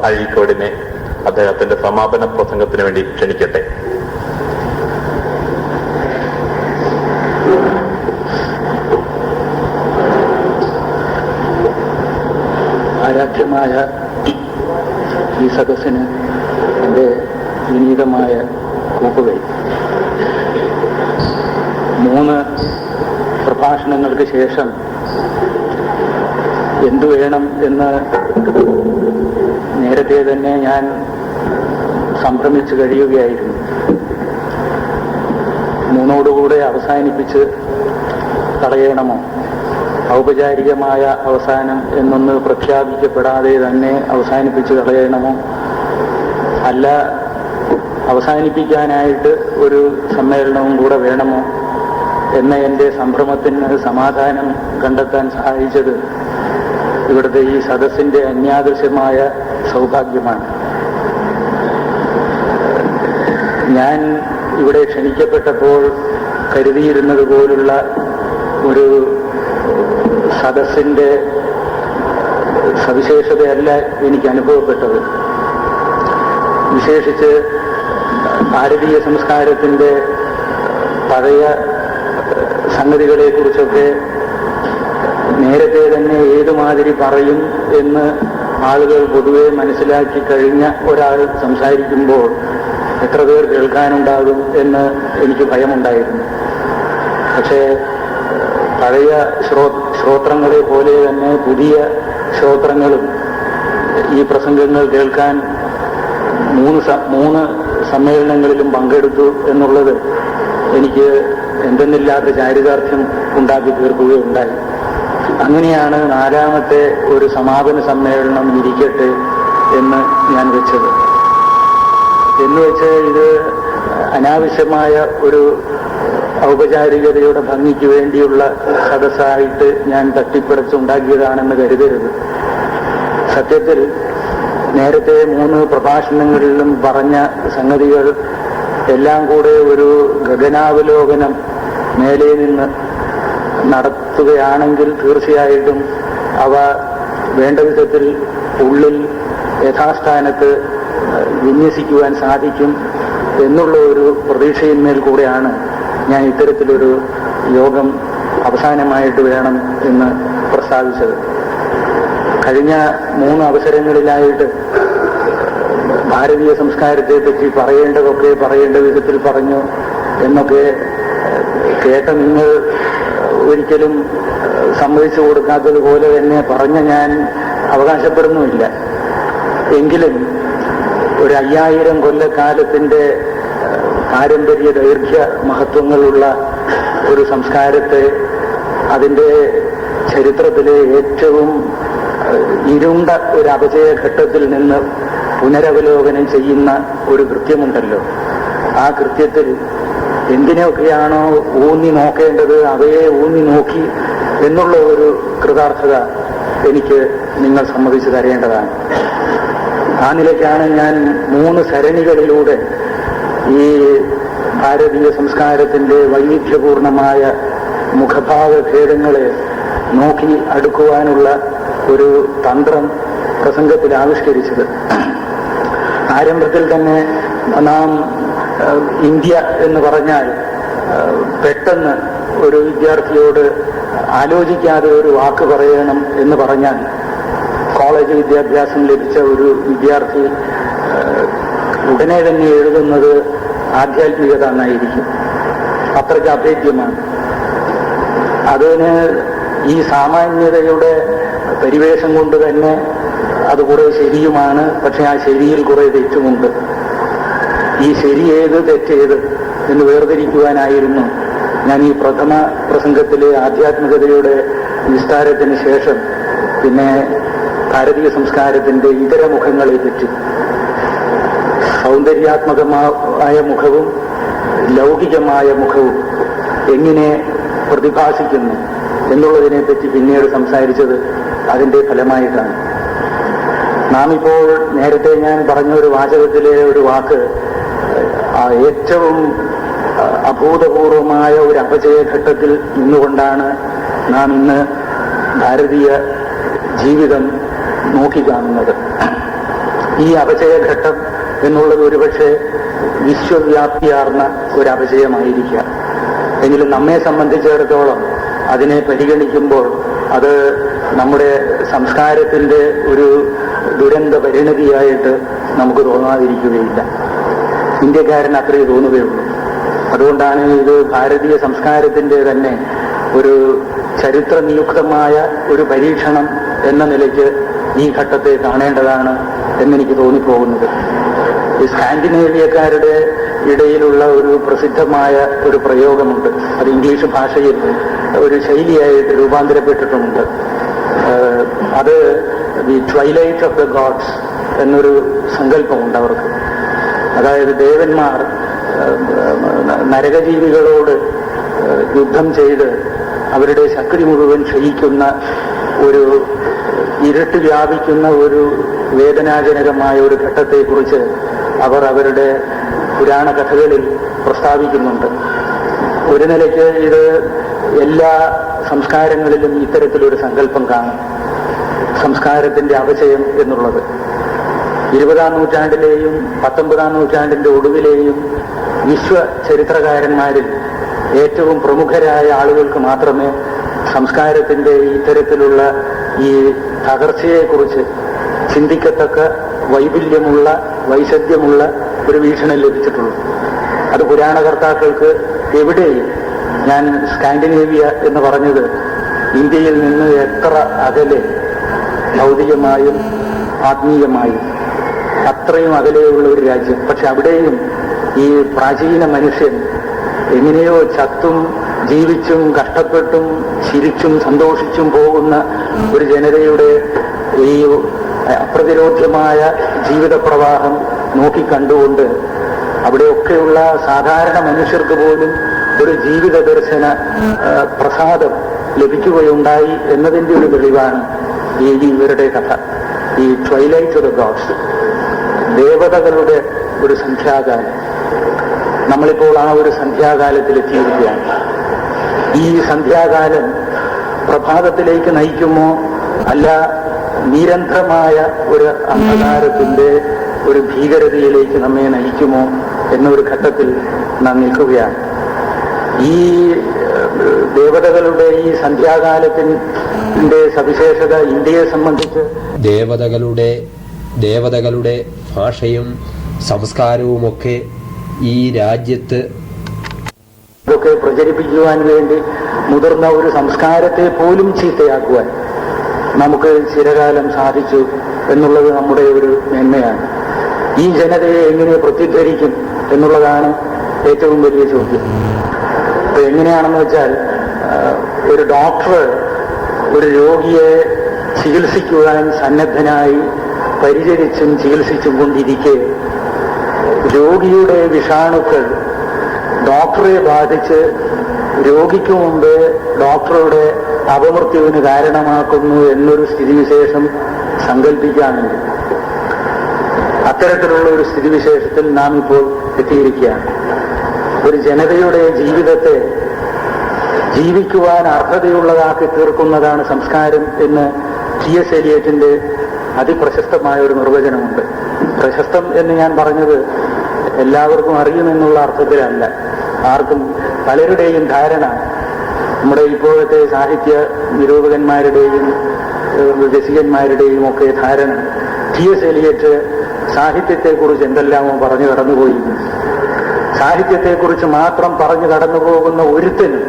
അഴീക്കോടിനെ അദ്ദേഹത്തിന്റെ സമാപന പ്രസംഗത്തിന് വേണ്ടി ക്ഷണിക്കട്ടെ. ആരാധ്യമായ ഈ സദസ്സിന് എൻ്റെ വിനീതമായ കൂപ്പുകൈ. 3 പ്രഭാഷണങ്ങൾക്ക് ശേഷം എന്തു വേണം എന്ന് നേരത്തെ തന്നെ ഞാൻ സംഭ്രമിച്ചു കഴിയുകയായിരുന്നു. 3 അവസാനിപ്പിച്ച് കളയണമോ, ഔപചാരികമായ അവസാനം എന്നൊന്ന് പ്രഖ്യാപിക്കപ്പെടാതെ തന്നെ അവസാനിപ്പിച്ച് കളയണമോ, അല്ല അവസാനിപ്പിക്കാനായിട്ട് ഒരു സമ്മേളനവും കൂടെ വേണമോ എന്ന എൻ്റെ സംഭ്രമത്തിന് സമാധാനം കണ്ടെത്താൻ സഹായിച്ചത് ഇവിടുത്തെ ഈ സദസ്സിൻ്റെ അന്യാദൃശ്യമായ സൗഭാഗ്യമാണ്. ഞാൻ ഇവിടെ ക്ഷണിക്കപ്പെട്ടപ്പോൾ കരുതിയിരുന്നത് പോലുള്ള ഒരു സദസ്സിൻ്റെ സവിശേഷതയല്ല എനിക്ക് അനുഭവപ്പെട്ടത്. വിശേഷിച്ച് ഭാരതീയ സംസ്കാരത്തിൻ്റെ പഴയ സംഗതികളെക്കുറിച്ചൊക്കെ നേരത്തെ തന്നെ ഏതുമാതിരി പറയും എന്ന് ആളുകൾ പൊതുവെ മനസ്സിലാക്കി കഴിഞ്ഞ ഒരാൾ സംസാരിക്കുമ്പോൾ എത്ര പേർ കേൾക്കാനുണ്ടാകും എന്ന് എനിക്ക് ഭയമുണ്ടായിരുന്നു. പക്ഷേ പഴയ ശ്രോത്രങ്ങളെ പോലെ തന്നെ പുതിയ ശ്രോത്രങ്ങളും ഈ പ്രസംഗങ്ങൾ കേൾക്കാൻ 3 സമ്മേളനങ്ങളിലും പങ്കെടുത്തു എന്നുള്ളത് എനിക്ക് എന്തെന്നില്ലാത്ത ചാരിതാർത്ഥ്യം ഉണ്ടാക്കി തീർക്കുകയുണ്ടായി. അങ്ങനെയാണ് 4ാമത്തെ ഒരു സമാപന സമ്മേളനം ഇരിക്കട്ടെ എന്ന് ഞാൻ വെച്ചത്. എന്നുവെച്ച് ഇത് അനാവശ്യമായ ഒരു ഔപചാരികതയുടെ ഭംഗിക്ക് വേണ്ടിയുള്ള സദസ്സായിട്ട് ഞാൻ തട്ടിപ്പറിച്ചുണ്ടാക്കിയതാണെന്ന് കരുതരുത്. സത്യത്തിൽ നേരത്തെ 3 പ്രഭാഷണങ്ങളിലും പറഞ്ഞ സംഗതികൾ എല്ലാം കൂടെ ഒരു ഗഗനാവലോകനം മേലെ നിന്ന് നടത്തുകയാണെങ്കിൽ തീർച്ചയായിട്ടും അവ വേണ്ട വിധത്തിൽ ഉള്ളിൽ യഥാസ്ഥാനത്ത് വിന്യസിക്കുവാൻ സാധിക്കും എന്നുള്ള ഒരു പ്രതീക്ഷയിന്മേൽ കൂടെയാണ് ഞാൻ ഇത്തരത്തിലൊരു യോഗം അവസാനമായിട്ട് വേണം എന്ന് പ്രസ്താവിച്ചത്. കഴിഞ്ഞ 3 അവസരങ്ങളിലായിട്ട് ഭാരതീയ സംസ്കാരത്തെ പറ്റി പറയേണ്ടതൊക്കെ പറയേണ്ട വിധത്തിൽ പറഞ്ഞു എന്നൊക്കെ കേട്ട നിങ്ങൾ ഒരിക്കലും സമ്മതിച്ചു കൊടുക്കാത്തതുപോലെ തന്നെ പറഞ്ഞ ഞാൻ അവകാശപ്പെടുന്നുമില്ല. എങ്കിലും ഒരു 5000 കൊല്ലക്കാലത്തിൻ്റെ പാരമ്പര്യ ദൈർഘ്യ മഹത്വങ്ങളുള്ള ഒരു സംസ്കാരത്തെ അതിൻ്റെ ചരിത്രത്തിലെ ഏറ്റവും ഇരുണ്ട ഒരു അപജയഘട്ടത്തിൽ നിന്ന് പുനരവലോകനം ചെയ്യുന്ന ഒരു കൃത്യമുണ്ടല്ലോ. ആ കൃത്യത്തിൽ എന്തിനൊക്കെയാണോ ഊന്നി നോക്കേണ്ടത് അവയെ ഊന്നി നോക്കി എന്നുള്ള ഒരു കൃതാർത്ഥത എനിക്ക് നിങ്ങൾ സമ്മതിച്ചു തരേണ്ടതാണ്. ആ നിലയ്ക്കാണ് ഞാൻ 3 സരണികളിലൂടെ ഈ ഭാരതീയ സംസ്കാരത്തിൻ്റെ വൈവിധ്യപൂർണമായ മുഖഭാവഭേദങ്ങളെ നോക്കി അടുക്കുവാനുള്ള ഒരു തന്ത്രം പ്രസംഗത്തിൽ ആവിഷ്കരിച്ചത്. ആരംഭത്തിൽ തന്നെ നാം ഇന്ത്യ എന്ന് പറഞ്ഞാൽ പെട്ടെന്ന് ഒരു വിദ്യാർത്ഥിയോട് ആലോചിക്കാതെ ഒരു വാക്ക് പറയണം എന്ന് പറഞ്ഞാൽ കോളേജ് വിദ്യാഭ്യാസം ലഭിച്ച ഒരു വിദ്യാർത്ഥി ഉടനെ തന്നെ എഴുതുന്നത് ആധ്യാത്മികത എന്നായിരിക്കും. അത്രയ്ക്ക് അഭേദ്യമാണ്. അതിന് ഈ സാമാന്യതയുടെ പരിവേഷം കൊണ്ട് തന്നെ അത് കുറെ ശരിയുമാണ്. പക്ഷെ ആ ശരിയിൽ കുറെ തെറ്റുമുണ്ട്. ഈ ശരി ഏത് തെറ്റേത് എന്ന് വേർതിരിക്കുവാനായിരുന്നു ഞാൻ ഈ പ്രഥമ പ്രസംഗത്തിലെ ആധ്യാത്മികതയുടെ വിസ്താരത്തിന് ശേഷം പിന്നെ ഭാരതീയ സംസ്കാരത്തിൻ്റെ ഇതര മുഖങ്ങളെ പറ്റി, സൗന്ദര്യാത്മകമായ മുഖവും ലൗകികമായ മുഖവും എങ്ങനെ പ്രതിഭാസിക്കുന്നു എന്നുള്ളതിനെപ്പറ്റി പിന്നീട് സംസാരിച്ചത് അതിൻ്റെ ഫലമായിട്ടാണ്. നാം ഇപ്പോൾ നേരത്തെ ഞാൻ പറഞ്ഞ ഒരു വാചകത്തിലെ ഒരു വാക്ക് ഏറ്റവും അഭൂതപൂർവമായ ഒരു അപജയഘട്ടത്തിൽ നിന്നുകൊണ്ടാണ് നാം ഇന്ന് ഭാരതീയ ജീവിതം നോക്കിക്കാണുന്നത്. ഈ അപചയഘട്ടം എന്നുള്ളത് ഒരുപക്ഷെ വിശ്വവ്യാപ്തിയാർന്ന ഒരു അപചയമായിരിക്കാം. എങ്കിലും നമ്മെ സംബന്ധിച്ചിടത്തോളം അതിനെ പരിഗണിക്കുമ്പോൾ അത് നമ്മുടെ സംസ്കാരത്തിന്റെ ഒരു ദുരന്ത പരിണതിയായിട്ട് നമുക്ക് തോന്നാതിരിക്കുകയില്ല. ഇന്ത്യക്കാരൻ അത്രയേ തോന്നുകയുള്ളൂ. അതുകൊണ്ടാണ് ഇത് ഭാരതീയ സംസ്കാരത്തിന്റെ തന്നെ ഒരു ചരിത്ര നിയുക്തമായ ഒരു പരീക്ഷണം എന്ന നിലയ്ക്ക് ഈ ഘട്ടത്തെ കാണേണ്ടതാണ് എന്നെനിക്ക് തോന്നിപ്പോകുന്നത്. ഈ സ്കാൻഡിനേവിയക്കാരുടെ ഇടയിലുള്ള ഒരു പ്രസിദ്ധമായ ഒരു പ്രയോഗമുണ്ട്. അത് ഇംഗ്ലീഷ് ഭാഷയിൽ ഒരു ശൈലിയായിട്ട് രൂപാന്തരപ്പെട്ടിട്ടുമുണ്ട്. അത് the twilight of the gods എന്നൊരു സങ്കല്പമുണ്ട് അവർക്ക്. അതായത് ദേവന്മാർ നരകജീവികളോട് യുദ്ധം ചെയ്ത് അവരുടെ ശക്തി മുഴുവൻ ക്ഷയിക്കുന്ന ഒരു ഇരുട്ട് വ്യാപിക്കുന്ന ഒരു വേദനാജനകമായ ഒരു ഘട്ടത്തെക്കുറിച്ച് അവർ അവരുടെ പുരാണ കഥകളിൽ പ്രസ്താവിക്കുന്നുണ്ട്. ഒരു നിലയ്ക്ക് ഇത് എല്ലാ സംസ്കാരങ്ങളിലും ഇത്തരത്തിലൊരു സങ്കല്പം കാണും. സംസ്കാരത്തിന്റെ അപചയം എന്നുള്ളത് 20-ാം നൂറ്റാണ്ടിലെയും 19-ാം നൂറ്റാണ്ടിന്റെ ഒടുവിലെയും വിശ്വ ചരിത്രകാരന്മാരിൽ ഏറ്റവും പ്രമുഖരായ ആളുകൾക്ക് മാത്രമേ സംസ്കാരത്തിന്റെ ഇത്തരത്തിലുള്ള ഈ തകർച്ചയെക്കുറിച്ച് ചിന്തിക്കത്തക്ക വൈപുല്യമുള്ള വൈശദ്യമുള്ള ഒരു വീക്ഷണം ലഭിച്ചിട്ടുള്ളൂ. അത് പുരാണകർത്താക്കൾക്ക് എവിടെയും, ഞാൻ സ്കാൻഡിനേവിയ എന്ന് പറഞ്ഞത് ഇന്ത്യയിൽ നിന്ന് എത്ര അകലെ ഭൗതികമായും ആത്മീയമായും അത്രയും അകലെയുള്ള ഒരു രാജ്യം, പക്ഷെ അവിടെയും ഈ പ്രാചീന മനുഷ്യൻ എങ്ങനെയോ ചത്തും ജീവിച്ചും കഷ്ടപ്പെട്ടും ചിരിച്ചും സന്തോഷിച്ചും പോകുന്ന ഒരു ജനതയുടെ ഈ അപ്രതിരോധ്യമായ ജീവിത പ്രവാഹം നോക്കിക്കണ്ടുകൊണ്ട് അവിടെയൊക്കെയുള്ള സാധാരണ മനുഷ്യർക്ക് പോലും ഒരു ജീവിത ദർശന പ്രസാദം ലഭിക്കുകയുണ്ടായി എന്നതിൻ്റെ ഒരു തെളിവാണ് ഈ ഇവരുടെ കഥ. ഈ ട്വൈലൈറ്റ് ഓഫ് ദ ഗോഡ്സ്, ദേവതകളുടെ ഒരു സന്ധ്യാകാലം. നമ്മളിപ്പോൾ ആ ഒരു സന്ധ്യാകാലത്തിലെത്തിയിരിക്കുകയാണ്. ഈ സന്ധ്യാകാലം പ്രഭാതത്തിലേക്ക് നയിക്കുമോ അല്ല നിരന്തരമായ ഒരു അന്ധകാരത്തിന്റെ ഒരു ഭീകരതയിലേക്ക് നമ്മെ നയിക്കുമോ എന്നൊരു ഘട്ടത്തിൽ നാം നിൽക്കുകയാണ്. ഈ ദേവതകളുടെ ഈ സന്ധ്യാകാലത്തിന്റെ സവിശേഷത ഇന്ത്യയെ സംബന്ധിച്ച് ദേവതകളുടെ ഭാഷയും സംസ്കാരവുമൊക്കെ ഈ രാജ്യത്ത് ഇതൊക്കെ പ്രചരിപ്പിക്കുവാൻ വേണ്ടി മുതിർന്ന ഒരു സംസ്കാരത്തെ പോലും ചീത്തയാക്കുവാൻ നമുക്ക് ചിരകാലം സാധിച്ചു എന്നുള്ളത് നമ്മുടെ ഒരു മേന്മയാണ്. ഈ ജനതയെ എങ്ങനെ പ്രത്യുദ്ധരിക്കും എന്നുള്ളതാണ് ഏറ്റവും വലിയ ചോദ്യം. അപ്പൊ എങ്ങനെയാണെന്ന് വെച്ചാൽ, ഒരു ഡോക്ടർ ഒരു രോഗിയെ ചികിത്സിക്കുവാൻ സന്നദ്ധനായി പരിചരിച്ചും ചികിത്സിച്ചും കൊണ്ടിരിക്കെ രോഗിയുടെ വിഷാണുക്കൾ ഡോക്ടറെ ബാധിച്ച് രോഗിക്ക് മുമ്പ് ഡോക്ടറുടെ അപമൃത്യുവിന് കാരണമാക്കുന്നു എന്നൊരു സ്ഥിതിവിശേഷം സങ്കല്പിക്കാമെങ്കിൽ, അത്തരത്തിലുള്ള ഒരു സ്ഥിതിവിശേഷത്തിൽ നാം ഇപ്പോൾ എത്തിയിരിക്കുകയാണ്. ഒരു ജനതയുടെ ജീവിതത്തെ ജീവിക്കുവാൻ അർഹതയുള്ളതാക്കി തീർക്കുന്നതാണ് സംസ്കാരം എന്ന് ടി.എസ്. എലിയറ്റിന്റെ അതിപ്രശസ്തമായ ഒരു നിർവചനമുണ്ട്. പ്രശസ്തം എന്ന് ഞാൻ പറഞ്ഞത് എല്ലാവർക്കും അറിയുമെന്നുള്ള അർത്ഥത്തിലല്ല. ആർക്കും പലരുടെയും ധാരണ, നമ്മുടെ ഇപ്പോഴത്തെ സാഹിത്യ നിരൂപകന്മാരുടെയും രസികന്മാരുടെയും ഒക്കെ ധാരണ, ടി.എസ്. എലിയറ്റ് സാഹിത്യത്തെക്കുറിച്ച് എന്തെല്ലാമോ പറഞ്ഞു കടന്നുപോയിരുന്നു. സാഹിത്യത്തെക്കുറിച്ച് മാത്രം പറഞ്ഞു കടന്നുപോകുന്ന ഒരുത്തനും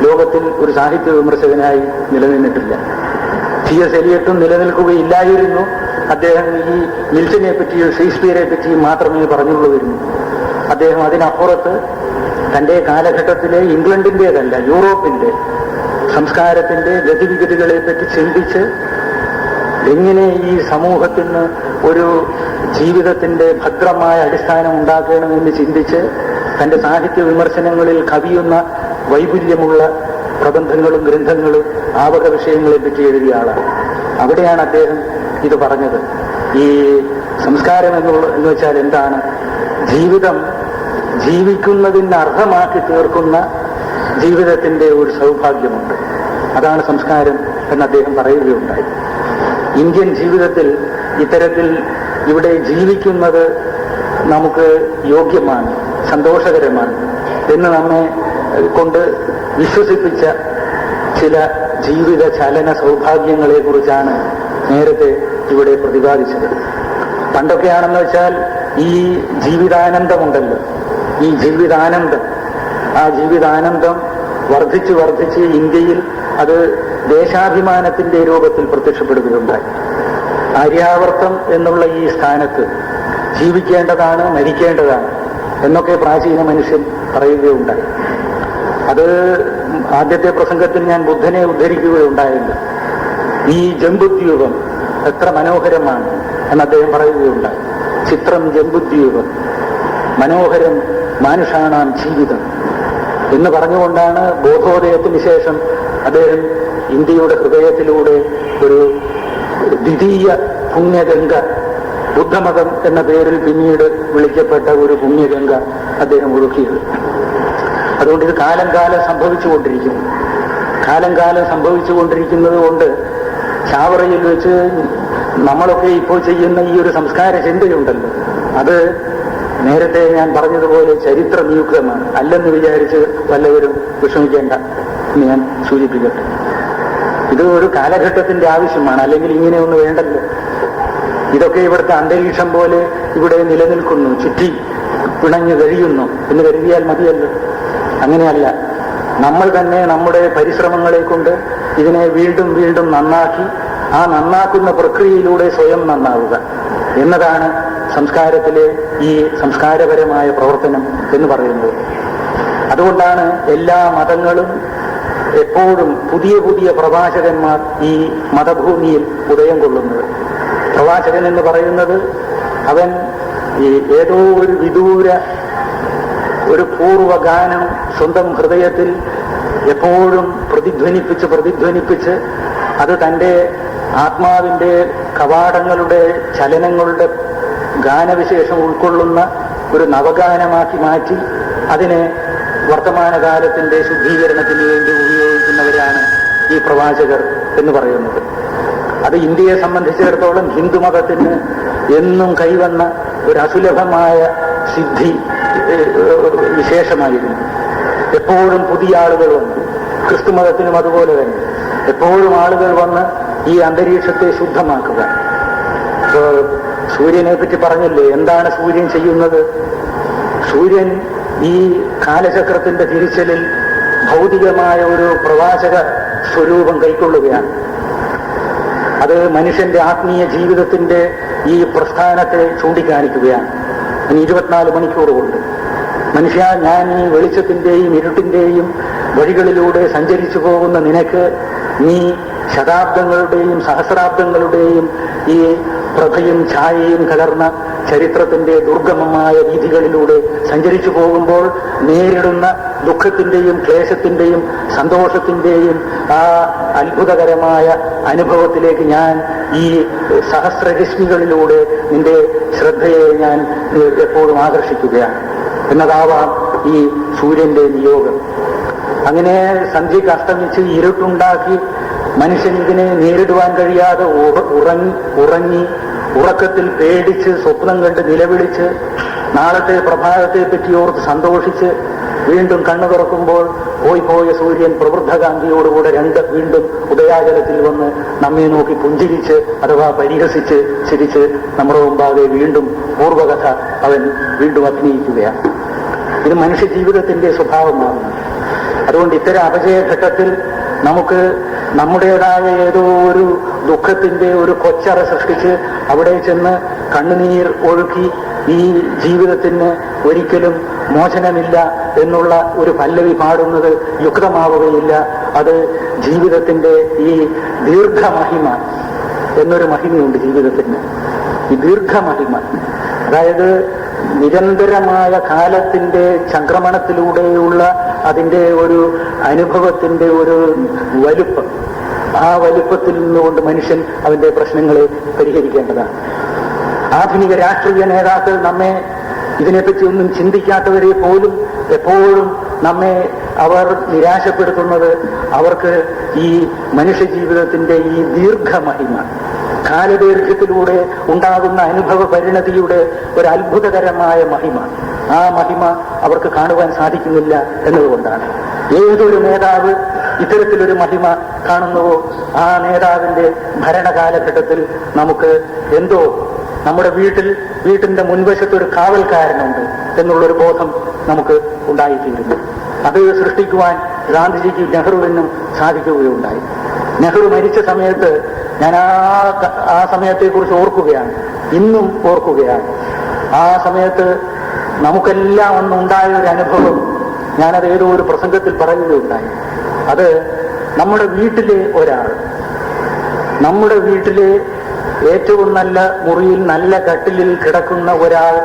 ലോകത്തിൽ ഒരു സാഹിത്യ വിമർശകനായി നിലനിന്നിട്ടില്ല. ടി.എസ്. എലിയറ്റും നിലനിൽക്കുകയില്ലായിരുന്നു. അദ്ദേഹം ഈ മിൽട്ടനെ പറ്റിയും ഷേക്സ്പിയറെ പറ്റിയും മാത്രമേ പറഞ്ഞുള്ളൂവരുന്നു. അദ്ദേഹം അതിനപ്പുറത്ത് തന്റെ കാലഘട്ടത്തിലെ ഇംഗ്ലണ്ടിൻ്റെതല്ല, യൂറോപ്പിന്റെ സംസ്കാരത്തിന്റെ ഗതിവിഗതികളെ പറ്റി ചിന്തിച്ച് എങ്ങനെ ഈ സമൂഹത്തിന് ഒരു ജീവിതത്തിന്റെ ഭദ്രമായ അടിസ്ഥാനം ഉണ്ടാക്കണമെന്ന് ചിന്തിച്ച് തന്റെ സാഹിത്യ വിമർശനങ്ങളിൽ കവിയുന്ന വൈപുല്യമുള്ള പ്രബന്ധങ്ങളും ഗ്രന്ഥങ്ങളും ആവക വിഷയങ്ങളെ പറ്റി എഴുതിയ ആളാണ്. അവിടെയാണ് അദ്ദേഹം ഇത് പറഞ്ഞത്. ഈ സംസ്കാരം എന്ന് വെച്ചാൽ എന്താണ്? ജീവിതം ജീവിക്കുന്നതിന് അർഹമാക്കി തീർക്കുന്ന ജീവിതത്തിന്റെ ഒരു സൗഭാഗ്യമുണ്ട്, അതാണ് സംസ്കാരം എന്ന് അദ്ദേഹം പറയുകയുണ്ടായി. ഇന്ത്യൻ ജീവിതത്തിൽ ഇത്തരത്തിൽ ഇവിടെ ജീവിക്കുന്നത് നമുക്ക് യോഗ്യമാണ്, സന്തോഷകരമാണ് എന്ന് നമ്മെ കൊണ്ട് വിശ്വസിപ്പിച്ച ചില ജീവിത ചലന സൗഭാഗ്യങ്ങളെ കുറിച്ചാണ് നേരത്തെ ഇവിടെ പ്രതിപാദിച്ചത്. പണ്ടൊക്കെയാണെന്ന് വെച്ചാൽ ഈ ജീവിതാനന്ദമുണ്ടല്ലോ, ഈ ജീവിതാനന്ദം, ആ ജീവിതാനന്ദം വർദ്ധിച്ച് വർദ്ധിച്ച് ഇന്ത്യയിൽ അത് ദേശാഭിമാനത്തിന്റെ രൂപത്തിൽ പ്രത്യക്ഷപ്പെടുകയുണ്ടായി. ആര്യാവർത്തം എന്നുള്ള ഈ സ്ഥാനത്ത് ജീവിക്കേണ്ടതാണ്, മരിക്കേണ്ടതാണ് എന്നൊക്കെ പ്രാചീന മനുഷ്യൻ പറയുകയുണ്ടായി. അത് ആദ്യത്തെ പ്രസംഗത്തിൽ ഞാൻ ബുദ്ധനെ ഉദ്ധരിക്കുകയുണ്ടായില്ല. ഈ ജംബുദ്വീപം എത്ര മനോഹരമാണ് എന്ന് അദ്ദേഹം പറയുകയുണ്ടായി. ചിത്രം ജംബുദ്വീപം മനോഹരം മാനുഷാണാം ജീവിതം എന്ന് പറഞ്ഞുകൊണ്ടാണ് ബോധോദയത്തിന് ശേഷം അദ്ദേഹം ഇന്ത്യയുടെ ഹൃദയത്തിലൂടെ ഒരു ദ്വിതീയ പുണ്യഗംഗ, ബുദ്ധമതം എന്ന പേരിൽ പിന്നീട് വിളിക്കപ്പെട്ട ഒരു പുണ്യഗംഗ അദ്ദേഹം ഒഴുക്കിയത്. അതുകൊണ്ട് ഇത് കാലം കാലം സംഭവിച്ചുകൊണ്ടിരിക്കുന്നു. കാലം കാലം സംഭവിച്ചുകൊണ്ടിരിക്കുന്നത് കൊണ്ട് ചാവറയിൽ വെച്ച് നമ്മളൊക്കെ ഇപ്പോൾ ചെയ്യുന്ന ഈ ഒരു സംസ്കാര ചിന്തയുണ്ടല്ലോ, അത് നേരത്തെ ഞാൻ പറഞ്ഞതുപോലെ ചരിത്ര നിയുക്തമാണ്. അല്ലെന്ന് വിചാരിച്ച് വല്ലവരും വിഷമിക്കേണ്ട എന്ന് ഞാൻ സൂചിപ്പിക്കട്ടെ. ഇത് ഒരു കാലഘട്ടത്തിന്റെ ആവശ്യമാണ്, അല്ലെങ്കിൽ ഇങ്ങനെയൊന്നും വേണ്ടല്ലോ. ഇതൊക്കെ ഇവിടുത്തെ അന്തരീക്ഷം പോലെ ഇവിടെ നിലനിൽക്കുന്നു, ചുറ്റി പിണഞ്ഞു കഴിയുന്നു എന്ന് കരുതിയാൽ മതിയല്ലോ. അങ്ങനെയല്ല, നമ്മൾ തന്നെ നമ്മുടെ പരിശ്രമങ്ങളെ കൊണ്ട് ഇതിനെ വീണ്ടും വീണ്ടും നന്നാക്കി ആ നന്നാക്കുന്ന പ്രക്രിയയിലൂടെ സ്വയം നന്നാവുക എന്നതാണ് സംസ്കാരത്തിലെ ഈ സംസ്കാരപരമായ പ്രവർത്തനം എന്ന് പറയുന്നത്. അതുകൊണ്ടാണ് എല്ലാ മതങ്ങളും എപ്പോഴും പുതിയ പുതിയ പ്രവാചകന്മാർ ഈ മതഭൂമിയിൽ ഉദയം കൊള്ളുന്നത്. പ്രവാചകൻ എന്ന് പറയുന്നത് അവൻ ഏതോ ഒരു വിദൂര ഒരു പൂർവഗാനം സ്വന്തം ഹൃദയത്തിൽ എപ്പോഴും പ്രതിധ്വനിപ്പിച്ച് അത് തൻ്റെ ആത്മാവിൻ്റെ കവാടങ്ങളുടെ ചലനങ്ങളുടെ ഗാനവിശേഷം ഉൾക്കൊള്ളുന്ന ഒരു നവഗാനമാക്കി മാറ്റി അതിനെ വർത്തമാനകാലത്തിന്റെ ശുദ്ധീകരണത്തിന് വേണ്ടി ഉപയോഗിക്കുന്നവരാണ് ഈ പ്രവാചകർ എന്ന് പറയുന്നത്. അത് ഇന്ത്യയെ സംബന്ധിച്ചിടത്തോളം ഹിന്ദുമതത്തിന് എന്നും കൈവന്ന ഒരു അസുലഭമായ സിദ്ധി വിശേഷമായിരുന്നു. എപ്പോഴും പുതിയ ആളുകൾ വന്ന്, ക്രിസ്തുമതത്തിനും അതുപോലെ തന്നെ എപ്പോഴും ആളുകൾ വന്ന് ഈ അന്തരീക്ഷത്തെ ശുദ്ധമാക്കുക. സൂര്യനെ പറ്റി പറഞ്ഞില്ലേ, എന്താണ് സൂര്യൻ ചെയ്യുന്നത്? സൂര്യൻ ഈ കാലചക്രത്തിന്റെ തിരിച്ചലിൽ ഭൗതികമായ ഒരു പ്രവാചക സ്വരൂപം കൈക്കൊള്ളുകയാണ്. അത് മനുഷ്യന്റെ ആത്മീയ ജീവിതത്തിന്റെ ഈ പ്രസ്ഥാനത്തെ ചൂണ്ടിക്കാണിക്കുകയാണ്. 24 മണിക്കൂർ കൊണ്ട് മനുഷ്യ, ഞാൻ ഈ വെളിച്ചത്തിന്റെയും ഇരുട്ടിന്റെയും വഴികളിലൂടെ സഞ്ചരിച്ചു പോകുന്ന നിനക്ക് നീ ശതാബ്ദങ്ങളുടെയും സഹസ്രാബ്ദങ്ങളുടെയും ഈ പ്രഭയും ഛായയും കലർന്ന ചരിത്രത്തിന്റെ ദുർഗമമായ വീഥികളിലൂടെ സഞ്ചരിച്ചു പോകുമ്പോൾ നേരിടുന്ന ദുഃഖത്തിന്റെയും ക്ലേശത്തിന്റെയും സന്തോഷത്തിന്റെയും ആ അത്ഭുതകരമായ അനുഭവത്തിലേക്ക് ഞാൻ ഈ സഹസ്രരശ്മികളിലൂടെ നിന്റെ ശ്രദ്ധയെ ഞാൻ എപ്പോഴും ആകർഷിക്കുകയാണ് എന്നതാവാം ഈ സൂര്യന്റെ നിയോഗം. അങ്ങനെ സന്ധ്യയ്ക്ക് അസ്തമിച്ച് ഇരുട്ടുണ്ടാക്കി മനുഷ്യൻ ഇതിനെ നേരിടുവാൻ കഴിയാതെ ഉറങ്ങി ഉറക്കത്തിൽ പേടിച്ച് സ്വപ്നം കണ്ട് നിലവിളിച്ച് നാളത്തെ പ്രഭാതത്തെ പറ്റി ഓർത്ത് സന്തോഷിച്ച് വീണ്ടും കണ്ണു തുറക്കുമ്പോൾ പോയ സൂര്യൻ പ്രവൃദ്ധകാന്തിയോടുകൂടെ വീണ്ടും ഉദയാചലത്തിൽ വന്ന് നമ്മെ നോക്കി പുഞ്ചിരിച്ച് അഥവാ പരിഹസിച്ച് ചിരിച്ച് നമ്മുടെ മുമ്പാകെ വീണ്ടും പൂർവകഥ അവൻ വീണ്ടും അഭിനയിക്കുകയാണ്. ഇത് മനുഷ്യ ജീവിതത്തിന്റെ സ്വഭാവമാകുന്നു. അതുകൊണ്ട് ഇത്തരം അപജയഘട്ടത്തിൽ നമുക്ക് നമ്മുടേതായ ഏതോ ഒരു ദുഃഖത്തിന്റെ ഒരു കൊച്ചറ സൃഷ്ടിച്ച് അവിടെ ചെന്ന് കണ്ണുനീർ ഒഴുക്കി ഈ ജീവിതത്തിന് ഒരിക്കലും മോചനമില്ല എന്നുള്ള ഒരു പല്ലവി പാടുന്നത് യുക്തമാവുകയില്ല. അത് ജീവിതത്തിന്റെ ഈ ദീർഘമഹിമ എന്നൊരു മഹിമയുണ്ട് ജീവിതത്തിന്. ഈ ദീർഘമഹിമ, അതായത് നിരന്തരമായ കാലത്തിന്റെ സംക്രമണത്തിലൂടെയുള്ള അതിന്റെ ഒരു അനുഭവത്തിന്റെ ഒരു വലുപ്പം, ആ വലുപ്പത്തിൽ നിന്നുകൊണ്ട് മനുഷ്യൻ അവന്റെ പ്രശ്നങ്ങളെ പരിഹരിക്കേണ്ടതാണ്. ആധുനിക രാഷ്ട്രീയ നേതാക്കൾ നമ്മെ ഇതിനെപ്പറ്റി ഒന്നും ചിന്തിക്കാത്തവരെ പോലും എപ്പോഴും നമ്മെ അവർ നിരാശപ്പെടുത്തുന്നത് അവർക്ക് ഈ മനുഷ്യ ജീവിതത്തിന്റെ ഈ ദീർഘമഹിമ, കാലദൈർഘ്യത്തിലൂടെ ഉണ്ടാകുന്ന അനുഭവ പരിണതിയുടെ ഒരു അത്ഭുതകരമായ മഹിമ. ആ മഹിമ അവർക്ക് കാണുവാൻ സാധിക്കുന്നില്ല എന്നതുകൊണ്ടാണ്. ഏതൊരു നേതാവ് ഇത്തരത്തിലൊരു മഹിമ കാണുന്നുവോ ആ നേതാവിന്റെ ഭരണകാലഘട്ടത്തിൽ നമുക്ക് എന്തോ നമ്മുടെ വീട്ടിന്റെ മുൻവശത്തൊരു കാവൽക്കാരനുണ്ട് എന്നുള്ളൊരു ബോധം നമുക്ക് ഉണ്ടായിത്തീരുന്നു. അത് സൃഷ്ടിക്കുവാൻ ഗാന്ധിജിക്കും നെഹ്റുവിനും സാധിക്കുകയുണ്ടായി. നെഹ്റു മരിച്ച സമയത്ത് ഞാൻ ആ സമയത്തെക്കുറിച്ച് ഓർക്കുകയാണ്, ഇന്നും ഓർക്കുകയാണ്. ആ സമയത്ത് നമുക്കെല്ലാം ഒന്നുണ്ടായ ഒരു അനുഭവം ഞാനത് ഏതോ ഒരു പ്രസംഗത്തിൽ പറയുകയുണ്ടായി. അത് നമ്മുടെ വീട്ടിലെ ഒരാൾ, നമ്മുടെ വീട്ടിലെ ഏറ്റവും നല്ല മുറിയിൽ നല്ല കട്ടിലിൽ കിടക്കുന്ന ഒരാൾ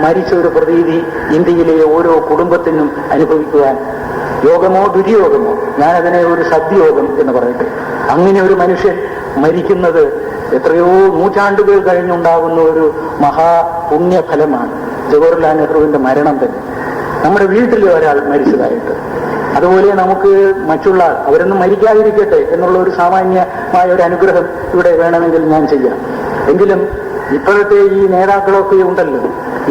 മരിച്ച ഒരു പ്രതീതി ഇന്ത്യയിലെ ഓരോ കുടുംബത്തിനും അനുഭവിക്കുവാൻ, യോഗമോ ദുര്യോഗമോ, ഞാനതിനെ ഒരു സദ്യോഗം എന്ന് പറയട്ടെ, അങ്ങനെ ഒരു മനുഷ്യൻ മരിക്കുന്നത് എത്രയോ നൂറ്റാണ്ടുകൾ കഴിഞ്ഞുണ്ടാകുന്ന ഒരു മഹാപുണ്യഫലമാണ് ജവഹർലാൽ നെഹ്റുവിന്റെ മരണം തന്നെ. നമ്മുടെ വീട്ടിലെ ഒരാൾ മരിച്ചതായിട്ട്, അതുപോലെ നമുക്ക് മറ്റുള്ള അവരൊന്നും മരിക്കാതിരിക്കട്ടെ എന്നുള്ള ഒരു സാമാന്യമായ ഒരു അനുഗ്രഹം ഇവിടെ വേണമെങ്കിൽ ഞാൻ ചെയ്യാം. എങ്കിലും ഇപ്പോഴത്തെ ഈ നേതാക്കളൊക്കെ ഉണ്ടല്ലോ,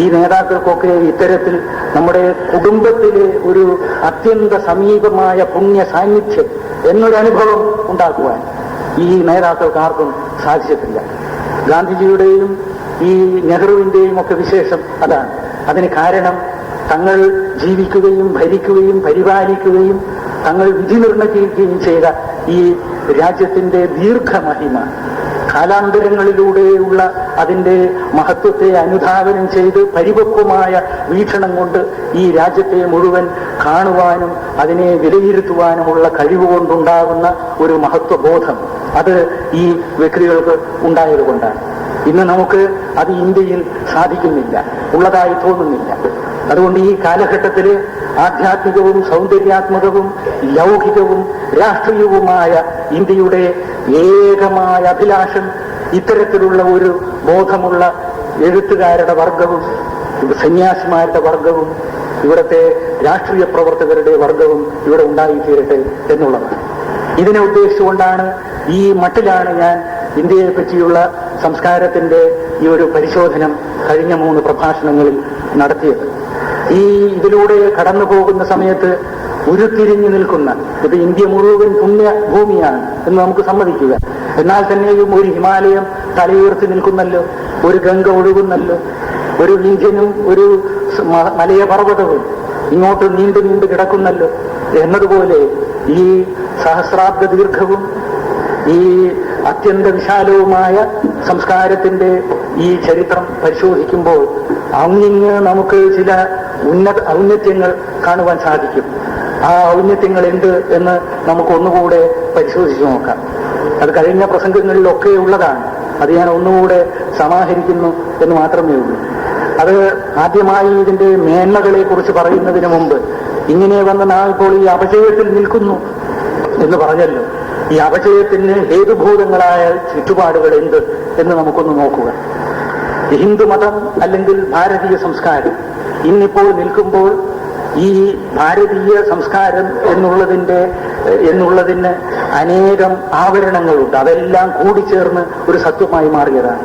ഈ നേതാക്കൾക്കൊക്കെ ഇത്തരത്തിൽ നമ്മുടെ കുടുംബത്തിലെ ഒരു അത്യന്ത സമീപമായ പുണ്യ സാന്നിധ്യം എന്നൊരനുഭവം ഉണ്ടാക്കുവാൻ ഈ നേതാക്കൾക്ക് ആർക്കും സാധിച്ചിട്ടില്ല. ഗാന്ധിജിയുടെയും ഈ നെഹ്റുവിന്റെയും ഒക്കെ വിശേഷം അതാണ്. അതിന് കാരണം തങ്ങൾ ജീവിക്കുകയും ഭരിക്കുകയും പരിപാലിക്കുകയും തങ്ങൾ വിധി നിർണ്ണയിക്കുകയും ചെയ്ത ഈ രാജ്യത്തിന്റെ ദീർഘമഹിമ, കാലാന്തരങ്ങളിലൂടെയുള്ള അതിന്റെ മഹത്വത്തെ അനുധാവനം ചെയ്ത് പരിപക്വമായ വീക്ഷണം കൊണ്ട് ഈ രാജ്യത്തെ മുഴുവൻ കാണുവാനും അതിനെ വിലയിരുത്തുവാനുമുള്ള കഴിവുകൊണ്ടുണ്ടാകുന്ന ഒരു മഹത്വബോധം അത് ഈ വ്യക്തികൾക്ക് ഉണ്ടായതുകൊണ്ടാണ്. ഇന്ന് നമുക്ക് അത് ഇന്ത്യയിൽ സാധിക്കുന്നില്ല, ഉള്ളതായി തോന്നുന്നില്ല. അതുകൊണ്ട് ഈ കാലഘട്ടത്തിൽ ആധ്യാത്മികവും സൗന്ദര്യാത്മകവും ലൗകികവും രാഷ്ട്രീയവുമായ ഇന്ത്യയുടെ ഏകമായ അഭിലാഷം ഇത്തരത്തിലുള്ള ഒരു ബോധമുള്ള എഴുത്തുകാരുടെ വർഗവും സന്യാസിമാരുടെ വർഗവും ഇവിടുത്തെ രാഷ്ട്രീയ പ്രവർത്തകരുടെ വർഗവും ഇവിടെ ഉണ്ടായിത്തീരട്ടെ എന്നുള്ളതാണ്. ഇതിനെ ഉദ്ദേശിച്ചുകൊണ്ടാണ്, ഈ മട്ടിലാണ് ഞാൻ ഇന്ത്യയെ പറ്റിയുള്ള സംസ്കാരത്തിന്റെ ഈ ഒരു പരിശോധനം കഴിഞ്ഞ 3 പ്രഭാഷണങ്ങളിൽ നടത്തിയത്. ഇതിലൂടെ കടന്നു പോകുന്ന സമയത്ത് ഉരുത്തിരിഞ്ഞു നിൽക്കുന്ന, ഇത് ഇന്ത്യ മുഴുവൻ പുണ്യഭൂമിയാണ് എന്ന് നമുക്ക് സമ്മതിക്കുക. എന്നാൽ തന്നെയും ഒരു ഹിമാലയം തലയുയർത്തി നിൽക്കുന്നല്ലോ, ഒരു ഗംഗ ഒഴുകുന്നല്ലോ, ഒരു വിന്ധ്യനും ഒരു മലയ പർവ്വതവും ഇങ്ങോട്ട് നീണ്ടു നീണ്ടു കിടക്കുന്നല്ലോ എന്നതുപോലെ ഈ സഹസ്രാബ്ദ ദീർഘവും ഈ അത്യന്ത വിശാലവുമായ സംസ്കാരത്തിന്റെ ഈ ചരിത്രം പരിശോധിക്കുമ്പോൾ അങ്ങിങ്ങ് നമുക്ക് ചില ഔന്നത്യങ്ങൾ കാണുവാൻ സാധിക്കും. ആ ഔന്നത്യങ്ങൾ എന്ത് എന്ന് നമുക്ക് ഒന്നുകൂടെ പരിശോധിച്ചു നോക്കാം. അത് കഴിഞ്ഞ പ്രസംഗങ്ങളിലൊക്കെ ഉള്ളതാണ്. അത് ഞാൻ ഒന്നുകൂടെ സമാഹരിക്കുന്നു എന്ന് മാത്രമേ ഉള്ളൂ. അത് ആദ്യമായി ഇതിന്റെ മേന്മകളെ കുറിച്ച് പറയുന്നതിന് മുമ്പ് ഇങ്ങനെ വന്ന നാം ഇപ്പോൾ ഈ അപജയത്തിൽ നിൽക്കുന്നു എന്ന് പറഞ്ഞല്ലോ. ഈ അപജയത്തിന് ഹേതുഭൂതങ്ങളായ ചുറ്റുപാടുകൾ എന്ത് എന്ന് നമുക്കൊന്ന് നോക്കുക. ഹിന്ദുമതം അല്ലെങ്കിൽ ഭാരതീയ സംസ്കാരം ഇന്നിപ്പോൾ നിൽക്കുമ്പോൾ ഈ ഭാരതീയ സംസ്കാരം എന്നുള്ളതിന് അനേകം ആവരണങ്ങളുണ്ട്. അതെല്ലാം കൂടിച്ചേർന്ന് ഒരു സത്വമായി മാറിയതാണ്.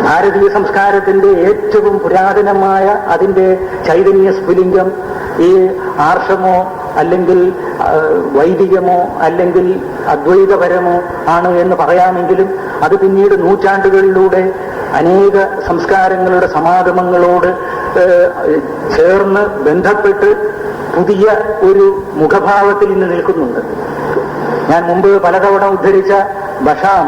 ഭാരതീയ സംസ്കാരത്തിന്റെ ഏറ്റവും പുരാതനമായ അതിന്റെ ചൈതന്യ സ്ഫുലിംഗം ഈ ആർഷമോ അല്ലെങ്കിൽ വൈദികമോ അല്ലെങ്കിൽ അദ്വൈതപരമോ ആണ് എന്ന് പറയാമെങ്കിലും അത് പിന്നീട് നൂറ്റാണ്ടുകളിലൂടെ അനേക സംസ്കാരങ്ങളുടെ സമാഗമങ്ങളോട് ചേർന്ന് ബന്ധപ്പെട്ട് പുതിയ ഒരു മുഖഭാവത്തിൽ ഇന്ന് നിൽക്കുന്നുണ്ട്. ഞാൻ മുമ്പ് പലതവണ ഉദ്ധരിച്ച ബഷാം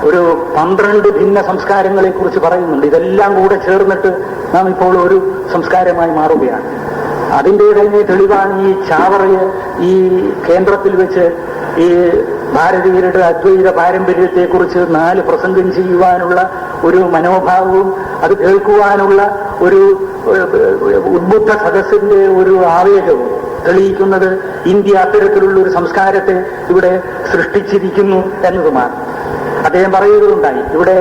ഒരു 12 ഭിന്ന സംസ്കാരങ്ങളെ കുറിച്ച് പറയുന്നുണ്ട്. ഇതെല്ലാം കൂടെ ചേർന്നിട്ട് നാം ഇപ്പോൾ ഒരു സംസ്കാരമായി മാറുകയാണ്. അതിൻ്റെ തന്നെ തെളിവാണ് ഈ ചാവറയെ ഈ കേന്ദ്രത്തിൽ വെച്ച് ഈ ഭാരതീയരുടെ അദ്വൈത പാരമ്പര്യത്തെക്കുറിച്ച് 4 പ്രസംഗം ചെയ്യുവാനുള്ള ഒരു മനോഭാവവും അത് കേൾക്കുവാനുള്ള ഒരു ഉദ്ബുദ്ധ സദസ്സിന്റെ ഒരു ആവേശവും തെളിയിക്കുന്നത് ഇന്ത്യ അത്തരത്തിലുള്ള ഒരു സംസ്കാരത്തെ ഇവിടെ സൃഷ്ടിച്ചിരിക്കുന്നു എന്നതുമാണ്. അദ്ദേഹം പറയുകയുണ്ടായി, ഇവിടെ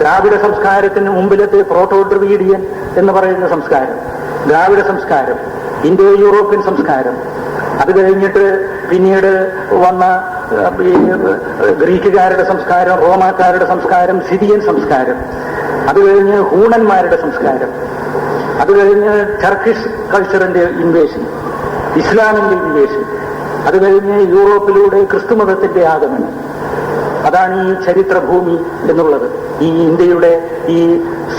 ദ്രാവിഡ സംസ്കാരത്തിന് മുമ്പിലത്തെ പ്രോട്ടോ ദ്രവീഡിയൻ എന്ന് പറയുന്ന സംസ്കാരം, ദ്രാവിഡ സംസ്കാരം, ഇന്തോ യൂറോപ്യൻ സംസ്കാരം, അത് കഴിഞ്ഞിട്ട് പിന്നീട് വന്ന ഗ്രീക്കുകാരുടെ സംസ്കാരം, റോമാക്കാരുടെ സംസ്കാരം, സിറിയൻ സംസ്കാരം, അത് കഴിഞ്ഞ് ഹൂണന്മാരുടെ സംസ്കാരം, അത് കഴിഞ്ഞ് ടർക്കിഷ് കൾച്ചറിന്റെ ഇൻവേഷൻ, ഇസ്ലാമിന്റെ ഇൻവേഷൻ, അത് കഴിഞ്ഞ് യൂറോപ്പിലൂടെ ക്രിസ്തുമതത്തിന്റെ ആഗമനം. അതാണ് ഈ ചരിത്രഭൂമി എന്നുള്ളത്, ഈ ഇന്ത്യയുടെ ഈ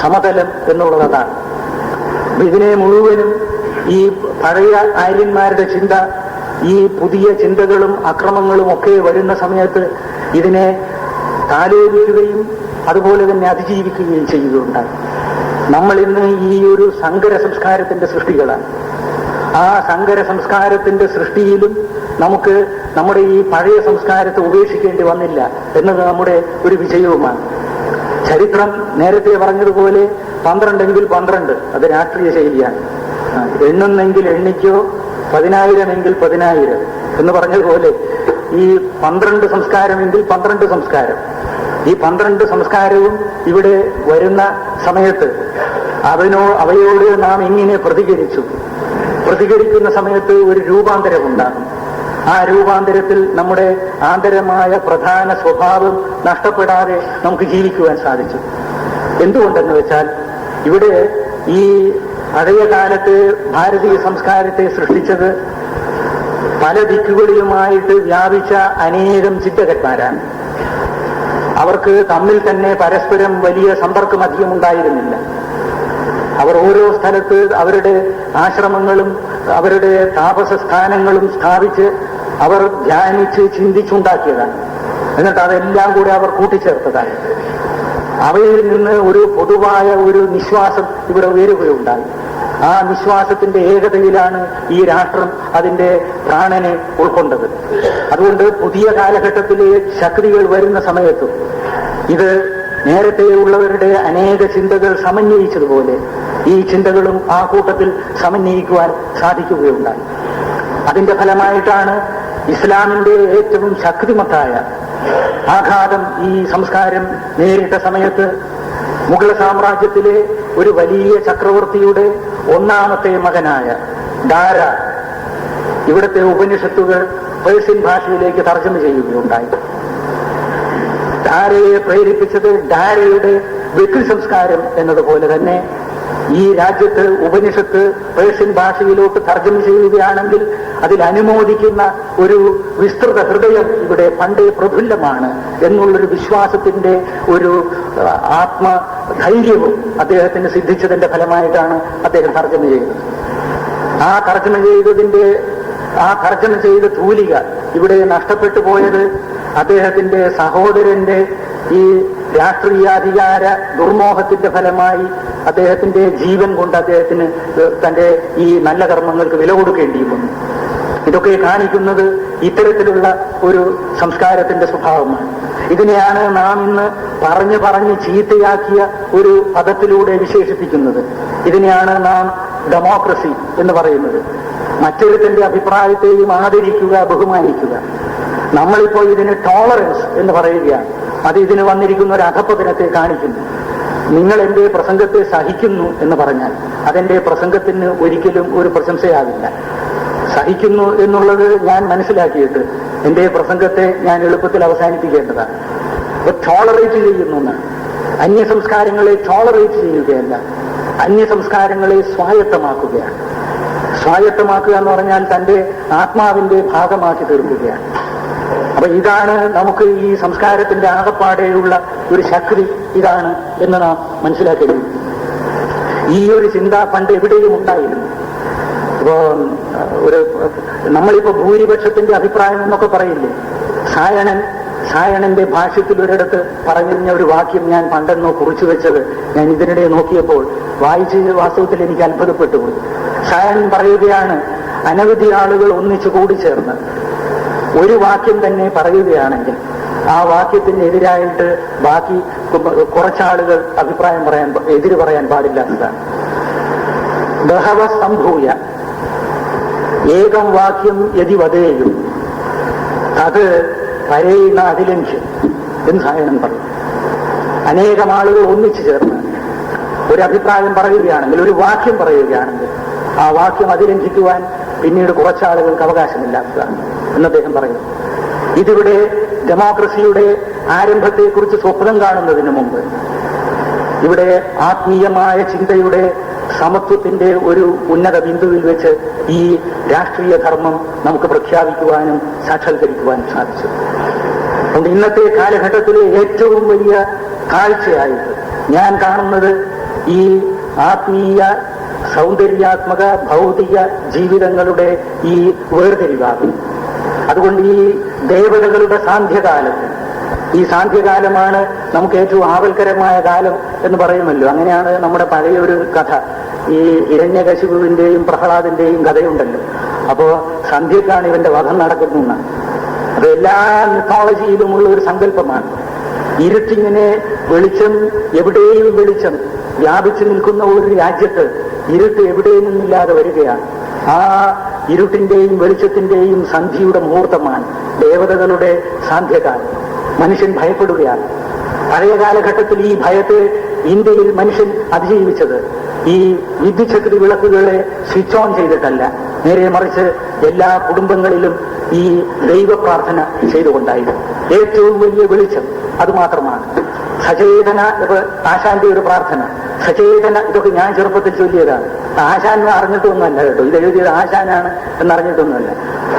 സമതലം എന്നുള്ളത് അതാണ്. ഇതിനെ മുഴുവനും ഈ പഴയ ആര്യന്മാരുടെ ചിന്ത, ഈ പുതിയ ചിന്തകളും അക്രമങ്ങളും ഒക്കെ വരുന്ന സമയത്ത് ഇതിനെ താലോലിക്കുകയും അതുപോലെ തന്നെ അതിജീവിക്കുകയും ചെയ്യുകയുണ്ടായി. നമ്മൾ ഇന്ന് ഈ ഒരു സങ്കര സംസ്കാരത്തിന്റെ സൃഷ്ടികളാണ്. ആ സങ്കര സംസ്കാരത്തിന്റെ സൃഷ്ടിയിലും നമുക്ക് നമ്മുടെ ഈ പഴയ സംസ്കാരത്തെ ഉപേക്ഷിക്കേണ്ടി വന്നില്ല എന്നത് നമ്മുടെ ഒരു വിജയവുമാണ്. ചരിത്രം നേരത്തെ പറഞ്ഞതുപോലെ 12 12 അത് രാഷ്ട്രീയ ശൈലിയാണ്. എണ്ണുന്നെങ്കിൽ എണ്ണിക്കോ, 10,000 എങ്കിൽ 10,000 എന്ന് പറഞ്ഞതുപോലെ ഈ 12 സംസ്കാരമെങ്കിൽ 12 സംസ്കാരം. ഈ 12 സംസ്കാരവും ഇവിടെ വരുന്ന സമയത്ത് അവയോട് നാം എങ്ങനെ പ്രതികരിക്കുന്ന സമയത്ത് ഒരു രൂപാന്തരമുണ്ടാകും. ആ രൂപാന്തരത്തിൽ നമ്മുടെ ആന്തരമായ പ്രധാന സ്വഭാവം നഷ്ടപ്പെടാതെ നമുക്ക് ജീവിക്കുവാൻ സാധിച്ചു. എന്തുകൊണ്ടെന്ന് വെച്ചാൽ ഇവിടെ ഈ പഴയ കാലത്ത് ഭാരതീയ സംസ്കാരത്തെ സൃഷ്ടിച്ചത് പല ദിക്കുകളിലുമായിട്ട് വ്യാപിച്ച അനേകം ചിന്തകന്മാരാണ്. അവർക്ക് തമ്മിൽ തന്നെ പരസ്പരം വലിയ സമ്പർക്കം അധികം ഉണ്ടായിരുന്നില്ല. അവർ ഓരോ സ്ഥലത്ത് അവരുടെ ആശ്രമങ്ങളും അവരുടെ താപസ സ്ഥാനങ്ങളും സ്ഥാപിച്ച് അവർ ധ്യാനിച്ച് ചിന്തിച്ചുണ്ടാക്കിയതാണ്. എന്നിട്ട് അതെല്ലാം കൂടെ അവർ കൂട്ടിച്ചേർത്തതാണ്. അവയിൽ നിന്ന് ഒരു പൊതുവായ ഒരു നിശ്വാസം ഇവിടെ ഉയരുകയുണ്ടായി. ആ നിശ്വാസത്തിന്റെ ഏകതയിലാണ് ഈ രാഷ്ട്രം അതിന്റെ പ്രാണനെ ഉൾക്കൊണ്ടത്. അതുകൊണ്ട് പുതിയ കാലഘട്ടത്തിലെ ശക്തികൾ വരുന്ന സമയത്തും ഇത് നേരത്തെയുള്ളവരുടെ അനേക ചിന്തകൾ സമന്വയിച്ചതുപോലെ ഈ ചിന്തകളും ആ കൂട്ടത്തിൽ സമന്വയിക്കുവാൻ സാധിക്കുകയുണ്ടായി. അതിന്റെ ഫലമായിട്ടാണ് ഇസ്ലാമിന്റെ ഏറ്റവും ശക്തിമത്തായ ആഘാതം ഈ സംസ്കാരം നേരിട്ട സമയത്ത് മുഗൾ സാമ്രാജ്യത്തിലെ ഒരു വലിയ ചക്രവർത്തിയുടെ 1ാമത്തെ മകനായ ഡാര ഇവിടുത്തെ ഉപനിഷത്തുകൾ പേർഷ്യൻ ഭാഷയിലേക്ക് തർജ്ജമ ചെയ്യുകയുണ്ടായി. ഡാരയെ പ്രേരിപ്പിച്ചത് ഡാരയുടെ വ്യക്തി സംസ്കാരം എന്നതുപോലെ തന്നെ ഈ രാജ്യത്ത് ഉപനിഷത്ത് പേർഷ്യൻ ഭാഷയിലോട്ട് തർജ്ജമ ചെയ്യുകയാണെങ്കിൽ അതിൽ അനുമോദിക്കുന്ന ഒരു വിസ്തൃത ഹൃദയം ഇവിടെ പണ്ടേ പ്രഫുല്ലമാണ് എന്നുള്ളൊരു വിശ്വാസത്തിന്റെ ഒരു ആത്മധൈര്യവും അദ്ദേഹത്തിന് സിദ്ധിച്ചതിന്റെ ഫലമായിട്ടാണ് അദ്ദേഹം തർജ്ജമ ചെയ്തത്. ആ തർജ്ജമ ചെയ്ത തൂലിക ഇവിടെ നഷ്ടപ്പെട്ടു പോയത് അദ്ദേഹത്തിന്റെ സഹോദരന്റെ ഈ രാഷ്ട്രീയാധികാര ദുർമോഹത്തിന്റെ ഫലമായി അദ്ദേഹത്തിന്റെ ജീവൻ കൊണ്ട് അദ്ദേഹത്തിന് തന്റെ ഈ നല്ല കർമ്മങ്ങൾക്ക് വില കൊടുക്കേണ്ടി വന്നു. ഇതൊക്കെ കാണിക്കുന്നത് ഇത്തരത്തിലുള്ള ഒരു സംസ്കാരത്തിന്റെ സ്വഭാവമാണ്. ഇതിനെയാണ് നാം ഇന്ന് പറഞ്ഞ് ചീത്തയാക്കിയ ഒരു പദത്തിലൂടെ വിശേഷിപ്പിക്കുന്നത്. ഇതിനെയാണ് നാം ഡെമോക്രസി എന്ന് പറയുന്നത്. മറ്റൊരുത്തന്റെ അഭിപ്രായത്തെയും ആദരിക്കുക, ബഹുമാനിക്കുക. നമ്മളിപ്പോൾ ഇതിന് ടോളറൻസ് എന്ന് പറയുകയാണ്. അത് ഇതിന് വന്നിരിക്കുന്ന ഒരു അധപ്പതനത്തെ കാണിക്കുന്നു. നിങ്ങൾ എന്റെ പ്രസംഗത്തെ സഹിക്കുന്നു എന്ന് പറഞ്ഞാൽ അതെന്റെ പ്രസംഗത്തിന് ഒരിക്കലും ഒരു പ്രശംസയാകില്ല. സഹിക്കുന്നു എന്നുള്ളത് ഞാൻ മനസ്സിലാക്കിയിട്ട് എന്റെ പ്രസംഗത്തെ ഞാൻ എളുപ്പത്തിൽ അവസാനിപ്പിക്കേണ്ടതാണ്. ടോളറേറ്റ് ചെയ്യുന്നു എന്നാണ്. അന്യസംസ്കാരങ്ങളെ ടോളറേറ്റ് ചെയ്യുകയല്ല, അന്യസംസ്കാരങ്ങളെ സ്വായത്തമാക്കുകയാണ്. സ്വായത്തമാക്കുക എന്ന് പറഞ്ഞാൽ തന്റെ ആത്മാവിന്റെ ഭാഗമാക്കി തീർക്കുകയാണ്. അപ്പൊ ഇതാണ് നമുക്ക് ഈ സംസ്കാരത്തിന്റെ ആകപ്പാടെയുള്ള ഒരു ശക്തി ഇതാണ് എന്ന് നാം മനസ്സിലാക്കേണ്ടത്. ഈ ഒരു ചിന്ത പണ്ട് എവിടെയും ഉണ്ടായിരുന്നു. ഇപ്പോ നമ്മളിപ്പോ ഭൂരിപക്ഷത്തിന്റെ അഭിപ്രായം എന്നൊക്കെ പറയില്ലേ, സായണന്റെ ഭാഷ്യത്തിൽ ഒരിടത്ത് പറഞ്ഞിരുന്ന ഒരു വാക്യം ഞാൻ പണ്ടെന്നോ കുറിച്ചു വെച്ചത് ഞാൻ ഇതിനിടെ നോക്കിയപ്പോൾ വായിച്ച് വാസ്തവത്തിൽ എനിക്ക് അത്ഭുതപ്പെട്ടുപോയി. സായണൻ പറയുകയാണ്, അനവധി ആളുകൾ ഒന്നിച്ചു കൂടിച്ചേർന്ന് ഒരു വാക്യം തന്നെ പറയുകയാണെങ്കിൽ ആ വാക്യത്തിനെതിരായിട്ട് ബാക്കി കുറച്ചാളുകൾ അഭിപ്രായം എതിര് പറയാൻ പാടില്ലാത്തതാണ്. ബഹവ സംഭൂയ ഏകം വാക്യം യതി വദേയും അത് പരേണ അതിലംഘ്യം എന്ന് സായണൻ പറയും. അനേകം ആളുകൾ ഒന്നിച്ചു ചേർന്ന് ഒരു അഭിപ്രായം പറയുകയാണെങ്കിൽ, ഒരു വാക്യം പറയുകയാണെങ്കിൽ ആ വാക്യം അതിലംഘിക്കുവാൻ പിന്നീട് കുറച്ചാളുകൾക്ക് അവകാശമില്ലാത്തതാണ് എന്ന് അദ്ദേഹം പറയുന്നു. ഇതിവിടെ ഡെമോക്രസിയുടെ ആരംഭത്തെക്കുറിച്ച് സ്വപ്നം കാണുന്നതിന് മുമ്പ് ഇവിടെ ആത്മീയമായ ചിന്തയുടെ സമത്വത്തിന്റെ ഒരു ഉന്നത ബിന്ദുവിൽ വെച്ച് ഈ രാഷ്ട്രീയ ധർമ്മം നമുക്ക് പ്രഖ്യാപിക്കുവാനും സാക്ഷാത്കരിക്കുവാനും സാധിച്ചു. അതുകൊണ്ട് ഇന്നത്തെ കാലഘട്ടത്തിലെ ഏറ്റവും വലിയ കാഴ്ചയായിട്ട് ഞാൻ കാണുന്നത് ഈ ആത്മീയ സൗന്ദര്യാത്മക ഭൗതിക ജീവിതങ്ങളുടെ ഈ വേർതിരിവാണ്. അതുകൊണ്ട് ഈ ദേവതകളുടെ സാന്ധ്യകാലത്ത്, ഈ സാന്ധ്യകാലമാണ് നമുക്ക് ഏറ്റവും ആവൽക്കരമായ കാലം എന്ന് പറയുമല്ലോ. അങ്ങനെയാണ് നമ്മുടെ പഴയ ഒരു കഥ, ഈ ഹിരണ്യകശിപുവിന്റെയും പ്രഹ്ലാദിന്റെയും കഥയുണ്ടല്ലോ. അപ്പോ സന്ധ്യക്കാണ് ഇവന്റെ വധം നടക്കുന്നതെന്നാണ്. അത് എല്ലാ മിത്തോളജിയിലുമുള്ള ഒരു സങ്കല്പമാണ്. ഇരുട്ടിങ്ങനെ വെളിച്ചം, എവിടെയും വെളിച്ചം വ്യാപിച്ചു നിൽക്കുന്ന ഒരു രാജ്യത്ത് ഇരുട്ട് എവിടെയും നിന്നില്ലാതെ വരികയാണ്. ആ ഇരുട്ടിന്റെയും വെളിച്ചത്തിന്റെയും സന്ധ്യയുടെ മുഹൂർത്തമാണ് ദേവതകളുടെ സാന്ധ്യകാലം. മനുഷ്യൻ ഭയപ്പെടുകയാണ്. പഴയ കാലഘട്ടത്തിൽ ഈ ഭയത്തെ ഇന്ത്യയിൽ മനുഷ്യൻ അതിജീവിച്ചത് ഈ വിദ്യുച്ഛക്തി വിളക്കുകളെ സ്വിച്ച് ഓൺ ചെയ്തിട്ടല്ല, നേരെ മറിച്ച് എല്ലാ കുടുംബങ്ങളിലും ഈ ദൈവ പ്രാർത്ഥന ചെയ്തുകൊണ്ടായിരുന്നു. ഏറ്റവും വലിയ വെളിച്ചം അതുമാത്രമാണ്. സചേതന, ആശാന്റെ ഒരു പ്രാർത്ഥന, സചേതന, ഇതൊക്കെ ഞാൻ ചെറുപ്പത്തിൽ ചൊല്ലിയതാണ്. ആശാൻ അറിഞ്ഞിട്ടൊന്നുമല്ല കേട്ടോ, ഇത് എഴുതിയത് ആശാനാണ് എന്നറിഞ്ഞിട്ടൊന്നുമല്ല.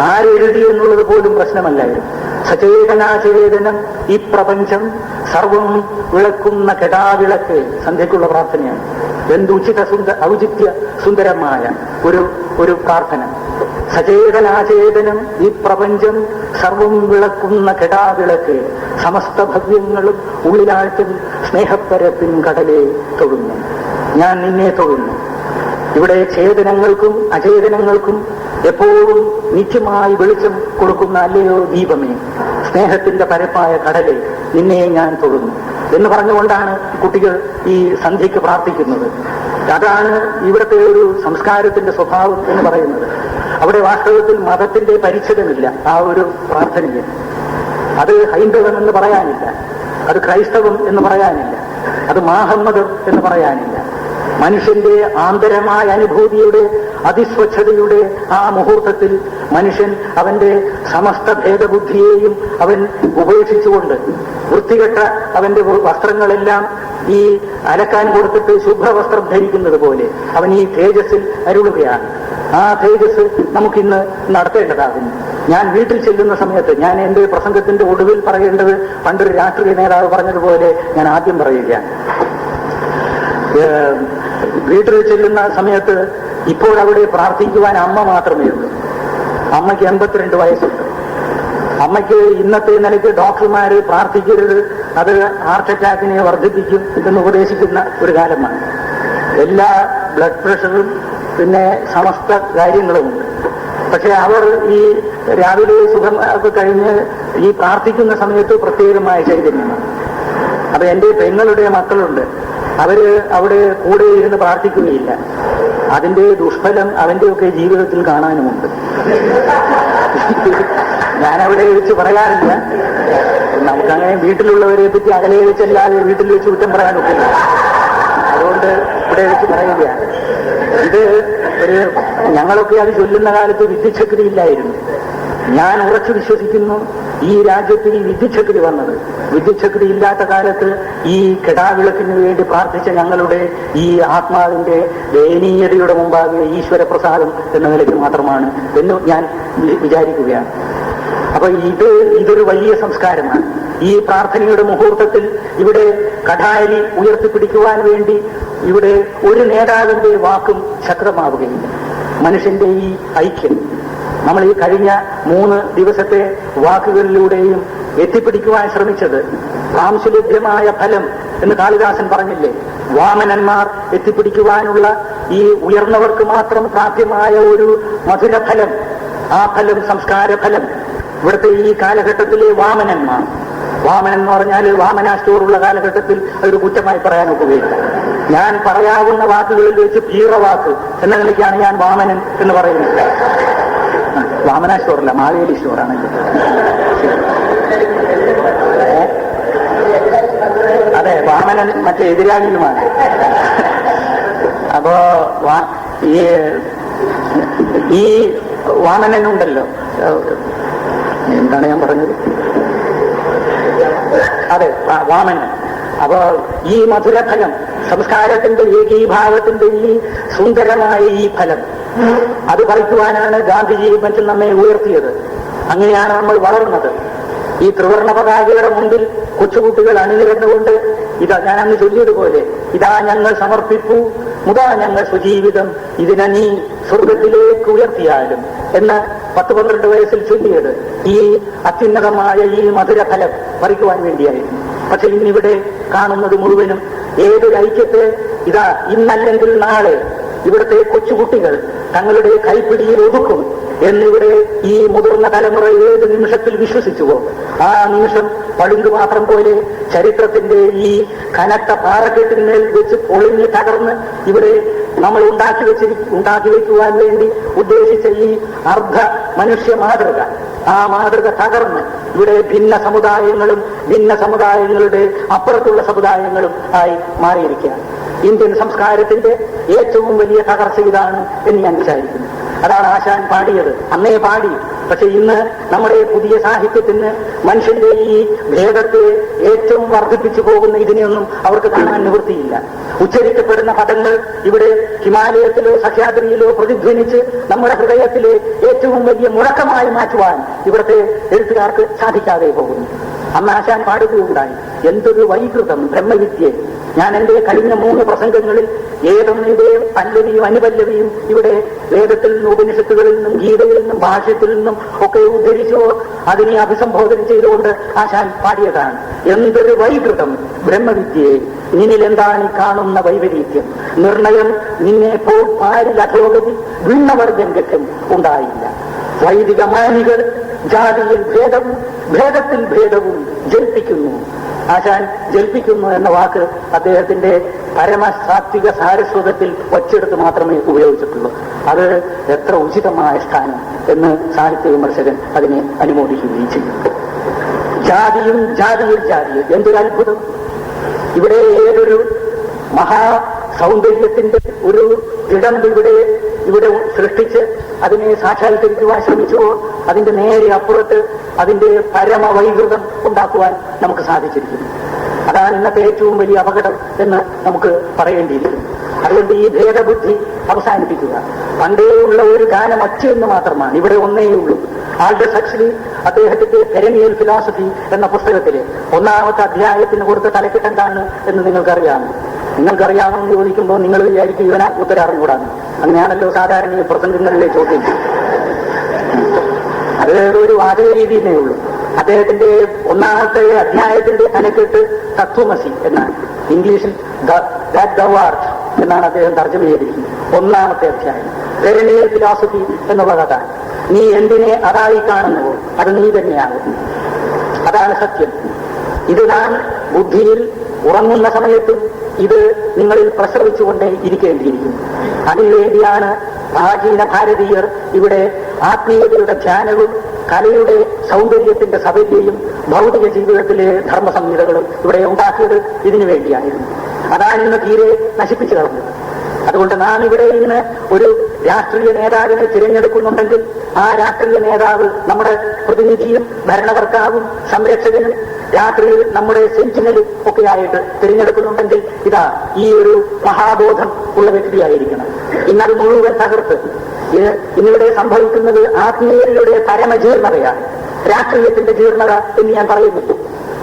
ആരെഴുതി എന്നുള്ളത് പോലും പ്രശ്നമല്ലായിരുന്നു. സചേതനാചേതനം ഈ പ്രപഞ്ചം സർവം വിളക്കുന്ന കെടാവിളക്ക് സന്ധ്യയ്ക്കുള്ള പ്രാർത്ഥനയാണ്. എന്തുചിത ഔചിത്യ സുന്ദരമായ ഒരു പ്രാർത്ഥന. സചേതനാചേതനം ഈ പ്രപഞ്ചം സർവം വിളക്കുന്ന കെടാവിളക്ക് സമസ്ത ഭവ്യങ്ങളും ഉള്ളിലാഴ്ത്തും സ്നേഹപ്പരപ്പിൻ കടലെ തൊഴുന്നു. ഞാൻ നിന്നെ തൊഴുന്നു. ഇവിടെ ചേതനങ്ങൾക്കും അചേതനങ്ങൾക്കും എപ്പോഴും നിത്യമായി വെളിച്ചം കൊടുക്കുന്ന അല്ലയോ ദീപമേ, സ്നേഹത്തിന്റെ പരപ്പായ കടലെ നിന്നെ ഞാൻ തൊഴുന്നു എന്ന് പറഞ്ഞുകൊണ്ടാണ് കുട്ടികൾ ഈ സന്ധ്യയ്ക്ക് പ്രാർത്ഥിക്കുന്നത്. അതാണ് ഇവിടുത്തെ ഒരു സംസ്കാരത്തിന്റെ സ്വഭാവം എന്ന് പറയുന്നത്. അവിടെ വാസ്തവത്തിൽ മതത്തിന്റെ പരിച്ഛേദമില്ല ആ ഒരു പ്രാർത്ഥനയിൽ. അത് ഹൈന്ദവം എന്ന് പറയാനില്ല, അത് ക്രൈസ്തവം എന്ന് പറയാനില്ല, അത് മാഹമ്മദം എന്ന് പറയാനില്ല. മനുഷ്യന്റെ ആന്തരമായ അനുഭൂതിയുടെ അതിസ്വച്ഛതയുടെ ആ മുഹൂർത്തത്തിൽ മനുഷ്യൻ അവന്റെ സമസ്ത ഭേദബുദ്ധിയെയും അവൻ ഉപേക്ഷിച്ചുകൊണ്ട് വൃത്തികെട്ട അവന്റെ വസ്ത്രങ്ങളെല്ലാം ഈ അലക്കാൻ കൊടുത്തിട്ട് ശുഭ്രവസ്ത്രം ധരിക്കുന്നത് പോലെ അവൻ ഈ തേജസ്സിൽ അരുളുകയാണ്. ആ തേജസ് നമുക്കിന്ന് നടത്തേണ്ടതാകുന്നു. ഞാൻ വീട്ടിൽ ചെല്ലുന്ന സമയത്ത്, ഞാൻ എന്റെ പ്രസംഗത്തിന്റെ ഒടുവിൽ പറയേണ്ടത് പണ്ടൊരു രാഷ്ട്രീയ നേതാവ് പറഞ്ഞതുപോലെ ഞാൻ ആദ്യം പറയുകയാണ്. വീട്ടിൽ ചെല്ലുന്ന സമയത്ത് ഇപ്പോൾ അവിടെ പ്രാർത്ഥിക്കുവാൻ അമ്മ മാത്രമേ ഉള്ളൂ. അമ്മയ്ക്ക് 82 വയസ്സുണ്ട്. അമ്മയ്ക്ക് ഇന്നത്തെ നിലയ്ക്ക് ഡോക്ടർമാര് പ്രാർത്ഥിക്കരുത്, അത് ഹാർട്ട് അറ്റാക്കിനെ വർദ്ധിപ്പിക്കും എന്ന് ഉപദേശിക്കുന്ന ഒരു കാലമാണ്. എല്ലാ ബ്ലഡ് പ്രഷറും പിന്നെ സമസ്ത കാര്യങ്ങളുമുണ്ട്. പക്ഷെ അവർ ഈ രാവിലെ സുഖം ഒക്കെ കഴിഞ്ഞ് ഈ പ്രാർത്ഥിക്കുന്ന സമയത്ത് പ്രത്യേകമായ ചൈതന്യമാണ്. അപ്പൊ എന്റെ പെങ്ങളുടെ മക്കളുണ്ട്, അവര് അവിടെ കൂടെ ഇരുന്ന് പ്രാർത്ഥിക്കുകയില്ല. അതിന്റെ ദുഷ്ഫലം അവന്റെയൊക്കെ ജീവിതത്തിൽ കാണാനുമുണ്ട്. ഞാനവിടെ വെച്ച് പറയാറില്ല, നമുക്കങ്ങനെ വീട്ടിലുള്ളവരെ പറ്റി അകലെ വെച്ചല്ലാതെ വീട്ടിൽ വെച്ച് കുറ്റം പറയാനൊക്കില്ല. അതുകൊണ്ട് ഇവിടെ വെച്ച് പറയുകയാണ്. ഇത് ഞങ്ങളൊക്കെ അത് ചൊല്ലുന്ന കാലത്ത് വിദ്യുച്ഛക്തി ഇല്ലായിരുന്നു. ഞാൻ ഉറച്ചു വിശ്വസിക്കുന്നു ഈ രാജ്യത്തിൽ വിദ്യുച്ഛക്തി വന്നത്, വിദ്യുച്ഛക്തി ഇല്ലാത്ത കാലത്ത് ഈ കെടാവിളക്കിന് വേണ്ടി പ്രാർത്ഥിച്ച ഞങ്ങളുടെ ഈ ആത്മാവിന്റെ ദയനീയതയുടെ മുമ്പാകെ ഈശ്വരപ്രസാദം എന്ന നിലയ്ക്ക് മാത്രമാണ് എന്ന് ഞാൻ വിചാരിക്കുകയാണ്. അപ്പൊ ഇതൊരു വലിയ സംസ്കാരമാണ്. ഈ പ്രാർത്ഥനയുടെ മുഹൂർത്തത്തിൽ ഇവിടെ കഠാരി ഉയർത്തിപ്പിടിക്കുവാൻ വേണ്ടി ഇവിടെ ഒരു നേതാവിന്റെ വാക്കും ശക്തമാവുകയില്ല. മനുഷ്യന്റെ ഈ ഐക്യം നമ്മൾ ഈ കഴിഞ്ഞ 3 ദിവസത്തെ വാക്കുകളിലൂടെയും എത്തിപ്പിടിക്കുവാൻ ശ്രമിച്ചത് സാംശുലഭ്യമായ ഫലം എന്ന് കാളിദാസൻ പറഞ്ഞില്ലേ. വാമനന്മാർ എത്തിപ്പിടിക്കുവാനുള്ള ഈ ഉയർന്നവർക്ക് മാത്രം സാധ്യമായ ഒരു മധുരഫലം, ആ ഫലം സംസ്കാര ഫലം. ഇവിടുത്തെ ഈ കാലഘട്ടത്തിലെ വാമനന്മാർ, വാമനൻ എന്ന് പറഞ്ഞാൽ വാമന സ്റ്റോറുള്ള കാലഘട്ടത്തിൽ അതൊരു കുറ്റമായി പറയാനൊക്കുകയില്ല. ഞാൻ പറയാവുന്ന വാക്കുകളിൽ വെച്ച് പീറവാക്ക് എന്ന നിലയ്ക്കാണ് ഞാൻ വാമനൻ എന്ന് പറയുന്നത്. വാമന സ്റ്റോറല്ല, മാവേലി സ്റ്റോറാണെങ്കിൽ. അതെ, വാമനൻ മറ്റേ എതിരാളിയുമാണ്. അപ്പോ ഈ വാമനനുണ്ടല്ലോ, എന്താണ് ഞാൻ പറഞ്ഞത്? അതെ, വാമനൻ. അപ്പോ ഈ മധുരഫലം, സംസ്കാരത്തിന്റെ ഏകീഭാവത്തിന്റെ ഈ സുന്ദരമായ ഈ ഫലം, അത് പറിക്കുവാനാണ് ഗാന്ധിജി മറ്റും നമ്മെ ഉയർത്തിയത്. അങ്ങനെയാണ് നമ്മൾ വളർന്നത്. ഈ ത്രിവർണ പതാകയുടെ മുമ്പിൽ കൊച്ചുകുട്ടികൾ അണിനിരന്നുകൊണ്ട് ഇതാ ഞാൻ അന്ന് ചൊല്ലിയതുപോലെ, ഇതാ ഞങ്ങൾ സമർപ്പിപ്പു മുതാ ഞങ്ങൾ സ്വജീവിതം ഇതിനെ നീ സ്വർഗത്തിലേക്ക് ഉയർത്തിയാലും എന്ന് 10-12 വയസ്സിൽ ചൊല്ലിയത് ഈ അത്യുന്നതമായ ഈ മധുരഫലം പറിക്കുവാൻ വേണ്ടിയായിരുന്നു. പക്ഷെ ഇന്നിവിടെ കാണുന്നത് മുഴുവനും ഏതൊരു ഐക്യത്തെ ഇതാ ഇന്നല്ലെങ്കിൽ നാളെ ഇവിടുത്തെ കൊച്ചുകുട്ടികൾ തങ്ങളുടെ കൈപ്പിടിയിൽ ഒതുക്കും എന്നിവിടെ ഈ മുതിർന്ന തലമുറ ഏത് നിമിഷത്തിൽ വിശ്വസിച്ചുവോ ആ നിമിഷം പളുങ്കുപാത്രം പോലെ ചരിത്രത്തിന്റെ ഈ കനത്ത പാറക്കെട്ടിന്മേൽ വെച്ച് പൊളിഞ്ഞ് തകർന്ന് ഇവിടെ നമ്മൾ ഉണ്ടാക്കി വയ്ക്കുവാൻ വേണ്ടി ഉദ്ദേശിച്ച ഈ അർദ്ധ മനുഷ്യ മാതൃക, ആ മാതൃക തകർന്ന് ഇവിടെ ഭിന്ന സമുദായങ്ങളുടെ അപ്പുറത്തുള്ള സമുദായങ്ങളും ആയി മാറിയിരിക്കുകയാണ്. ഇന്ത്യൻ സംസ്കാരത്തിന്റെ ഏറ്റവും വലിയ തകർച്ച ഇതാണ് എന്ന് ഞാൻ വിചാരിക്കുന്നു. അതാണ് ആശാൻ പാടിയത്, അന്നേ പാടി. പക്ഷെ ഇന്ന് നമ്മുടെ പുതിയ സാഹിത്യത്തിന് മനുഷ്യന്റെ ഈ ഭേദത്തെ ഏറ്റവും വർദ്ധിപ്പിച്ചു പോകുന്ന ഇതിനെയൊന്നും അവർക്ക് കാണാൻ നിവൃത്തിയില്ല. ഉച്ചരിക്കപ്പെടുന്ന പദങ്ങൾ ഇവിടെ ഹിമാലയത്തിലോ സഹ്യാദ്രിയിലോ പ്രതിധ്വനിച്ച് നമ്മുടെ ഹൃദയത്തിലെ ഏറ്റവും വലിയ മുഴക്കമായി മാറ്റുവാൻ ഇവിടുത്തെ എഴുത്തുകാർക്ക് സാധിക്കാതെ പോകുന്നു. അന്ന് ആശാൻ പാടുകയുണ്ടായി, എന്തൊരു വൈകൃതം ബ്രഹ്മവിദ്യ. ഞാൻ എന്റെ കഴിഞ്ഞ 3 പ്രസംഗങ്ങളിൽ ഏതൊന്നിന്റെ പല്ലവിയും അനുപല്ലവിയും ഇവിടെ വേദത്തിൽ നിന്നും ഉപനിഷത്തുകളിൽ നിന്നും ഗീതയിൽ നിന്നും ഭാഷ്യത്തിൽ നിന്നും ഒക്കെ ഉദ്ധരിച്ചോ അതിനെ അഭിസംബോധന ചെയ്തുകൊണ്ട് ആശാൻ പാടിയതാണ്. എന്തൊരു വൈകൃതം ബ്രഹ്മവിദ്യയെ, നിന്നിൽ എന്താണ് ഈ കാണുന്ന വൈപരീത്യം? നിർണയം നിന്നെ പോൽ പാരിൽ അധോഗതി ഭിന്നവർഗം ഉണ്ടായില്ല. വൈദിക മാനികൾ ജാതിയിൽ ഭേദവും ഭേദത്തിൽ ഭേദവും ജൽപ്പിക്കുന്നു. ആശാൻ ജൽപ്പിക്കുന്നു എന്ന വാക്ക് അദ്ദേഹത്തിന്റെ പരമസാത്വിക സാരസ്വതത്തിൽ വച്ചെടുത്ത് മാത്രമേ ഉപയോഗിച്ചിട്ടുള്ളൂ. അത് എത്ര ഉചിതമായ സ്ഥാനം എന്ന് സാഹിത്യ വിമർശകൻ അതിനെ അനുമോദിക്കുകയും ചെയ്യും. ജാതിയും ജാതിയിൽ എന്തൊരു അത്ഭുതം! ഇവിടെ ഏതൊരു മഹാ സൗന്ദര്യത്തിന്റെ ഒരു ഇടം ഇവിടെ സൃഷ്ടിച്ച് അതിനെ സാക്ഷാത്കരിക്കുവാൻ ശ്രമിച്ചുവോ അതിന്റെ നേരെ അപ്പുറത്ത് അതിന്റെ പരമവൈകൃതം ഉണ്ടാക്കുവാൻ നമുക്ക് സാധിച്ചിരിക്കുന്നു. അതാണ് ഇന്നത്തെ ഏറ്റവും വലിയ അപകടം എന്ന് നമുക്ക് പറയേണ്ടിയിരിക്കുന്നു. അതുകൊണ്ട് ഈ ഭേദബുദ്ധി അവസാനിപ്പിക്കുക. പണ്ടേ ഉള്ള ഒരു ഗാനം ഒച്ചയെന്ന് മാത്രമാണ്, ഇവിടെ ഒന്നേ ഉള്ളൂ. ആൽഡസ് ഹക്സ്ലി അദ്ദേഹത്തിന്റെ പെരനിയൽ ഫിലോസഫി എന്ന പുസ്തകത്തിലെ 1-ാമത്തെ അധ്യായത്തിന് കൊടുത്ത തലക്കെട്ടെന്താണ് എന്ന് നിങ്ങൾക്കറിയാമെന്ന് ചോദിക്കുമ്പോൾ നിങ്ങൾ വിചാരിക്കും ഇവനാ ഉത്തരം അറിഞ്ഞുകൂടാന്ന്. അങ്ങനെയാണല്ലോ സാധാരണ ഈ പ്രസംഗങ്ങളിലെ ചോദ്യം. അത് ഒരു വാചക രീതിയേ ഉള്ളൂ. അദ്ദേഹത്തിന്റെ 1-ാമത്തെ അധ്യായത്തിന്റെ തലക്കെട്ട് തത്വമസി എന്നാണ്. ഇംഗ്ലീഷിൽ ദാറ്റ് ദൗ ആർട്ട് എന്നാണ് അദ്ദേഹം തർജ്ജമ ചെയ്തിരിക്കുന്നത്. 1-ാമത്തെ അധ്യായം പെരനിയൽ ഫിലോസഫി എന്നുള്ളതാണ്. നീ എന്തിനെ അതായി കാണുന്നുവോ അത് നീ തന്നെയാകും. അതാണ് സത്യം. ഇത് നാം ബുദ്ധിയിൽ ഉറങ്ങുന്ന സമയത്തും ഇത് നിങ്ങളിൽ പ്രസവിച്ചുകൊണ്ടേ ഇരിക്കേണ്ടിയിരിക്കുന്നു. അതിനുവേണ്ടിയാണ് പ്രാചീന ഭാരതീയർ ഇവിടെ ആത്മീയതയുടെ ധ്യാനവും കലയുടെ സൗന്ദര്യത്തിന്റെ സൗന്ദര്യവും ഭൗതിക ജീവിതത്തിലെ ധർമ്മസംഹിതകളും ഇവിടെ ഉണ്ടാക്കിയത് ഇതിനു വേണ്ടിയായിരുന്നു. അതാണ് ഇന്ന് തീരെ നശിപ്പിച്ചു കളഞ്ഞത്. അതുകൊണ്ട് നാം ഇവിടെ ഇന്ന് ഒരു രാഷ്ട്രീയ നേതാവിനെ തിരഞ്ഞെടുക്കുന്നുണ്ടെങ്കിൽ ആ രാഷ്ട്രീയ നേതാവ് നമ്മുടെ പ്രതിനിധിയും ഭരണകർത്താവും സംരക്ഷകനും രാത്രിയിൽ നമ്മുടെ സെന്റിനലും ഒക്കെ ആയിട്ട് തിരഞ്ഞെടുക്കുന്നുണ്ടെങ്കിൽ ഇതാ ഈ ഒരു മഹാബോധം ഉള്ള വ്യക്തിയായിരിക്കണം. ഇന്നത് മുഴുവൻ തകർത്ത് ഇന്നിവിടെ സംഭവിക്കുന്നത് ആത്മീയതയുടെ പരമജീർണതയാണ്. രാഷ്ട്രീയത്തിന്റെ ജീർണത എന്ന് ഞാൻ പറയുന്നു.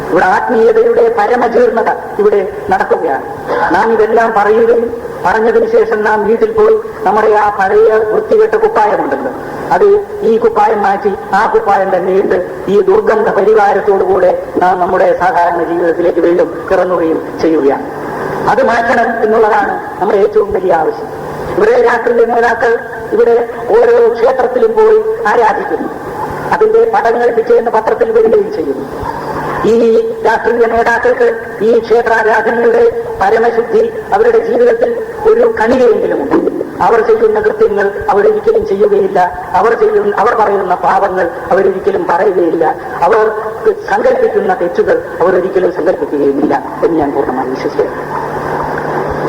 ഇവിടെ ആത്മീയതയുടെ പരമജീർണത ഇവിടെ നടക്കുകയാണ്. നാം ഇതെല്ലാം പറയുകയും പറഞ്ഞതിന് ശേഷം നാം വീട്ടിൽ പോയി നമ്മുടെ ആ പഴയ വൃത്തികെട്ട കുപ്പായമുണ്ടല്ലോ, അത് ഈ കുപ്പായം മാറ്റി ആ കുപ്പായം തന്നെ ഇട്ട് ഈ ദുർഗന്ധ പരിവാരത്തോടുകൂടെ നാം നമ്മുടെ സാധാരണ ജീവിതത്തിലേക്ക് വീണ്ടും ഇറങ്ങുകയും ചെയ്യുകയാണ്. അത് മാറ്റണം എന്നുള്ളതാണ് നമ്മുടെ ഏറ്റവും വലിയ ആവശ്യം. ഇവിടെ രാഷ്ട്രീയ നേതാക്കൾ ഇവിടെ ഓരോ ക്ഷേത്രത്തിലും പോയി ആരാധിക്കുന്നു. അതിന്റെ പടങ്ങൾ പിറ്റേന്ന് പത്രത്തിൽ വരികയും ചെയ്യുന്നു. ഈ രാഷ്ട്രീയ നേതാക്കൾക്ക് ഈ ക്ഷേത്രാരാധനയുടെ പരമശുദ്ധി അവരുടെ ജീവിതത്തിൽ ഒരു കണികയെങ്കിലുമുണ്ട്. അവർ ചെയ്യുന്ന കൃത്യങ്ങൾ അവരൊരിക്കലും ചെയ്യുകയില്ല. അവർ പറയുന്ന പാപങ്ങൾ അവരൊരിക്കലും പറയുകയില്ല. അവർ സങ്കല്പിക്കുന്ന തെറ്റുകൾ അവരൊരിക്കലും സങ്കല്പിക്കുകയുമില്ല എന്ന് ഞാൻ പൂർണ്ണമായി വിശ്വസിക്കുന്നു.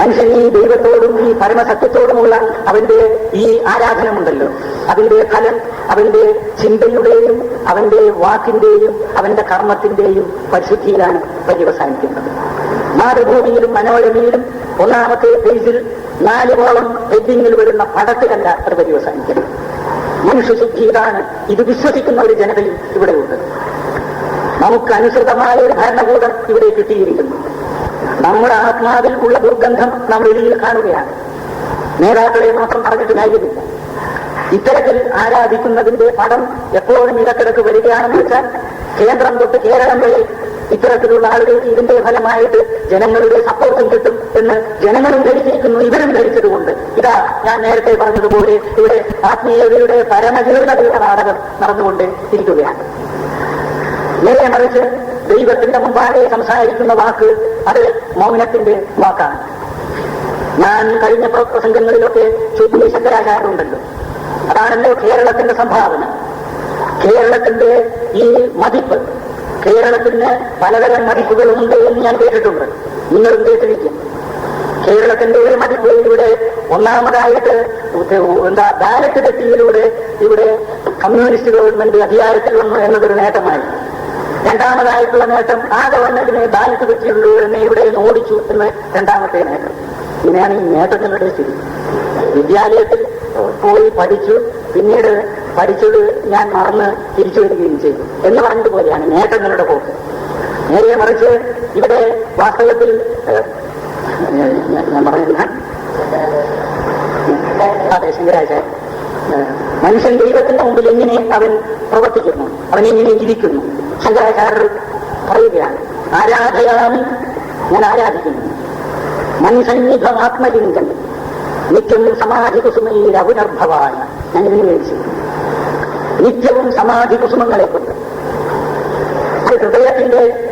മനുഷ്യൻ ഈ ദൈവത്തോടും ഈ പരമസത്യത്തോടുമുള്ള അവന്റെ ഈ ആരാധനമുണ്ടല്ലോ, അതിന്റെ ഫലം അവന്റെ ചിന്തയുടെയും അവന്റെ വാക്കിന്റെയും അവന്റെ കർമ്മത്തിന്റെയും പരിശുദ്ധിയിലാണ് പര്യവസാനിക്കുന്നത്. മാതൃഭൂമിയിലും മനോരമയിലും ഒന്നാമത്തെ പേജിൽ 4 ഹെഡിങ്ങിൽ വരുന്ന പടത്തിലല്ല അത് പര്യവസാനിക്കുന്നത്. മനുഷ്യശുദ്ധി ഇതാണ്. ഇത് വിശ്വസിക്കുന്ന ഒരു ജനതയും ഇവിടെയുണ്ട്. നമുക്ക് അനുസൃതമായ ഒരു ഭരണകൂടം ഇവിടെ കിട്ടിയിരിക്കുന്നു. നമ്മുടെ ആത്മാവിൽ ഉള്ള ദുർഗന്ധം നാം വെളിയിൽ കാണുകയാണ്. നേതാക്കളെ മാത്രം പറഞ്ഞിട്ട് കാര്യമില്ല. ഇത്തരത്തിൽ ആരാധിക്കുന്നതിന്റെ പടം എപ്പോഴും ഇടക്കിടക്ക് വരികയാണെന്ന് വെച്ചാൽ കേന്ദ്രം തൊട്ട് കേരളം വരെ ഇത്തരത്തിലുള്ള ആളുകൾക്ക് ഇതിന്റെ ഫലമായിട്ട് ജനങ്ങളുടെ സപ്പോർട്ടും കിട്ടും എന്ന് ജനങ്ങളും ധരിച്ചിരിക്കുന്നു, ഇവരും ധരിച്ചതുകൊണ്ട് ഇതാ ഞാൻ നേരത്തെ പറഞ്ഞതുപോലെ ഇവിടെ ആത്മീയതയുടെ പരമജീർണതയുടെ നാടകം നടന്നുകൊണ്ട് ഇരിക്കുകയാണ്. നേരെ മറിച്ച് ദൈവത്തിന്റെ മുമ്പാകെ സംസാരിക്കുന്ന വാക്ക് അത് മൗനത്തിന്റെ വാക്കാണ്. ഞാൻ കഴിഞ്ഞ പ്രസംഗങ്ങളിലൊക്കെ ചൊല്ലിയ ശങ്കരാചാര്യരുണ്ടല്ലോ, അതാണല്ലോ കേരളത്തിന്റെ സംഭാവന. കേരളത്തിന്റെ ഈ മതിപ്പ്, കേരളത്തിന് പലതരം മതിപ്പുകളുണ്ട് എന്ന് ഞാൻ കേട്ടിട്ടുണ്ട്, നിങ്ങളും കേട്ടിരിക്കും. കേരളത്തിന്റെ ഒരു മതിപ്പ് ഇവിടെ ഒന്നാമതായിട്ട് ബാലറ്റ് തെറ്റിയിലൂടെ ഇവിടെ കമ്മ്യൂണിസ്റ്റ് ഗവൺമെന്റ് അധികാരത്തിൽ വന്നു എന്നതൊരു നേട്ടമായി. രണ്ടാമതായിട്ടുള്ള നേട്ടം ആ ഗവൺമെന്റിനെ ബാലറ്റ് തെറ്റിയുള്ളൂ എന്നെ ഇവിടെ ഓടിച്ചു എന്ന് രണ്ടാമത്തെ നേട്ടം. ഇങ്ങനെയാണ് ഈ നേട്ടങ്ങളുടെ സ്ഥിതി. വിദ്യാലയത്തിൽ പോയി പഠിച്ചു, പിന്നീട് പഠിച്ചത് ഞാൻ മറന്ന് തിരിച്ചു വരികയും ചെയ്തു എന്ന് പറഞ്ഞതുപോലെയാണ് നേട്ടങ്ങളുടെ പോക്ക്. നേരെ മറിച്ച് ഇവിടെ വാസ്തവത്തിൽ ഞാൻ പറയുന്ന അതെ ശങ്കരാചാര്യ മനുഷ്യൻ ദൈവത്തിന്റെ മുമ്പിൽ എങ്ങനെ അവൻ പ്രവർത്തിക്കുന്നു, അവൻ എങ്ങനെ ഇരിക്കുന്നു, ശങ്കരാചാര്യർ പറയുകയാണ്. ആരാധയാമി, ഞാൻ ആരാധിക്കുന്നു. മനുസന്നിധമാത്മലിംഗം നിത്യം സമാധി കുസുമയിൽ അവിനർഭവായ, ഞാൻ ഇതിന് മേടിച്ചു. നിത്യവും സമാധി കുസുമങ്ങളെ കൊണ്ട്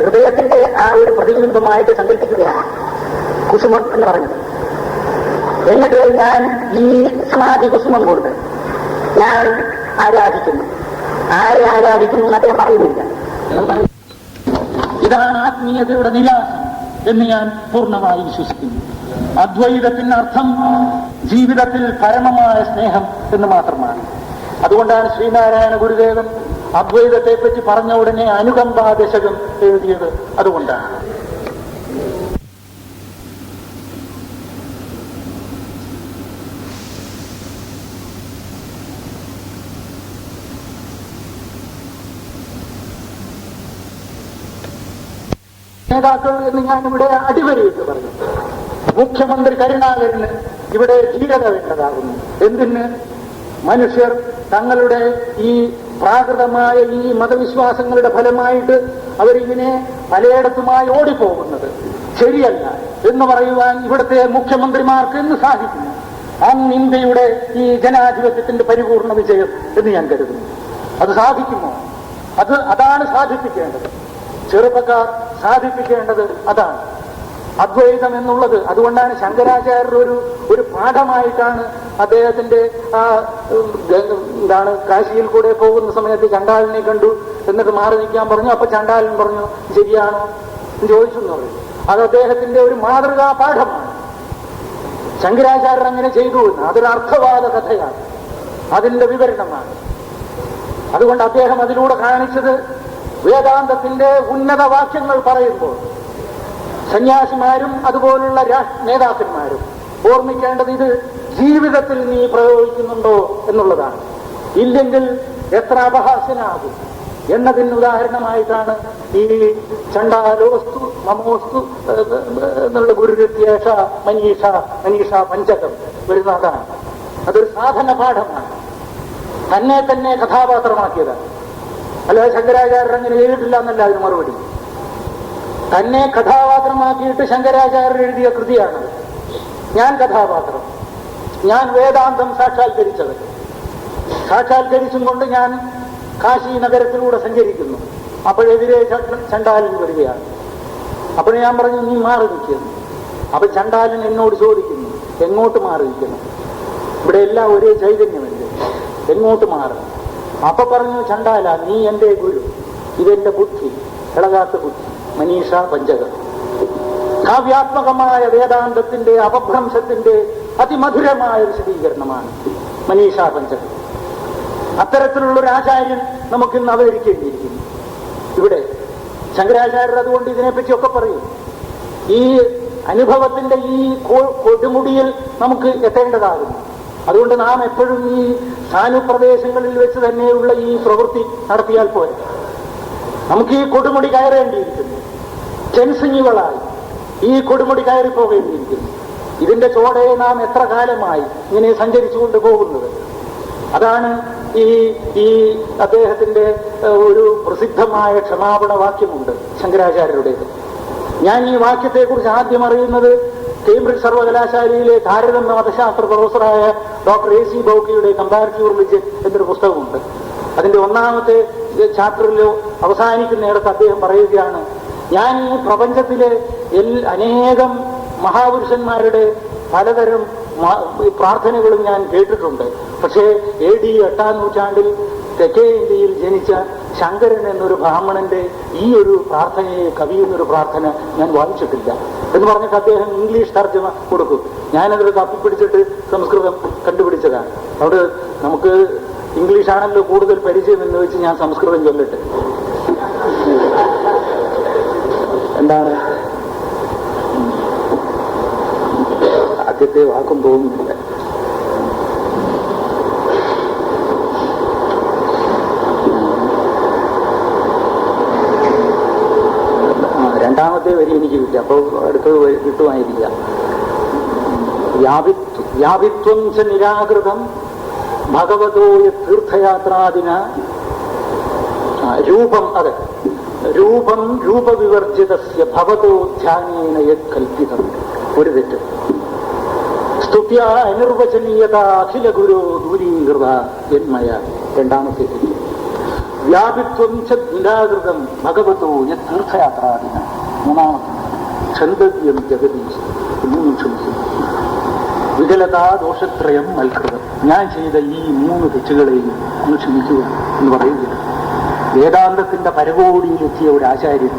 ഹൃദയത്തിന്റെ ആ ഒരു പ്രതിബിംബമായിട്ട് സങ്കല്പിക്കുകയാണ് കുസുമം എന്ന് പറഞ്ഞത്. എന്നിട്ട് ഞാൻ ഈ സമാധി കുസുമം കൊണ്ട് ഞാൻ ആരാധിക്കുന്നു. ആരെ ആരാധിക്കുന്നു എന്നൊക്കെ പറയുന്നില്ല. ഇതാണ് ആത്മീയതയുടെ നിലാസം എന്ന് ഞാൻ പൂർണ്ണമായി വിശ്വസിക്കുന്നു. അദ്വൈതത്തിന്റെ അർത്ഥം ജീവിതത്തിൽ പരമമായ സ്നേഹം എന്ന് മാത്രമാണ്. അതുകൊണ്ടാണ് ശ്രീനാരായണ ഗുരുദേവൻ അദ്വൈതത്തെപ്പറ്റി പറഞ്ഞ ഉടനെ അനുകമ്പാ ദശകം എഴുതിയത്. അതുകൊണ്ടാണ് നേതാക്കൾ എന്ന് ഞാനിവിടെ അടിവരയിട്ട് പറഞ്ഞു. മുഖ്യമന്ത്രി കരുണാകരന് ഇവിടെ ധീരത വേണ്ടതാകുന്നു. എന്തിന്? മനുഷ്യർ തങ്ങളുടെ ഈ പ്രാകൃതമായ ഈ മതവിശ്വാസങ്ങളുടെ ഫലമായിട്ട് അവരിങ്ങനെ പലയിടത്തുമായി ഓടിപ്പോകുന്നത് ശരിയല്ല എന്ന് പറയുവാൻ ഇവിടുത്തെ മുഖ്യമന്ത്രിമാർക്ക് എന്ന് സാധിക്കുന്നു. അന്ന് ഇന്ത്യയുടെ ഈ ജനാധിപത്യത്തിന്റെ പരിപൂർണ വിജയം എന്ന് ഞാൻ കരുതുന്നു. അത് സാധിക്കുമോ? അതാണ് സാധിപ്പിക്കേണ്ടത്. ചെറുപ്പക്കാർ സാധിപ്പിക്കേണ്ടത് അതാണ് അദ്വൈതം എന്നുള്ളത്. അതുകൊണ്ടാണ് ശങ്കരാചാര്യർ ഒരു പാഠമായിട്ടാണ് അദ്ദേഹത്തിന്റെ കാശിയിൽ കൂടെ പോകുന്ന സമയത്ത് ചണ്ടാലിനെ കണ്ടു, എന്നിട്ട് മാറി നിൽക്കാൻ പറഞ്ഞു. അപ്പൊ ചണ്ടാലൻ പറഞ്ഞു ശരിയാണോ എന്ന് ചോദിച്ചു എന്ന് പറയും. അത് അദ്ദേഹത്തിന്റെ ഒരു മാതൃകാ പാഠമാണ്. ശങ്കരാചാര്യർ അങ്ങനെ ചെയ്തു എന്ന് അതൊരു അർത്ഥവാദ കഥയാണ്, അതിന്റെ വിവരണമാണ്. അതുകൊണ്ട് അദ്ദേഹം അതിലൂടെ കാണിച്ചത് വേദാന്തത്തിന്റെ ഉന്നത വാക്യങ്ങൾ പറയുമ്പോൾ സന്യാസിമാരും അതുപോലുള്ള നേതാക്കന്മാരും ഓർമ്മിക്കേണ്ടത് ഇത് ജീവിതത്തിൽ നീ പ്രയോഗിക്കുന്നുണ്ടോ എന്നുള്ളതാണ്. ഇല്ലെങ്കിൽ എത്ര അപഹാസ്യനാകും എന്നതിന് ഉദാഹരണമായിട്ടാണ് ഈ ചണ്ടാലോസ്തു മമോസ്തു എന്നുള്ള ഗുരുരുത്യേഷ മനീഷ പഞ്ചകം വരുന്നതാണ്. അതൊരു സാധന പാഠമാണ്. തന്നെ കഥാപാത്രമാക്കിയതാണ്. അല്ലാതെ ശങ്കരാചാര്യർ അങ്ങനെ എഴുതിയിട്ടില്ല എന്നല്ല അതിന് മറുപടി. തന്നെ കഥാപാത്രമാക്കിയിട്ട് ശങ്കരാചാര്യർ എഴുതിയ കൃതിയാണ് ഞാൻ കഥാപാത്രം. ഞാൻ വേദാന്തം സാക്ഷാത്കരിച്ചത്. സാക്ഷാത്കരിച്ചും കൊണ്ട് ഞാൻ കാശി നഗരത്തിലൂടെ സഞ്ചരിക്കുന്നു. അപ്പോഴെതിരെ ചണ്ടാലൻ വരികയാണ്. അപ്പോൾ ഞാൻ പറഞ്ഞു നീ മാറി നിൽക്കുന്നു. അപ്പൊ ചണ്ടാലൻ എന്നോട് ചോദിക്കുന്നു എങ്ങോട്ട് മാറി നിൽക്കുന്നു? ഇവിടെ എല്ലാം ഒരേ ചൈതന്യമല്ലേ, എങ്ങോട്ട് മാറും? അപ്പൊ പറഞ്ഞു ചണ്ടാല നീ എന്റെ ഗുരു, ഇതെന്റെ ബുദ്ധി, ഇളകാത്ത ബുദ്ധി, മനീഷ പഞ്ചകം. കാവ്യാത്മകമായ വേദാന്തത്തിന്റെ അപഭ്രംശത്തിന്റെ അതിമധുരമായ വിശദീകരണമാണ് മനീഷാ പഞ്ചകം. അത്തരത്തിലുള്ളൊരു ആചാര്യൻ നമുക്കിന്ന് അവതരിക്കേണ്ടിയിരിക്കുന്നു. ഇവിടെ ശങ്കരാചാര്യർ അതുകൊണ്ട് ഇതിനെപ്പറ്റിയൊക്കെ പറയും. ഈ അനുഭവത്തിന്റെ ഈ കൊടുമുടിയിൽ നമുക്ക് എത്തേണ്ടതാകുന്നു. അതുകൊണ്ട് നാം എപ്പോഴും ഈ സാനുപ്രദേശങ്ങളിൽ വെച്ച് തന്നെയുള്ള ഈ പ്രവൃത്തി നടത്തിയാൽ പോരെ. നമുക്ക് ഈ കൊടുമുടി കയറേണ്ടിയിരിക്കുന്നു. ചെൻസിഞ്ഞുകളായി ഈ കൊടുമുടി കയറിപ്പോകേണ്ടിയിരിക്കുന്നു. ഇതിന്റെ ചോടയെ നാം എത്ര കാലമായി ഇങ്ങനെ സഞ്ചരിച്ചുകൊണ്ട് പോകുന്നത്. അതാണ് ഈ അദ്ദേഹത്തിന്റെ ഒരു പ്രസിദ്ധമായ ക്ഷമാപണ വാക്യമുണ്ട് ശങ്കരാചാര്യരുടേത്. ഞാൻ ഈ വാക്യത്തെക്കുറിച്ച് ആദ്യം അറിയുന്നത് കേംബ്രിഡ്ജ് സർവകലാശാലയിലെ താരതമ്യ മതശാസ്ത്ര പ്രൊഫസറായ ഡോക്ടർ AC ബൗക്കിയുടെ കമ്പാരിറ്റീവ് റിലിജിയൻ എന്നൊരു പുസ്തകമുണ്ട്. അതിന്റെ 1ാമത്തെ ചാപ്റ്ററിലോ അവസാനിക്കുന്നിടത്ത് അദ്ദേഹം പറയുകയാണ്, ഞാൻ ഈ പ്രപഞ്ചത്തിലെ അനേകം മഹാപുരുഷന്മാരുടെ പലതരം പ്രാർത്ഥനകളും ഞാൻ കേട്ടിട്ടുണ്ട്. പക്ഷേ AD 8-ാം നൂറ്റാണ്ടിൽ തെക്കേ ഇന്ത്യയിൽ ജനിച്ച ശങ്കരൻ എന്നൊരു ബ്രാഹ്മണന്റെ ഈ ഒരു പ്രാർത്ഥനയെ കവിയുന്നൊരു പ്രാർത്ഥന ഞാൻ വായിച്ചിട്ടില്ല എന്ന് പറഞ്ഞിട്ട് അദ്ദേഹം ഇംഗ്ലീഷ് തർജ്ജമ കൊടുക്കും. ഞാനതൊരു തപ്പിപ്പിടിച്ചിട്ട് സംസ്കൃതം കണ്ടുപിടിച്ചതാണ്. അവിടെ നമുക്ക് ഇംഗ്ലീഷാണല്ലോ കൂടുതൽ പരിചയം എന്ന് വെച്ച് ഞാൻ സംസ്കൃതം ചൊല്ലട്ടെ. എന്താണ് ആദ്യത്തെ വാക്കും തോന്നുന്നില്ല. രണ്ടാമത്തെ വരി എനിക്ക് കിട്ടി. അപ്പോൾ അടുത്തത് കിട്ടുമായിരിക്കുക. വ്യാപിത്വം ച നിരാകൃതം ഭഗവതോയ തീർത്ഥയാത്രാദിന രൂപം. അതെ, രൂപം രൂപവിവർജിതസ്യ ഭവതോ ധ്യാനേന യത് കൽപ്പിതം. ഒരു തെറ്റ്. സ്തുത്യ അനിർവചനീയത അഖില ഗുരു ദൂരീകൃത എന്മയ. രണ്ടാമത്തെ തെറ്റ്. വ്യാപിത്വം ച നിരാകൃതം ഭഗവതോ യത് തീർത്ഥയാത്രാദിന. മൂന്നാമത്തെ ഛന്ദവ്യം ജഗദീശ്. മൂന്ന് ക്ഷമിക്കുന്നു. വികലതാ ദോഷത്രയം മൽകൃതം. ഞാൻ ചെയ്ത ഈ 3 തെറ്റുകളെയും ഒന്ന് ക്ഷമിക്കുക എന്ന് പറയുകയാണ്. വേദാന്തത്തിന്റെ പരകോടിയിലെത്തിയ ഒരു ആചാര്യൻ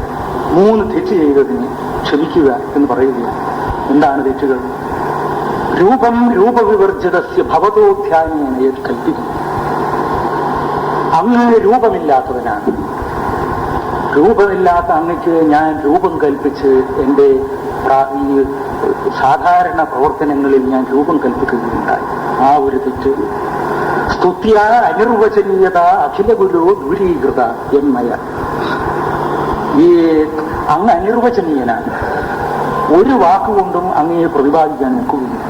3 തെറ്റ് ചെയ്തതിന് ക്ഷമിക്കുക എന്ന് പറയുകയാണ്. എന്താണ് തെറ്റുകൾ? രൂപം രൂപവിവർജിതസ്യ ഭവതോധ്യാനേന യത് കൽപ്പിതം. അങ്ങ് രൂപമില്ലാത്തവനാണ്. രൂപമില്ലാത്ത അങ്ങക്ക് ഞാൻ രൂപം കൽപ്പിച്ച് എൻ്റെ ഈ സാധാരണ പ്രവർത്തനങ്ങളിൽ ഞാൻ രൂപം കൽപ്പിക്കുകയുണ്ടായി. ആ ഒരു തെറ്റ്. സ്തുത്യ അനിർവചനീയത അഖില ഗുരു ദൂരീകൃത എന്മയ. ഈ അങ്ങ് അനിർവചനീയനാണ്. ഒരു വാക്കുകൊണ്ടും അങ്ങയെ പ്രതിപാദിക്കാൻ നിൽക്കുകയില്ല.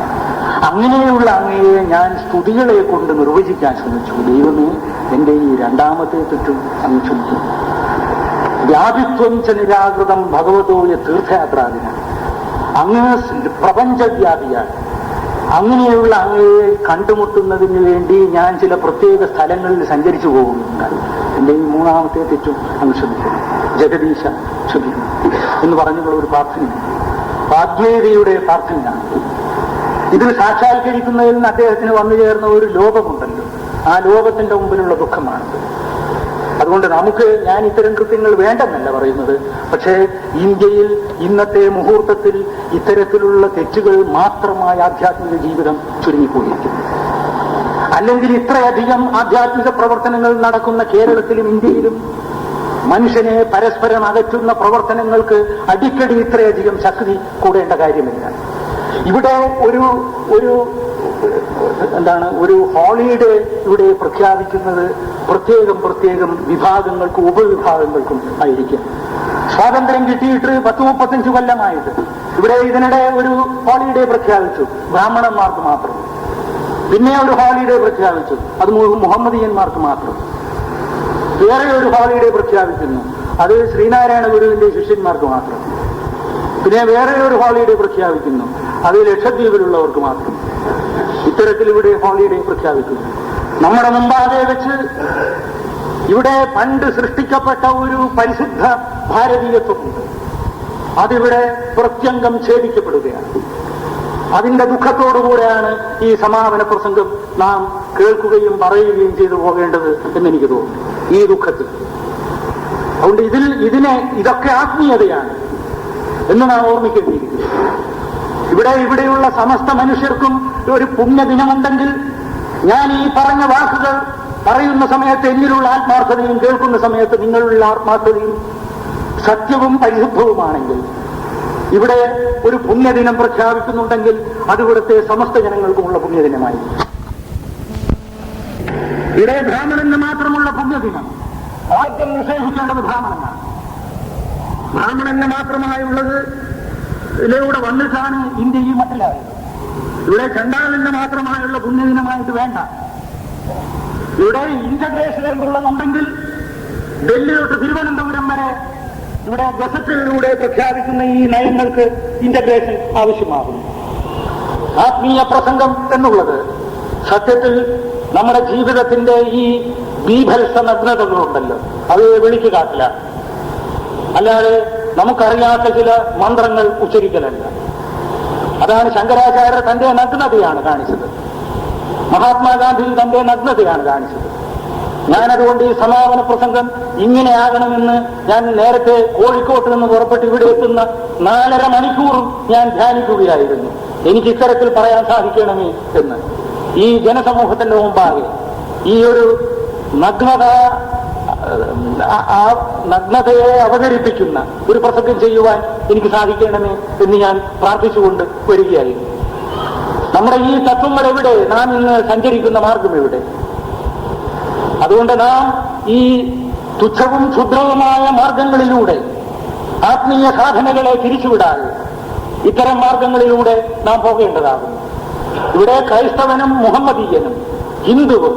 അങ്ങനെയുള്ള അങ്ങയെ ഞാൻ സ്തുതികളെ കൊണ്ട് നിർവചിക്കാൻ ശ്രമിച്ചു. ദൈവമേ, എൻ്റെ ഈ രണ്ടാമത്തെ തെറ്റും അങ്ങ് ക്ഷമിക്കുന്നു. വ്യാപിത്വം ച നിരാകൃതം ഭഗവതോയ തീർത്ഥയാത്രാദിന. അങ്ങ് പ്രപഞ്ചവ്യാപിയാണ്. അങ്ങനെയുള്ള അങ്ങയെ കണ്ടുമുട്ടുന്നതിന് വേണ്ടി ഞാൻ ചില പ്രത്യേക സ്ഥലങ്ങളിൽ സഞ്ചരിച്ചു പോകുന്നുണ്ട്. എൻ്റെ ഈ 3ാമത്തെ തെറ്റും അങ്ങ് ക്ഷമിക്കുന്നു. ജഗദീശ ക്ഷമിക്കുന്നു എന്ന് പറഞ്ഞുള്ള ഒരു പ്രാർത്ഥനയാണ്. വാഗ്ദേവിയുടെ പ്രാർത്ഥനയാണ്. ഇതിൽ സാക്ഷാത്കരിക്കുന്നതിൽ നിന്ന് അദ്ദേഹത്തിന് വന്നു ചേർന്ന ഒരു ലോകമുണ്ടല്ലോ, ആ ലോകത്തിന്റെ മുമ്പിലുള്ള ദുഃഖമാണത്. അതുകൊണ്ട് നമുക്ക് ഞാൻ ഇത്തരം കൃത്യങ്ങൾ വേണ്ടെന്നല്ല പറയുന്നത്. പക്ഷേ ഇന്ത്യയിൽ ഇന്നത്തെ മുഹൂർത്തത്തിൽ ഇത്തരത്തിലുള്ള തെറ്റുകൾ മാത്രമായ ആധ്യാത്മിക ജീവിതം ചുരുങ്ങിപ്പോയിരിക്കുന്നു. അല്ലെങ്കിൽ ഇത്രയധികം ആധ്യാത്മിക പ്രവർത്തനങ്ങൾ നടക്കുന്ന കേരളത്തിലും ഇന്ത്യയിലും മനുഷ്യനെ പരസ്പരം അകറ്റുന്ന പ്രവർത്തനങ്ങൾക്ക് അടിക്കടി ഇത്രയധികം ശക്തി കൂടേണ്ട കാര്യമില്ല. ഇവിടെ ഒരു ഹോളിഡേ ഇവിടെ പ്രഖ്യാപിക്കുന്നത് പ്രത്യേകം വിഭാഗങ്ങൾക്കും ഉപവിഭാഗങ്ങൾക്കും ആയിരിക്കും. സ്വാതന്ത്ര്യം കിട്ടിയിട്ട് 10-35 കൊല്ലമായിട്ട് ഇവിടെ ഇതിനിടെ ഒരു ഹോളിഡേ പ്രഖ്യാപിച്ചു, ബ്രാഹ്മണന്മാർക്ക് മാത്രം. പിന്നെ ഒരു ഹോളിഡേ പ്രഖ്യാപിച്ചു, അത് മുഹമ്മദീയന്മാർക്ക് മാത്രം. വേറെ ഒരു ഹോളിഡേ പ്രഖ്യാപിക്കുന്നു, അത് ശ്രീനാരായണ ഗുരുവിന്റെ ശിഷ്യന്മാർക്ക് മാത്രം. പിന്നെ വേറെ ഒരു ഹോളിഡേ പ്രഖ്യാപിക്കുന്നു, അത് ലക്ഷദ്വീപിലുള്ളവർക്ക് മാത്രം. ഇത്തരത്തിൽ ഇവിടെ ഹോളിഡേ പ്രഖ്യാപിക്കുന്നു. നമ്മുടെ മുമ്പാകെ വെച്ച് ഇവിടെ പണ്ട് സൃഷ്ടിക്കപ്പെട്ട ഒരു പരിശുദ്ധ ഭാരതീയത്വമുണ്ട്. അതിവിടെ പ്രത്യംഗം ഛേദിക്കപ്പെടുകയാണ്. അതിന്റെ ദുഃഖത്തോടുകൂടെയാണ് ഈ സമാപന പ്രസംഗം നാം കേൾക്കുകയും പറയുകയും ചെയ്തു പോകേണ്ടത് എന്നെനിക്ക് തോന്നുന്നു. ഈ ദുഃഖത്തിൽ അതുകൊണ്ട് ഇതൊക്കെ ആത്മീയതയാണ്. എന്ന് നാം ഓർമ്മിക്കേണ്ടിയിരിക്കുന്നു. ഇവിടെയുള്ള സമസ്ത മനുഷ്യർക്കും ഒരു പുണ്യദിനമുണ്ടെങ്കിൽ ഞാൻ ഈ പറഞ്ഞ വാക്കുകൾ പറയുന്ന സമയത്ത് എന്നിലുള്ള ആത്മാർത്ഥതയും കേൾക്കുന്ന സമയത്ത് നിങ്ങളുള്ള ആത്മാർത്ഥതയും സത്യവും പരിശുദ്ധവുമാണെങ്കിൽ ഇവിടെ ഒരു പുണ്യദിനം പ്രഖ്യാപിക്കുന്നുണ്ടെങ്കിൽ അത് ഇവിടുത്തെ സമസ്ത ജനങ്ങൾക്കുമുള്ള പുണ്യദിനമായി. ഇവിടെ ബ്രാഹ്മണന് മാത്രമുള്ള പുണ്യദിനം ആദ്യം നിഷേധിക്കേണ്ടത് ബ്രാഹ്മണനാണ്. ബ്രാഹ്മണന് മാത്രമായുള്ളത് ഇതിലൂടെ വന്നിട്ടാണ് ഇന്ത്യയിൽ മറ്റിലായത്. ഇവിടെ ചണ്ടാളിന് മാത്രമായുള്ള പുണ്യദിനമായിട്ട് വേണ്ട. ഇവിടെ ഇന്റഗ്രേഷൻ എന്നുള്ളതുണ്ടെങ്കിൽ ഡൽഹി തൊട്ട് തിരുവനന്തപുരം വരെ ഇവിടെ ഗസറ്റിലൂടെ പ്രഖ്യാപിക്കുന്ന ഈ നയങ്ങൾക്ക് ഇന്റഗ്രേഷൻ ആവശ്യമാകുന്നു. ആത്മീയ പ്രസംഗം എന്നുള്ളത് സത്യത്തിൽ നമ്മുടെ ജീവിതത്തിന്റെ ഈ ബീഭത്സ നഗ്നതകളുണ്ടല്ലോ അവയെ വിളിച്ചു കാട്ടില്ല, അല്ലാതെ നമുക്കറിയാത്ത ചില മന്ത്രങ്ങൾ ഉച്ചരിക്കലല്ല. അതാണ് ശങ്കരാചാര്യർ തന്റെ നഗ്നതയാണ് കാണിച്ചത്. മഹാത്മാഗാന്ധി തന്റെ നഗ്നതയാണ് കാണിച്ചത്. ഞാനതുകൊണ്ട് ഈ സമാപന പ്രസംഗം ഇങ്ങനെയാകണമെന്ന് ഞാൻ നേരത്തെ കോഴിക്കോട്ട് നിന്ന് പുറപ്പെട്ട് ഇവിടെ എത്തുന്ന 4.5 മണിക്കൂറും ഞാൻ ധ്യാനിക്കുകയായിരുന്നു. എനിക്ക് ഇത്തരത്തിൽ പറയാൻ സാധിക്കണമേ എന്ന്. ഈ ജനസമൂഹത്തിന്റെ മുമ്പാകെ ഈ ഒരു നഗ്നതയെ അവതരിപ്പിക്കുന്ന ഒരു പ്രസംഗം ചെയ്യുവാൻ എനിക്ക് സാധിക്കണമേ എന്ന് ഞാൻ പ്രാർത്ഥിച്ചുകൊണ്ട് വരികയായിരുന്നു. നമ്മുടെ ഈ തത്വങ്ങൾ എവിടെ? നാം ഇന്ന് സഞ്ചരിക്കുന്ന മാർഗം എവിടെ? അതുകൊണ്ട് നാം ഈ തുച്ഛവും ക്ഷുദ്രവുമായ മാർഗങ്ങളിലൂടെ ആത്മീയ സാധനകളെ തിരിച്ചുവിടാതെ ഇത്തരം മാർഗങ്ങളിലൂടെ നാം പോകേണ്ടതാകുന്നു. ഇവിടെ ക്രൈസ്തവനും മുഹമ്മദീയനും ഹിന്ദുവും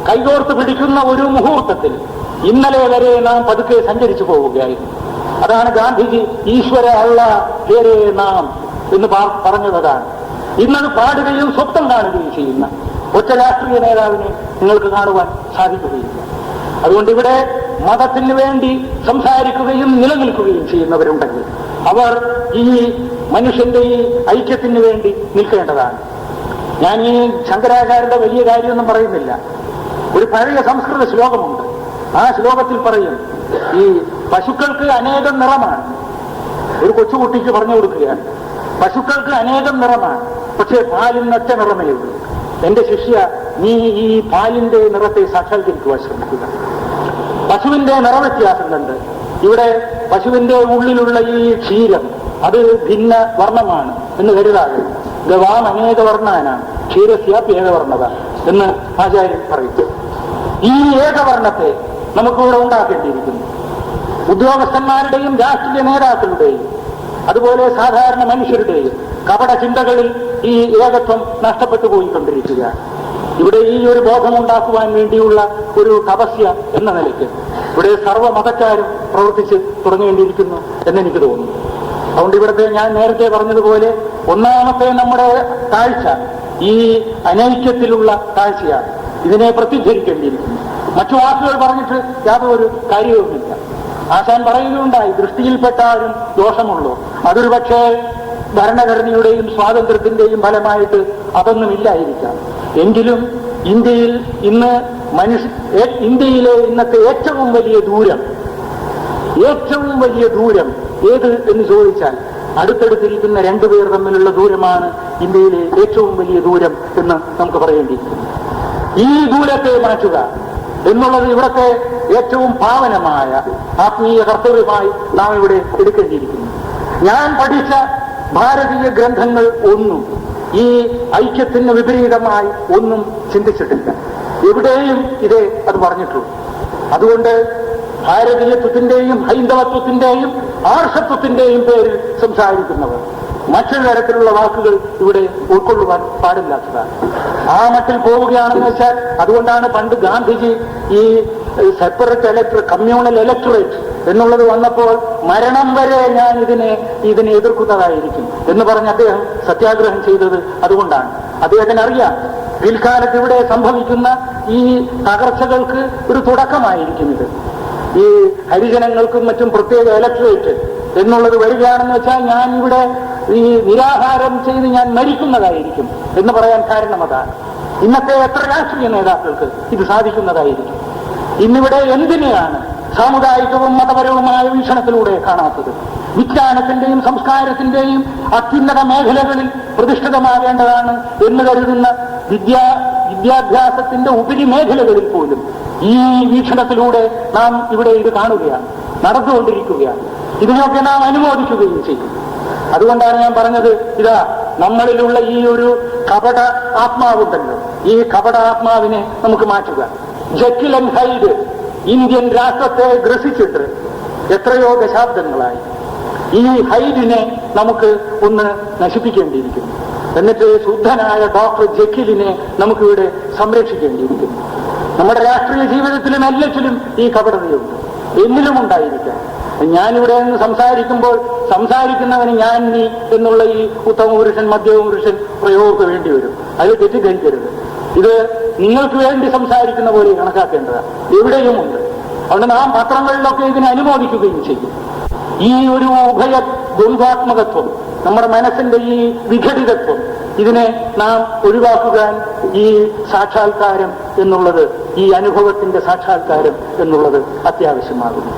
കൈകോർത്ത് പിടിക്കുന്ന ഒരു മുഹൂർത്തത്തിൽ ഇന്നലെ വരെ നാം പതുക്കെ സഞ്ചരിച്ചു പോവുകയായിരുന്നു. അതാണ് ഗാന്ധിജി ഈശ്വര അള്ള ഹേരേ നാം എന്ന് പറഞ്ഞതാണ്. ഇന്നത് പാടുകയും സ്വപ്നം കാണുകയും ചെയ്യുന്ന ഒറ്റ രാഷ്ട്രീയ നേതാവിനെ നിങ്ങൾക്ക് കാണുവാൻ സാധിക്കുകയില്ല. അതുകൊണ്ട് ഇവിടെ മതത്തിന് വേണ്ടി സംസാരിക്കുകയും നിലനിൽക്കുകയും ചെയ്യുന്നവരുണ്ടെങ്കിൽ അവർ ഈ മനുഷ്യന്റെ ഈ ഐക്യത്തിന് വേണ്ടി നിൽക്കേണ്ടതാണ്. ഞാൻ ഈ ശങ്കരാചാര്യരുടെ വലിയ കാര്യമൊന്നും പറയുന്നില്ല. ഒരു പഴയ സംസ്കൃത ശ്ലോകമുണ്ട്. ആ ശ്ലോകത്തിൽ പറയും, ഈ പശുക്കൾക്ക് അനേകം നിറമാണ്. ഒരു കൊച്ചുകുട്ടിക്ക് പറഞ്ഞു കൊടുക്കുകയാണ്, പശുക്കൾക്ക് അനേകം നിറമാണ്, പക്ഷേ പാലിന് ഒറ്റ നിറമേ ഉള്ളൂ. എന്റെ ശിഷ്യ, നീ ഈ പാലിന്റെ നിറത്തെ സാക്ഷാത്കരിക്കുവാൻ ശ്രമിക്കുക. പശുവിന്റെ നിറവ്യത്യാസം കണ്ട് ഇവിടെ പശുവിന്റെ ഉള്ളിലുള്ള ഈ ക്ഷീരം അത് ഭിന്ന വർണ്ണമാണ് എന്ന് കരുതാതെ ഗവാം അനേക വർണ്ണാനാണ് ക്ഷീരസ്യാപി ഏകവർണ്ണത എന്ന് ആചാര്യൻ പറയും. ഈ ഏകവർണ്ണത്തെ നമുക്കിവിടെ ഉണ്ടാക്കേണ്ടിയിരിക്കുന്നു. ഉദ്യോഗസ്ഥന്മാരുടെയും രാഷ്ട്രീയ നേതാക്കളുടെയും അതുപോലെ സാധാരണ മനുഷ്യരുടെയും കപട ചിന്തകളിൽ ഈ ഏകത്വം നഷ്ടപ്പെട്ടു പോയിക്കൊണ്ടിരിക്കുകയാണ്. ഇവിടെ ഈ ഒരു ബോധമുണ്ടാക്കുവാൻ വേണ്ടിയുള്ള ഒരു തപസ്യ എന്ന നിലയ്ക്ക് ഇവിടെ സർവ്വമതക്കാരും പ്രവർത്തിച്ച് തുടങ്ങേണ്ടിയിരിക്കുന്നു എന്നെനിക്ക് തോന്നുന്നു. അതുകൊണ്ട് ഇവിടുത്തെ ഞാൻ നേരത്തെ പറഞ്ഞതുപോലെ ഒന്നാമത്തെ നമ്മുടെ താഴ്ച ഈ അനൈക്യത്തിലുള്ള താഴ്ചയാണ്. ഇതിനെ പ്രത്യക്ഷീകരിക്കേണ്ടിയിരിക്കുന്നു. മറ്റു വാക്കുകൾ പറഞ്ഞിട്ട് യാതൊരു കാര്യവുമില്ല. ആശാൻ പറയുകയുണ്ടായി, ദൃഷ്ടിയിൽപ്പെട്ടാലും ദോഷമുള്ളൂ. അതൊരു പക്ഷേ ഭരണഘടനയുടെയും സ്വാതന്ത്ര്യത്തിന്റെയും ഫലമായിട്ട് അതൊന്നുമില്ലായിരിക്കാം. എങ്കിലും ഇന്ത്യയിൽ ഇന്ന് ഇന്ത്യയിലെ ഇന്നത്തെ ഏറ്റവും വലിയ ദൂരം ഏത് എന്ന് ചോദിച്ചാൽ അടുത്തടുത്തിരിക്കുന്ന രണ്ടുപേർ തമ്മിലുള്ള ദൂരമാണ് ഇന്ത്യയിലെ ഏറ്റവും വലിയ ദൂരം എന്ന് നമുക്ക് പറയേണ്ടിയിരിക്കുന്നു. ഈ ദൂരത്തെ മാറ്റുക എന്നുള്ളത് ഇവിടത്തെ ഏറ്റവും പാവനമായ ആത്മീയ കർത്തവ്യമായി നാം ഇവിടെ എടുക്കേണ്ടിയിരിക്കുന്നു. ഞാൻ പഠിച്ച ഭാരതീയ ഗ്രന്ഥങ്ങൾ ഒന്നും ഈ ഐക്യത്തിന് വിപരീതമായി ഒന്നും ചിന്തിച്ചിട്ടില്ല. എവിടെയും ഇതേ അത് പറഞ്ഞിട്ടുള്ളൂ. അതുകൊണ്ട് ഭാരതീയത്വത്തിന്റെയും ഹൈന്ദവത്വത്തിന്റെയും ആർഷത്വത്തിന്റെയും പേരിൽ സംസാരിക്കുന്നവർ മറ്റൊരു തരത്തിലുള്ള വാക്കുകൾ ഇവിടെ ഉൾക്കൊള്ളുവാൻ പാടില്ലാത്തതാണ്. ആ മട്ടിൽ പോവുകയാണെന്ന് വെച്ചാൽ അതുകൊണ്ടാണ് പണ്ട് ഗാന്ധിജി ഈ സെപ്പറേറ്റ് കമ്മ്യൂണൽ ഇലക്ടറേറ്റ് എന്നുള്ളത് വന്നപ്പോൾ മരണം വരെ ഞാൻ ഇതിനെ എതിർക്കുന്നതായിരിക്കും എന്ന് പറഞ്ഞ് അദ്ദേഹം സത്യാഗ്രഹം ചെയ്തത് അതുകൊണ്ടാണ്. അദ്ദേഹത്തിന് അറിയാം പിൽക്കാലത്ത് ഇവിടെ സംഭവിക്കുന്ന ഈ തകർച്ചകൾക്ക് ഒരു തുടക്കമായിരിക്കും ഇത്. ഈ ഹരിജനങ്ങൾക്കും മറ്റും പ്രത്യേക ഇലക്ടറേറ്റ് എന്നുള്ളത് വരികയാണെന്ന് വെച്ചാൽ ഞാൻ ഇവിടെ ഈ നിരാഹാരം ചെയ്ത് ഞാൻ മരിക്കുന്നതായിരിക്കും എന്ന് പറയാൻ കാരണം അതാണ്. ഇന്നത്തെ എത്ര രാഷ്ട്രീയ നേതാക്കൾക്ക് ഇത് സാധിക്കുന്നതായിരിക്കും. ഇന്നിവിടെ എന്തിനെയാണ് സാമുദായികവും മതപരവുമായ വീക്ഷണത്തിലൂടെ കാണാത്തത്? വിജ്ഞാനത്തിന്റെയും സംസ്കാരത്തിന്റെയും അത്യുന്നത മേഖലകളിൽ പ്രതിഷ്ഠിതമാകേണ്ടതാണ് എന്ന് കരുതുന്ന വിദ്യാഭ്യാസത്തിന്റെ ഉപരി മേഖലകളിൽ പോലും ഈ വീക്ഷണത്തിലൂടെ നാം ഇവിടെ ഇത് കാണുകയാണ്, നടന്നുകൊണ്ടിരിക്കുകയാണ്. ഇതിനൊക്കെ നാം അനുമോദിക്കുകയും ചെയ്യും. അതുകൊണ്ടാണ് ഞാൻ പറഞ്ഞത്, ഇതാ നമ്മളിലുള്ള ഈ ഒരു കപട ആത്മാവുണ്ടല്ലോ, ഈ കപട ആത്മാവിനെ നമുക്ക് മാറ്റുക. ജെക്കിൽ ആൻഡ് ഹൈഡ് ഇന്ത്യൻ രാഷ്ട്രത്തെ ഗ്രസിച്ചിട്ട് എത്രയോ ദശാബ്ദങ്ങളായി. ഈ ഹൈഡിനെ നമുക്ക് ഒന്ന് നശിപ്പിക്കേണ്ടിയിരിക്കുന്നു. എന്നിട്ട് ശുദ്ധനായ ഡോക്ടർ ജെക്കിലിനെ നമുക്കിവിടെ സംരക്ഷിക്കേണ്ടിയിരിക്കുന്നു. നമ്മുടെ രാഷ്ട്രീയ ജീവിതത്തിലും എല്ലാറ്റിലും ഈ കപടതയുണ്ട്, എന്നിലും ഉണ്ടായിരിക്കാം. ഞാനിവിടെ നിന്ന് സംസാരിക്കുമ്പോൾ സംസാരിക്കുന്നവന് ഞാൻ നീ എന്നുള്ള ഈ ഉത്തമ പുരുഷൻ മധ്യമ പുരുഷൻ പ്രയോഗമൊക്കെ വേണ്ടി വരും. അത് തെറ്റിദ്ധരിക്കരുത്. ഇത് നിങ്ങൾക്ക് വേണ്ടി സംസാരിക്കുന്ന പോലെ കണക്കാക്കേണ്ടതാണ്. എവിടെയുമുണ്ട്. അതുകൊണ്ട് നാം പത്രങ്ങളിലൊക്കെ ഇതിനെ അനുമോദിക്കുകയും ചെയ്യും. ഈ ഒരു ഉഭയ ദ്വന്ദ്വാത്മകത്വം, നമ്മുടെ മനസ്സിന്റെ ഈ വിഘടിതത്വം, ഇതിനെ നാം ഒഴിവാക്കുവാൻ ഈ സാക്ഷാത്കാരം എന്നുള്ളത്, ഈ അനുഭവത്തിന്റെ സാക്ഷാത്കാരം എന്നുള്ളത് അത്യാവശ്യമാകുന്നു.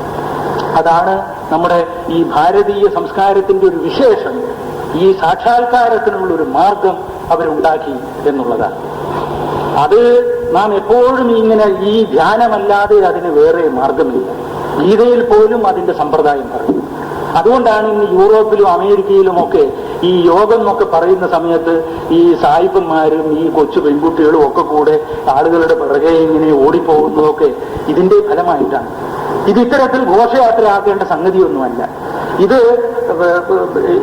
അതാണ് നമ്മുടെ ഈ ഭാരതീയ സംസ്കാരത്തിന്റെ ഒരു വിശേഷം. ഈ സാക്ഷാത്കാരത്തിനുള്ളൊരു മാർഗം അവരുണ്ടാക്കി എന്നുള്ളതാണ്. അത് നാം എപ്പോഴും ഇങ്ങനെ ഈ ധ്യാനമല്ലാതെ അതിന് വേറെ മാർഗമില്ല. ഗീതയിൽ പോലും അതിന്റെ സമ്പ്രദായം പറയും. അതുകൊണ്ടാണ് ഇന്ന് യൂറോപ്പിലും അമേരിക്കയിലുമൊക്കെ ഈ യോഗം എന്നൊക്കെ പറയുന്ന സമയത്ത് ഈ സായിപ്പന്മാരും ഈ കൊച്ചു പെൺകുട്ടികളും ഒക്കെ കൂടെ ആളുകളുടെ പിറകെ ഇങ്ങനെ ഓടിപ്പോകുന്നതൊക്കെ ഇതിന്റെ ഫലമായിട്ടാണ്. ഇത് ഇത്തരത്തിൽ ഘോഷയാത്രയാക്കേണ്ട സംഗതിയൊന്നുമല്ല.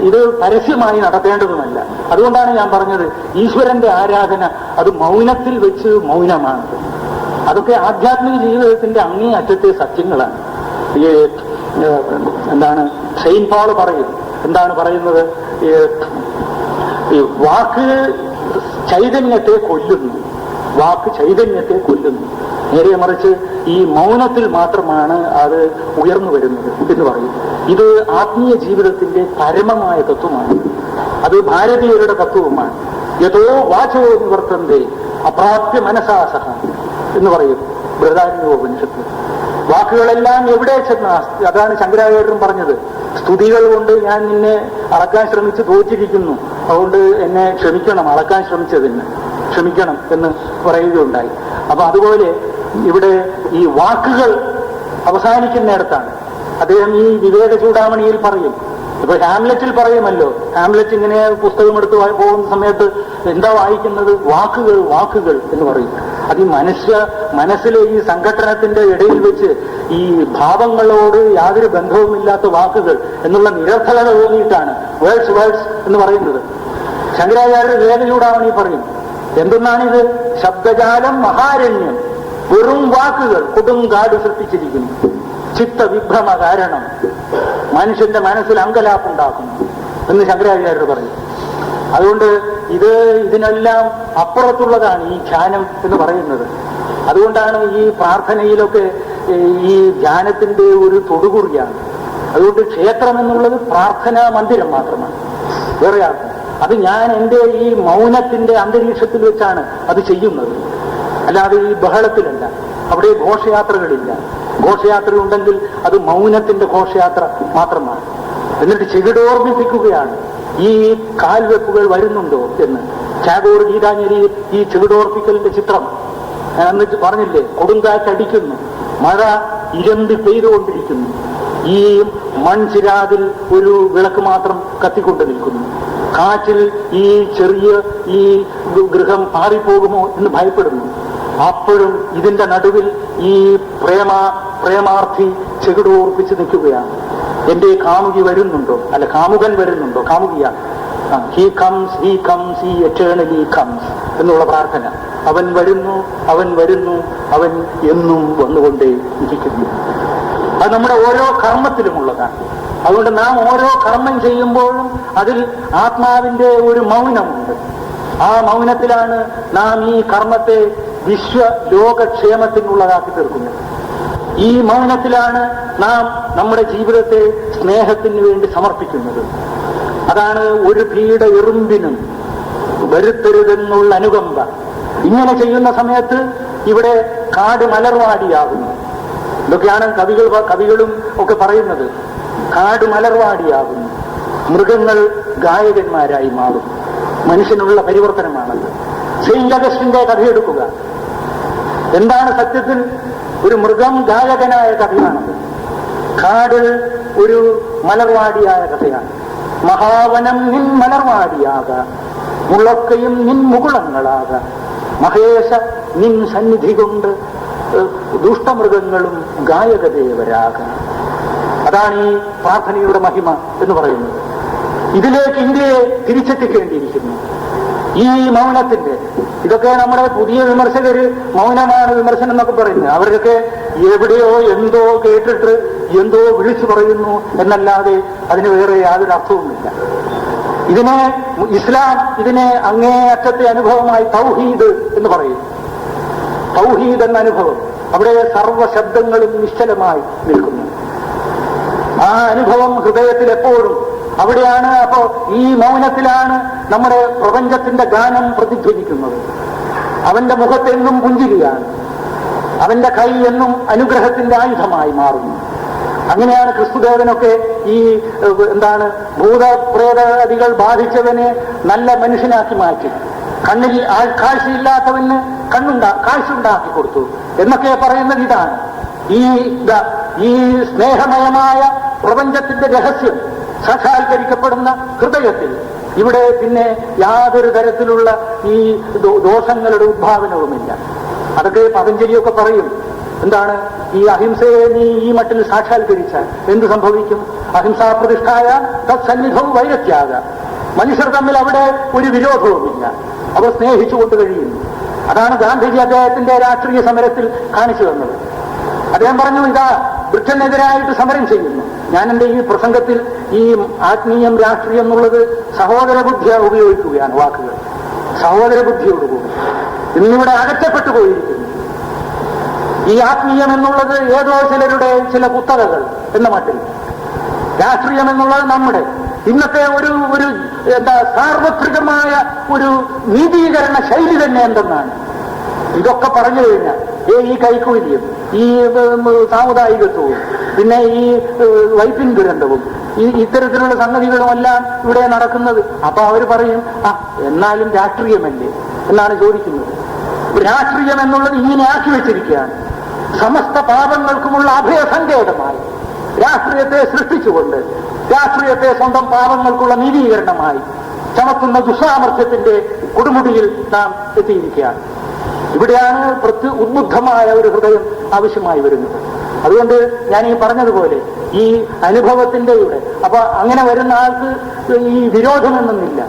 ഇത് പരസ്യമായി നടത്തേണ്ടതുമല്ല. അതുകൊണ്ടാണ് ഞാൻ പറഞ്ഞത്, ഈശ്വരന്റെ ആരാധന അത് മൗനത്തിൽ വെച്ച് മൗനമാണ്. അതൊക്കെ ആധ്യാത്മിക ജീവിതത്തിന്റെ അങ്ങേ അറ്റത്തെ സത്യങ്ങളാണ്. എന്താണ് സെയിന്റ് പോൾ പറയും, എന്താണ് പറയുന്നത്, വാക്ക് ചൈതന്യത്തെ കൊല്ലുന്നു, വാക്ക് ചൈതന്യത്തെ കൊല്ലുന്നു. നേരെ മറിച്ച് ഈ മൗനത്തിൽ മാത്രമാണ് അത് ഉയർന്നു വരുന്നത് എന്ന് പറയും. ഇത് ആത്മീയ ജീവിതത്തിന്റെ പരമമായ തത്വമാണ്. അത് ഭാരതീയരുടെ തത്വവുമാണ്. യഥോ വാചോ നിവർത്തന്തേ അപ്രാപ്യ മനസാസഹ എന്ന് പറയും ബൃഹദാരണ്യോപനിഷത്ത്. വാക്കുകളെല്ലാം എവിടെ ചെന്ന, അതാണ് ശങ്കരാചാര്യരും പറഞ്ഞത്, സ്തുതികൾ കൊണ്ട് ഞാൻ നിന്നെ അളക്കാൻ ശ്രമിച്ച് തോറ്റിരിക്കുന്നു, അതുകൊണ്ട് എന്നെ ക്ഷമിക്കണം, അളക്കാൻ ശ്രമിച്ചതിന് ക്ഷമിക്കണം എന്ന് പറയുകയുണ്ടായി. അപ്പൊ അതുപോലെ ഇവിടെ ഈ വാക്കുകൾ അവസാനിക്കുന്നിടത്താണ്. അദ്ദേഹം ഈ വിവേക ചൂടാമണിയിൽ പറയും. ഇപ്പൊ ഹാംലെറ്റിൽ പറയുമല്ലോ, ഹാംലെറ്റ് ഇങ്ങനെ പുസ്തകമെടുത്ത് പോകുന്ന സമയത്ത് എന്താ വായിക്കുന്നത്, വാക്കുകൾ വാക്കുകൾ എന്ന് പറയും. അത് ഈ മനസ്സിലെ ഈ സംഘട്ടനത്തിന്റെ ഇടയിൽ വെച്ച് ഈ ഭാവങ്ങളോട് യാതൊരു ബന്ധവുമില്ലാത്ത വാക്കുകൾ എന്നുള്ള നിരർത്ഥകത തോന്നിയിട്ടാണ് വേർഡ്സ് വേർഡ്സ് എന്ന് പറയുന്നത്. ശങ്കരാചാര്യ വിവേക ചൂടാമണി പറയും, എന്തെന്നാണിത്, ശബ്ദജാലം മഹാരണ്യം, വെറും വാക്കുകൾ കൊടുങ്കാട് സൃഷ്ടിച്ചിരിക്കുന്നു, ചിത്തവിഭ്രമ കാരണം, മനുഷ്യന്റെ മനസ്സിൽ അങ്കലാപ്പുണ്ടാക്കുന്നു എന്ന് ശങ്കരാചാര്യർ പറയും. അതുകൊണ്ട് ഇതിനെല്ലാം അപ്പുറത്തുള്ളതാണ് ഈ ധ്യാനം എന്ന് പറയുന്നത്. അതുകൊണ്ടാണ് ഈ പ്രാർത്ഥനയിലൊക്കെ ഈ ധ്യാനത്തിന്റെ ഒരു തൊടുകുറിയാണ്. അതുകൊണ്ട് ക്ഷേത്രം എന്നുള്ളത് പ്രാർത്ഥനാ മന്ദിരം മാത്രമാണ്, വേറെയാണ്. അത് ഞാൻ എൻ്റെ ഈ മൗനത്തിന്റെ അന്തരീക്ഷത്തിൽ വെച്ചാണ് അത് ചെയ്യുന്നത്, അല്ലാതെ ഈ ബഹളത്തിലല്ല. അവിടെ ഘോഷയാത്രകളില്ല. ഘോഷയാത്ര ഉണ്ടെങ്കിൽ അത് മൗനത്തിന്റെ ഘോഷയാത്ര മാത്രമാണ്. എന്നിട്ട് ചെകിടോർമ്മിപ്പിക്കുകയാണ് ഈ കാൽവെപ്പുകൾ വരുന്നുണ്ടോ എന്ന്. ടാഗോർ ഗീതാഞ്ജലിയിൽ ഈ ചെകിടോർപ്പിക്കലിന്റെ ചിത്രം എന്നിട്ട് പറഞ്ഞില്ലേ, കൊടുങ്കാറ്റടിക്കുന്നു, മഴ ഇരമ്പി പെയ്തുകൊണ്ടിരിക്കുന്നു, ഈ മൺചിരാതിൽ ഒരു വിളക്ക് മാത്രം കത്തിക്കൊണ്ട് നിൽക്കുന്നു, കാറ്റിൽ ഈ ചെറിയ ഈ ഗൃഹം പാറിപ്പോകുമോ എന്ന് ഭയപ്പെടുന്നു. അപ്പോഴും ഇതിന്റെ നടുവിൽ ഈ പ്രേമാർത്ഥി ചെകിടോർപ്പിച്ച് നിൽക്കുകയാണ്. എന്റെ കാമുകി വരുന്നുണ്ടോ, അല്ല കാമുകൻ വരുന്നുണ്ടോ, കാമുകിയാണ്. He comes he comes he eternally comes എന്നുള്ള പ്രാർത്ഥന. അവൻ വരുന്നു, അവൻ വരുന്നു, അവൻ എന്നും വന്നുകൊണ്ടേ ഇരിക്കുന്നു. അത് നമ്മുടെ ഓരോ കർമ്മത്തിലുമുള്ളതാണ്. അതുകൊണ്ട് നാം ഓരോ കർമ്മം ചെയ്യുമ്പോഴും അതിൽ ആത്മാവിന്റെ ഒരു മൗനമുണ്ട്. ആ മൗനത്തിലാണ് നാം ഈ കർമ്മത്തെ വിശ്വലോകക്ഷേമത്തിനുള്ളതാക്കി തീർക്കുന്നത്. ഈ മൗനത്തിലാണ് നാം നമ്മുടെ ജീവിതത്തെ സ്നേഹത്തിന് വേണ്ടി സമർപ്പിക്കുന്നത്. അതാണ് ഒരു പീഡ എറുമ്പിനും വരുത്തരുതെന്നുള്ള അനുകമ്പ. ഇങ്ങനെ ചെയ്യുന്ന സമയത്ത് ഇവിടെ കാട് മലർവാടിയാകുന്നു. ഇതൊക്കെയാണ് കവികളും ഒക്കെ പറയുന്നത്. കാട് മലർവാടിയാകുന്നു, മൃഗങ്ങൾ ഗായകന്മാരായി മാറും. മനുഷ്യനുള്ള പരിവർത്തനമാണത്. സെയിന്റ് അഗസ്റ്റിന്റെ കഥയെടുക്കുക. എന്താണ് സത്യത്തിൽ ഒരു മൃഗം ഗായകനായ കഥയാണത്. കാട് ഒരു മലർവാടിയായ കഥയാണ്. മഹാവനം നിൻ മലർവാടിയാക, മുളക്കയും നിൻ മുകുളങ്ങളാക, മഹേശ നിൻ സന്നിധി കൊണ്ട് ദുഷ്ടമൃഗങ്ങളും ഗായകദേവരാക. അതാണ് ഈ പ്രാർത്ഥനയുടെ മഹിമ എന്ന് പറയുന്നത്. ഇതിലേക്ക് ഇന്ത്യയെ തിരിച്ചെത്തിക്കേണ്ടിയിരിക്കുന്നു. ഈ മൗനത്തിന്റെ ഇതൊക്കെ നമ്മുടെ പുതിയ വിമർശകര് മൗനമാണ് വിമർശനം എന്നൊക്കെ പറയുന്നത്. അവരൊക്കെ എവിടെയോ എന്തോ കേട്ടിട്ട് എന്തോ വിളിച്ചു പറയുന്നു എന്നല്ലാതെ അതിന് വേറെ യാതൊരു അർത്ഥവുമില്ല. ഇതിനെ ഇസ്ലാം ഇതിനെ അങ്ങേയറ്റത്തെ അനുഭവമായി തൗഹീദ് എന്ന് പറയുന്നു. തൗഹീദ് എന്ന അനുഭവം, അവിടെ സർവ്വ ശബ്ദങ്ങളും നിശ്ചലമായി നിൽക്കുന്നു. ആ അനുഭവം ഹൃദയത്തിൽ എപ്പോഴും അവിടെയാണ്. അപ്പോ ഈ മൗനത്തിലാണ് നമ്മുടെ പ്രപഞ്ചത്തിന്റെ ഗാനം പ്രതിധ്വനിക്കുന്നത്. അവന്റെ മുഖത്തെന്നും പുഞ്ചിരിയാണ്, അവന്റെ കൈ എന്നും അനുഗ്രഹത്തിന്റെ ആയുധമായി മാറുന്നു. അങ്ങനെയാണ് ക്രിസ്തുദേവനൊക്കെ ഈ ഭൂതപ്രേതാദികൾ ബാധിച്ചവനെ നല്ല മനുഷ്യനാക്കി മാറ്റി, കണ്ണിൽ കാഴ്ചയില്ലാത്തവന് കാഴ്ചയുണ്ടാക്കി കൊടുത്തു എന്നൊക്കെ പറയുന്നത് ഇതാണ്. ഈ സ്നേഹമയമായ പ്രപഞ്ചത്തിന്റെ രഹസ്യം സാക്ഷാത്കരിക്കപ്പെടുന്ന ഹൃദയത്തിൽ ഇവിടെ പിന്നെ യാതൊരു തരത്തിലുള്ള ഈ ദോഷങ്ങളുടെ ഉദ്ഭാവനവുമില്ല. അതൊക്കെ പതഞ്ജലിയൊക്കെ പറയും. എന്താണ് ഈ അഹിംസയെ നീ ഈ മട്ടിൽ സാക്ഷാത്കരിച്ചാൽ എന്ത് സംഭവിക്കും? അഹിംസാ പ്രതിഷ്ഠായ തത്സന്നിധവും വൈരത്യാക. മനുഷ്യർ തമ്മിൽ അവിടെ ഒരു വിരോധവുമില്ല, അവർ സ്നേഹിച്ചുകൊണ്ട് കഴിയുന്നു. അതാണ് ഗാന്ധിജി അദ്ദേഹത്തിന്റെ രാഷ്ട്രീയ സമരത്തിൽ കാണിച്ചു തന്നത്. അദ്ദേഹം പറഞ്ഞു, ഇതാ ബ്രിട്ടനെതിരായിട്ട് സമരം ചെയ്യുന്നു. ഞാൻ എന്റെ ഈ പ്രസംഗത്തിൽ ഈ ആത്മീയം രാഷ്ട്രീയം എന്നുള്ളത് സഹോദര ബുദ്ധിയ ഉപയോഗിക്കുകയാണ് വാക്കുകൾ. സഹോദര ബുദ്ധിയോടുകൂടി ഇന്നിവിടെ അകറ്റപ്പെട്ടു പോയിരിക്കുന്നു. ഈ ആത്മീയം എന്നുള്ളത് ഏതോ ചിലരുടെ ചില കുത്തകകൾ എന്ന മട്ടിൽ, രാഷ്ട്രീയം എന്നുള്ളത് നമ്മുടെ ഇന്നത്തെ ഒരു സാർവത്രികമായ ഒരു നീതീകരണ ശൈലി തന്നെ എന്തെന്നാണ്. ഇതൊക്കെ പറഞ്ഞു കഴിഞ്ഞാൽ ഈ കൈക്കൂലിയും ഈ സാമുദായികത്വവും പിന്നെ ഈ വൈപ്പിൻ ദുരന്തവും ഇത്തരത്തിലുള്ള സംഗതികളുമെല്ലാം ഇവിടെ നടക്കുന്നത്. അപ്പൊ അവർ പറയും, എന്നാലും രാഷ്ട്രീയമല്ലേ എന്നാണ് ചോദിക്കുന്നത്. രാഷ്ട്രീയം എന്നുള്ളത് ഇങ്ങനെ ആക്കി വെച്ചിരിക്കുകയാണ്. സമസ്ത പാപങ്ങൾക്കുമുള്ള അഭയസങ്കേതമായി രാഷ്ട്രീയത്തെ സൃഷ്ടിച്ചുകൊണ്ട് രാഷ്ട്രീയത്തെ സ്വന്തം പാപങ്ങൾക്കുള്ള നീതീകരണമായി ചമക്കുന്ന ദുസ്സാമർത്ഥ്യത്തിന്റെ കൊടുമുടിയിൽ നാം എത്തിയിരിക്കുകയാണ്. ഇവിടെയാണ് ഉദ്ബുദ്ധമായ ഒരു ഹൃദയം ആവശ്യമായി വരുന്നത്. അതുകൊണ്ട് ഞാൻ ഈ പറഞ്ഞതുപോലെ ഈ അനുഭവത്തിന്റെ അപ്പൊ അങ്ങനെ വരുന്ന ആൾക്ക് ഈ വിരോധമെന്നൊന്നില്ല.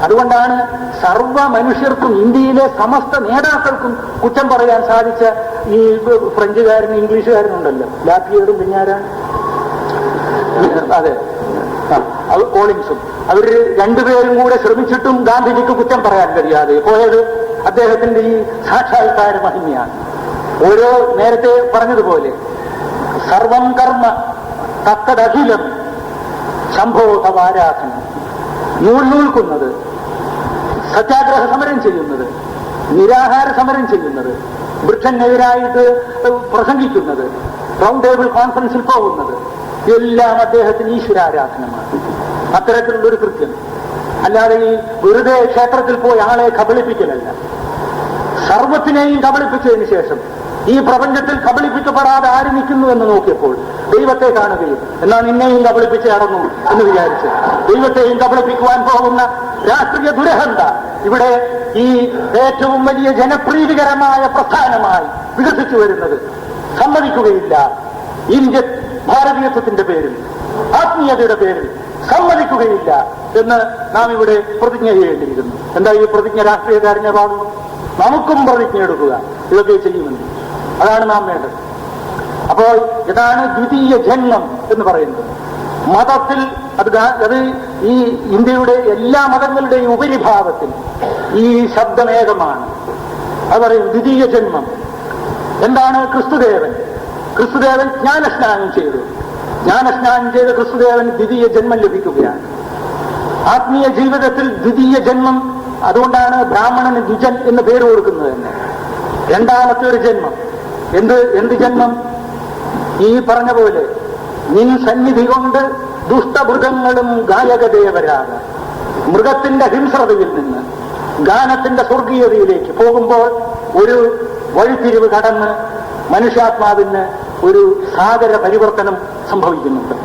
അതുകൊണ്ടാണ് സർവ്വ മനുഷ്യർക്കും ഇന്ത്യയിലെ സമസ്ത നേതാക്കൾക്കും കുറ്റം പറയാൻ സാധിച്ച ഈ ഫ്രഞ്ചുകാരനും ഇംഗ്ലീഷുകാരനുണ്ടല്ലോ, ലാപ്പിയറും പിന്നാരാണ്, അതെ അത് കോളിൻസും, അവർ രണ്ടുപേരും കൂടെ ശ്രമിച്ചിട്ടും ഗാന്ധിജിക്ക് കുറ്റം പറയാൻ കഴിയാതെ പോയത് അദ്ദേഹത്തിന്റെ ഈ സാക്ഷാത്കാര മഹിമയാണ്. ഓരോ നേരത്തെ പറഞ്ഞതുപോലെ സർവം കർമ്മ തത്തദഖിലം ശംഭോ തവാരാധന, നൂൽക്കുന്നത്, സത്യാഗ്രഹ സമരം ചെയ്യുന്നത്, നിരാഹാര സമരം ചെയ്യുന്നത്, ബ്രിട്ടനെതിരായിട്ട് പ്രസംഗിക്കുന്നത്, റൗണ്ട് ടേബിൾ കോൺഫറൻസിൽ പോകുന്നത്, എല്ലാം അദ്ദേഹത്തിന് ഈശ്വരാരാധനമാണ്. അത്തരത്തിലുള്ളൊരു കൃത്യം അല്ലാതെ ഈ വെറുതെ ക്ഷേത്രത്തിൽ പോയി ആളെ കബളിപ്പിക്കലല്ല. സർവത്തിനെയും കബളിപ്പിച്ചതിന് ശേഷം ഈ പ്രപഞ്ചത്തിൽ കബളിപ്പിക്കപ്പെടാതെ ആര് നിൽക്കുന്നു എന്ന് നോക്കിയപ്പോൾ ദൈവത്തെ കാണുകയും എന്നാൽ നിന്നെയും കബളിപ്പിച്ച് നടന്നു എന്ന് വിചാരിച്ച് ദൈവത്തെയും കബളിപ്പിക്കുവാൻ പോകുന്ന രാഷ്ട്രീയ ദുരഹന്ത ഇവിടെ ഈ ഏറ്റവും വലിയ ജനപ്രീതികരമായ പ്രസ്ഥാനമായി വികസിച്ചു വരുന്നത് സമ്മതിക്കുകയില്ല. ഇന്ത്യ ഭാരതീയത്വത്തിന്റെ പേരിൽ, ആത്മീയതയുടെ പേരിൽ സമ്മതിക്കുകയില്ല എന്ന് നാം ഇവിടെ പ്രതിജ്ഞ ചെയ്യേണ്ടിയിരിക്കുന്നു. എന്താ ഈ പ്രതിജ്ഞ? രാഷ്ട്രീയക്കാരനെ പാടുന്നു, നമുക്കും പ്രതിജ്ഞ എടുക്കുക, ഇതൊക്കെ ചെയ്യുമെന്ന്. അതാണ് നാം വേണ്ടത്. അപ്പോൾ ഇതാണ് ദ്വിതീയ ജന്മം എന്ന് പറയുന്നത്. മതത്തിൽ അത് ഈ ഇന്ത്യയുടെ എല്ലാ മതങ്ങളുടെയും ഉപരിഭാഗത്തിൽ ഈ ശബ്ദമേകമാണ്. അത് പറയും ദ്വിതീയ ജന്മം. എന്താണ്? ക്രിസ്തുദേവൻ ജ്ഞാനസ്നാനം ചെയ്തു. ജ്ഞാനസ്നാനം ചെയ്ത ക്രിസ്തുദേവൻ ദ്വിതീയ ജന്മം ലഭിക്കുകയാണ്. ആത്മീയ ജീവിതത്തിൽ ദ്വിതീയ ജന്മം. അതുകൊണ്ടാണ് ബ്രാഹ്മണന് ദ്വിജൻ എന്ന് പേര് കൊടുക്കുന്നത് തന്നെ. രണ്ടാമത്തെ ഒരു ജന്മം. എന്ത് ജന്മം? ഈ പറഞ്ഞ പോലെ നിൻ സന്നിധി കൊണ്ട് ദുഷ്ടമൃഗങ്ങളും ഗായകദേവരാണ്. മൃഗത്തിന്റെ ഹിംസ്രതയിൽ നിന്ന് ഗാനത്തിന്റെ സ്വർഗീയതയിലേക്ക് പോകുമ്പോൾ ഒരു വഴിത്തിരിവ് കടന്ന് മനുഷ്യാത്മാവിന് ഒരു സാഗര പരിവർത്തനം സംഭവിക്കുന്നുണ്ട്.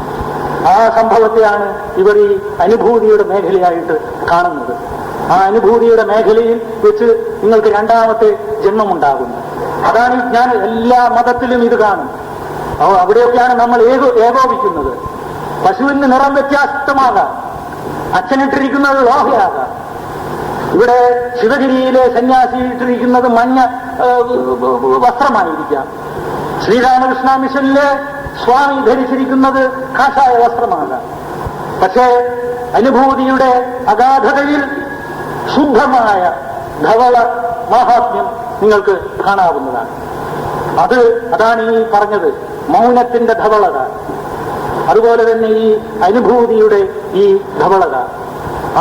ആ സംഭവത്തെയാണ് ഇവർ ഈ അനുഭൂതിയുടെ മേഖലയായിട്ട് കാണുന്നത്. ആ അനുഭൂതിയുടെ മേഖലയിൽ വെച്ച് നിങ്ങൾക്ക് രണ്ടാമത്തെ ജന്മമുണ്ടാകുന്നു. അതാണ് ഞാൻ എല്ലാ മതത്തിലും ഇത് കാണും. അവിടെയൊക്കെയാണ് നമ്മൾ ഏകോപിക്കുന്നത്. പശുവിന് നിറം വ്യത്യാസമാകാം, അച്ഛനിട്ടിരിക്കുന്നത് ലോഹയാകാം. ഇവിടെ ശിവഗിരിയിലെ സന്യാസി ഇട്ടിരിക്കുന്നത് മഞ്ഞ വസ്ത്രമായിരിക്കാം. ശ്രീരാമകൃഷ്ണ മിഷനിലെ സ്വാമി ധരിച്ചിരിക്കുന്നത് കാഷായ വസ്ത്രമാകാം. പക്ഷേ അനുഭൂതിയുടെ അഗാധതയിൽ ശുദ്ധമായ ധവള മാഹാത്മ്യം നിങ്ങൾക്ക് കാണാവുന്നതാണ്. അതാണ് ഈ പറഞ്ഞത് മൗനത്തിന്റെ ധവളത. അതുപോലെ തന്നെ ഈ അനുഭൂതിയുടെ ഈ ധവളത,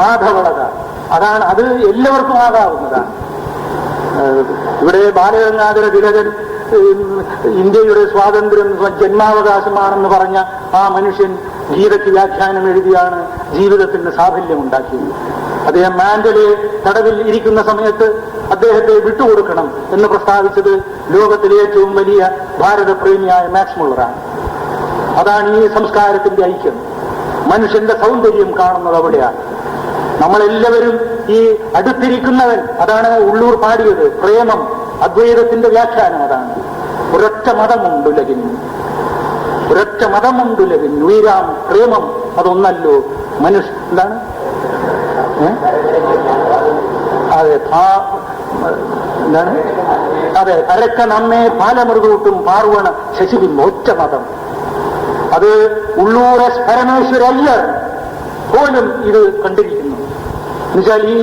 ആ ധവളത അത് എല്ലാവർക്കും ആകാവുന്നതാണ്. ഇവിടെ ബാലഗംഗാധര തിലകൻ ഇന്ത്യയുടെ സ്വാതന്ത്ര്യം ജന്മാവകാശമാണെന്ന് പറഞ്ഞ ആ മനുഷ്യൻ ഗീതയ്ക്ക് വ്യാഖ്യാനം എഴുതിയാണ് ജീവിതത്തിന് സാഫല്യമുണ്ടാക്കിയത്. അദ്ദേഹം മാൻഡലെ തടവിൽ ഇരിക്കുന്ന സമയത്ത് അദ്ദേഹത്തെ വിട്ടുകൊടുക്കണം എന്ന് പ്രസ്താവിച്ചത് ലോകത്തിലെ ഏറ്റവും വലിയ ഭാരതപ്രേമിയായ മാക്സ് മുള്ളറാണ്. അതാണ് ഈ സംസ്കാരത്തിന്റെ ഐക്യം. മനുഷ്യന്റെ സൗന്ദര്യം കാണുന്നത് അവിടെയാണ്. നമ്മളെല്ലാവരും ഈ അടുത്തിരിക്കുന്നവൻ, അതാണ് ഉള്ളൂർ പാടിയത്. പ്രേമം അദ്വൈതത്തിന്റെ വ്യാഖ്യാനം അതാണ്. ഒരൊറ്റ മതമുണ്ടുലകിന്, ഒരൊറ്റ മതമുണ്ടുലകിന് ഉയരാം പ്രേമം അതൊന്നല്ലോ മനുഷ്യ എന്താണ് എന്താണ് അരക്ക നമ്മെ പാലമൃഗൂട്ടും പാർവണ ശശിബിംബം ഒറ്റ മതം. അത് ഉള്ളൂർ എസ് പരമേശ്വര അയ്യർ പോലും ഇത് കണ്ടിരിക്കുന്നു. എന്നുവെച്ചാൽ ഈ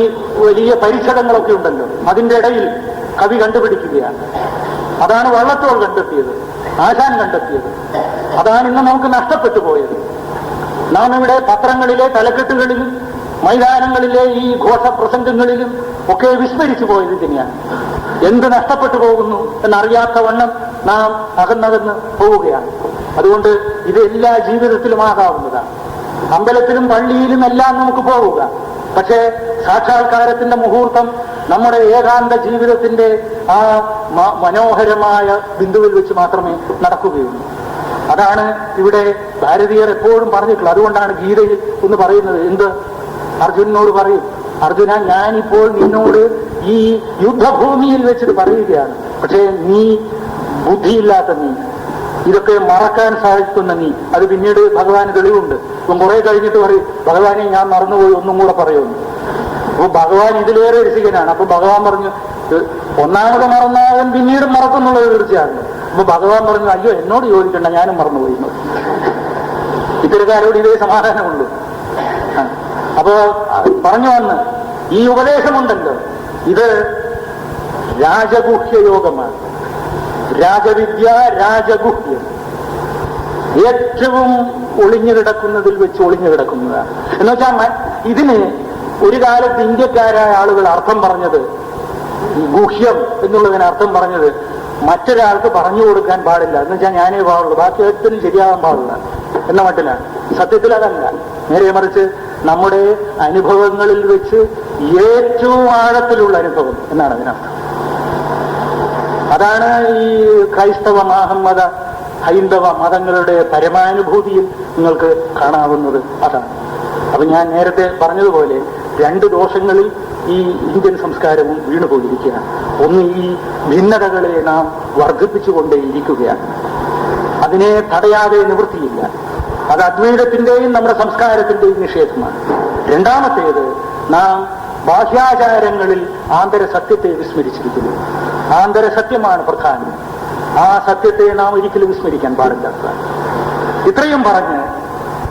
വലിയ പരിച്ഛേദങ്ങളൊക്കെ ഉണ്ടല്ലോ, അതിന്റെ ഇടയിൽ കവി കണ്ടുപിടിക്കുകയാണ്. അതാണ് വള്ളത്തോൾ കണ്ടെത്തിയത്, ആശാൻ കണ്ടെത്തിയത്. അതാണ് ഇന്ന് നമുക്ക് നഷ്ടപ്പെട്ടു പോയത്. നാം ഇവിടെ പത്രങ്ങളിലെ തലക്കെട്ടുകളിലും മൈതാനങ്ങളിലെ ഈ ഘോഷപ്രസംഗങ്ങളിലും ഒക്കെ വിസ്മരിച്ചു പോയത് തന്നെയാണ്. എന്ത് നഷ്ടപ്പെട്ടു പോകുന്നു എന്നറിയാത്ത വണ്ണം നാം അകന്നകന്ന് പോവുകയാണ്. അതുകൊണ്ട് ഇത് എല്ലാ ജീവിതത്തിലും ആകാവുന്നതാണ്. അമ്പലത്തിലും പള്ളിയിലും എല്ലാം നമുക്ക് പോവുക. പക്ഷേ സാക്ഷാത്കാരത്തിന്റെ മുഹൂർത്തം നമ്മുടെ ഏകാന്ത ജീവിതത്തിന്റെ ആ മനോഹരമായ ബിന്ദുവിൽ വെച്ച് മാത്രമേ നടക്കുകയുള്ളൂ. അതാണ് ഇവിടെ ഭാരതീയർ എപ്പോഴും പറഞ്ഞിട്ടുള്ളത്. അതുകൊണ്ടാണ് ഗീതയിൽ ഒന്ന് പറയുന്നത്. എന്ത് അർജുനനോട് പറയും, അർജുന ഞാനിപ്പോൾ നിന്നോട് ഈ യുദ്ധഭൂമിയിൽ വെച്ചിട്ട് പറയുകയാണ്. പക്ഷേ നീ ബുദ്ധിയില്ലാത്ത നീ, ഇതൊക്കെ മറക്കാൻ സാധിക്കുന്ന നീ, അത് പിന്നീട് ഭഗവാന് തെളിവുണ്ട്. ഇപ്പം കുറെ കഴിഞ്ഞിട്ട് പറയും ഭഗവാനെ ഞാൻ മറന്നുപോയി, ഒന്നും കൂടെ പറയുന്നു. അപ്പൊ ഭഗവാൻ ഇതിലേറെ രസികനാണ്. അപ്പൊ ഭഗവാൻ പറഞ്ഞു ഒന്നാമത് മറന്നാലും പിന്നീട് മറക്കുന്നുള്ളത് തീർച്ചയാണ്. അപ്പൊ ഭഗവാൻ പറഞ്ഞു അയ്യോ എന്നോട് ചോദിക്കണ്ട, ഞാനും മറന്നുപോയി. ഇത്തരക്കാരോട് ഇതേ സമാധാനമുള്ളൂ. അപ്പോ പറഞ്ഞു വന്ന് ഈ ഉപദേശമുണ്ടല്ലോ, ഇത് രാജഗുഹ്യ യോഗമാണ്. രാജവിദ്യ രാജഗുഹ്യം, ഏറ്റവും ഒളിഞ്ഞു കിടക്കുന്നതിൽ വെച്ച് ഒളിഞ്ഞു കിടക്കുന്നതാണ്. എന്നുവെച്ചാൽ ഇതിന് ഒരു കാലത്ത് ഇന്ത്യക്കാരായ ആളുകൾ അർത്ഥം പറഞ്ഞത്, ഗുഹ്യം എന്നുള്ളതിന് അർത്ഥം പറഞ്ഞത് മറ്റൊരാൾക്ക് പറഞ്ഞു കൊടുക്കാൻ പാടില്ല. എന്ന് വെച്ചാൽ ഞാനേ പാടുള്ളൂ, ബാക്കി ഏറ്റവും ശരിയാകാൻ പാടില്ല എന്ന മട്ടിലാണ്. സത്യത്തിൽ അതല്ല, നേരെ മറിച്ച് നമ്മുടെ അനുഭവങ്ങളിൽ വെച്ച് ഏറ്റവും ആഴത്തിലുള്ള അനുഭവം എന്നാണ് അതിനർത്ഥം. അതാണ് ഈ ക്രൈസ്തവ മഹമ്മദ ഹൈന്ദവ മതങ്ങളുടെ പരമാനുഭൂതിയിൽ നിങ്ങൾക്ക് കാണാവുന്നത്. അതാണ്. അപ്പൊ ഞാൻ നേരത്തെ പറഞ്ഞതുപോലെ രണ്ട് ദോഷങ്ങളിൽ ഈ ഇന്ത്യൻ സംസ്കാരവും വീണുപോയിരിക്കുകയാണ്. ഒന്ന്, ഈ ഭിന്നതകളെ നാം വർദ്ധിപ്പിച്ചുകൊണ്ടേയിരിക്കുകയാണ്. അതിനെ തടയാതെ നിവൃത്തിയില്ല. അത് അദ്വൈതത്തിന്റെയും നമ്മുടെ സംസ്കാരത്തിന്റെയും നിഷേധമാണ്. രണ്ടാമത്തേത്, നാം ബാഹ്യാചാരങ്ങളിൽ ആന്തര സത്യത്തെ വിസ്മരിച്ചിരിക്കുന്നു. ആന്തര സത്യമാണ് പ്രധാനം. ആ സത്യത്തെ നാം ഒരിക്കലും വിസ്മരിക്കാൻ പാടില്ലാത്ത. ഇത്രയും പറഞ്ഞ്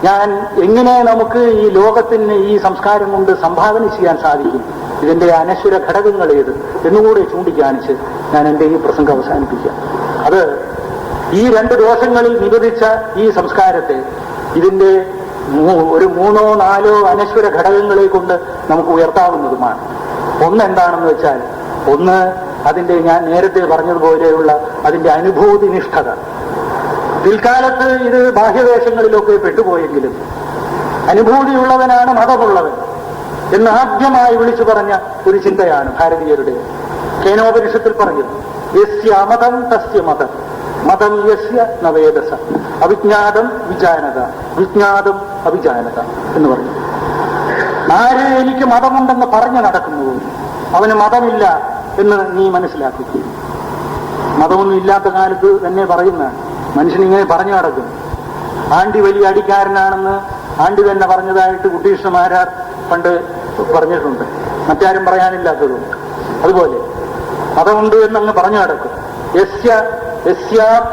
ഞാൻ എങ്ങനെ നമുക്ക് ഈ ലോകത്തിന് ഈ സംസ്കാരം കൊണ്ട് സംഭാവന ചെയ്യാൻ സാധിക്കും, ഇതിന്റെ അനശ്വര ഘടകങ്ങൾ ഏത് എന്നുകൂടെ ചൂണ്ടിക്കാണിച്ച് ഞാൻ എൻ്റെ ഈ പ്രസംഗം അവസാനിപ്പിക്കാം. അത് ഈ രണ്ട് ദോഷങ്ങളിൽ നിബന്ധിച്ച ഈ സംസ്കാരത്തെ ഇതിന്റെ ഒരു 3 or 4 അനശ്വര ഘടകങ്ങളെ കൊണ്ട് നമുക്ക് ഉയർത്താവുന്നതുമാണ്. ഒന്ന് എന്താണെന്ന് വെച്ചാൽ, ഒന്ന് അതിന്റെ ഞാൻ നേരത്തെ പറഞ്ഞതുപോലെയുള്ള അതിന്റെ അനുഭൂതി നിഷ്ഠത. പിൽക്കാലത്ത് ഇത് ബാഹ്യവേഷങ്ങളിലൊക്കെ പെട്ടുപോയെങ്കിലും അനുഭൂതിയുള്ളവനാണ് മതമുള്ളവൻ എന്ന് ആദ്യമായി വിളിച്ചു പറഞ്ഞ ഒരു ചിന്തയാണ് ഭാരതീയരുടെ. കേനോപനിഷത്തിൽ പറയുന്നു, യസ്യ മതം തസ്യ മതം, മതം യസ്യ നവേദസ, അവിജ്ഞാതം വിജാനത, വിജ്ഞാതം അവിജാനത എന്ന് പറഞ്ഞു. ആര് എനിക്ക് മതമുണ്ടെന്ന് പറഞ്ഞു നടക്കുന്നു അവന് മതമില്ല എന്ന് നീ മനസ്സിലാക്കുക. മതമൊന്നും ഇല്ലാത്ത കാലത്ത് തന്നെ പറയുന്നതാണ്. മനുഷ്യനിങ്ങനെ പറഞ്ഞു നടക്കും. ആണ്ടി വലിയ അടിക്കാരനാണെന്ന് ആണ്ടി തന്നെ പറഞ്ഞതായിട്ട് കുട്ടീഷ്ണമാരാർ പണ്ട് പറഞ്ഞിട്ടുണ്ട്, മറ്റാരും പറയാനില്ലാത്തതും. അതുപോലെ മതമുണ്ട് എന്നങ്ങ് പറഞ്ഞു നടക്കും.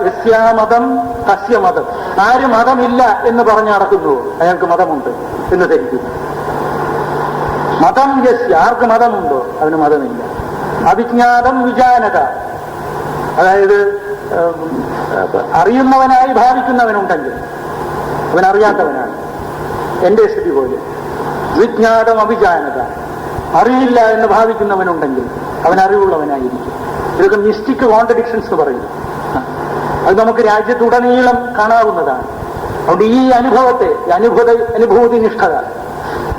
യസ്യാമതം തസ്യ മതം. ആര് മതമില്ല എന്ന് പറഞ്ഞു നടക്കുന്നുവോ അയാൾക്ക് മതമുണ്ട് എന്ന് ധരിക്കുന്നു. മതം യസ്യ, ആർക്ക് മതമുണ്ടോ അവന് മതമില്ല. അവിജ്ഞാതം വിജാനത, അതായത് അറിയുന്നവനായി ഭാവിക്കുന്നവനുണ്ടെങ്കിൽ അവൻ അറിയാത്തവനാണ്. എന്റെ സ്ഥിതി പോലെ. വിജ്ഞാതം അവിജാനത, അറിയില്ല എന്ന് ഭാവിക്കുന്നവനുണ്ടെങ്കിൽ അവൻ അറിവുള്ളവനായിരിക്കും. ഇതൊക്കെ മിസ്റ്റിക് കോൺട്രഡിക്ഷൻസ് എന്ന് പറയും. അത് നമുക്ക് രാജ്യത്തുടനീളം കാണാവുന്നതാണ്. അതുകൊണ്ട് ഈ അനുഭവത്തെ, അനുഭൂതി നിഷ്ഠത,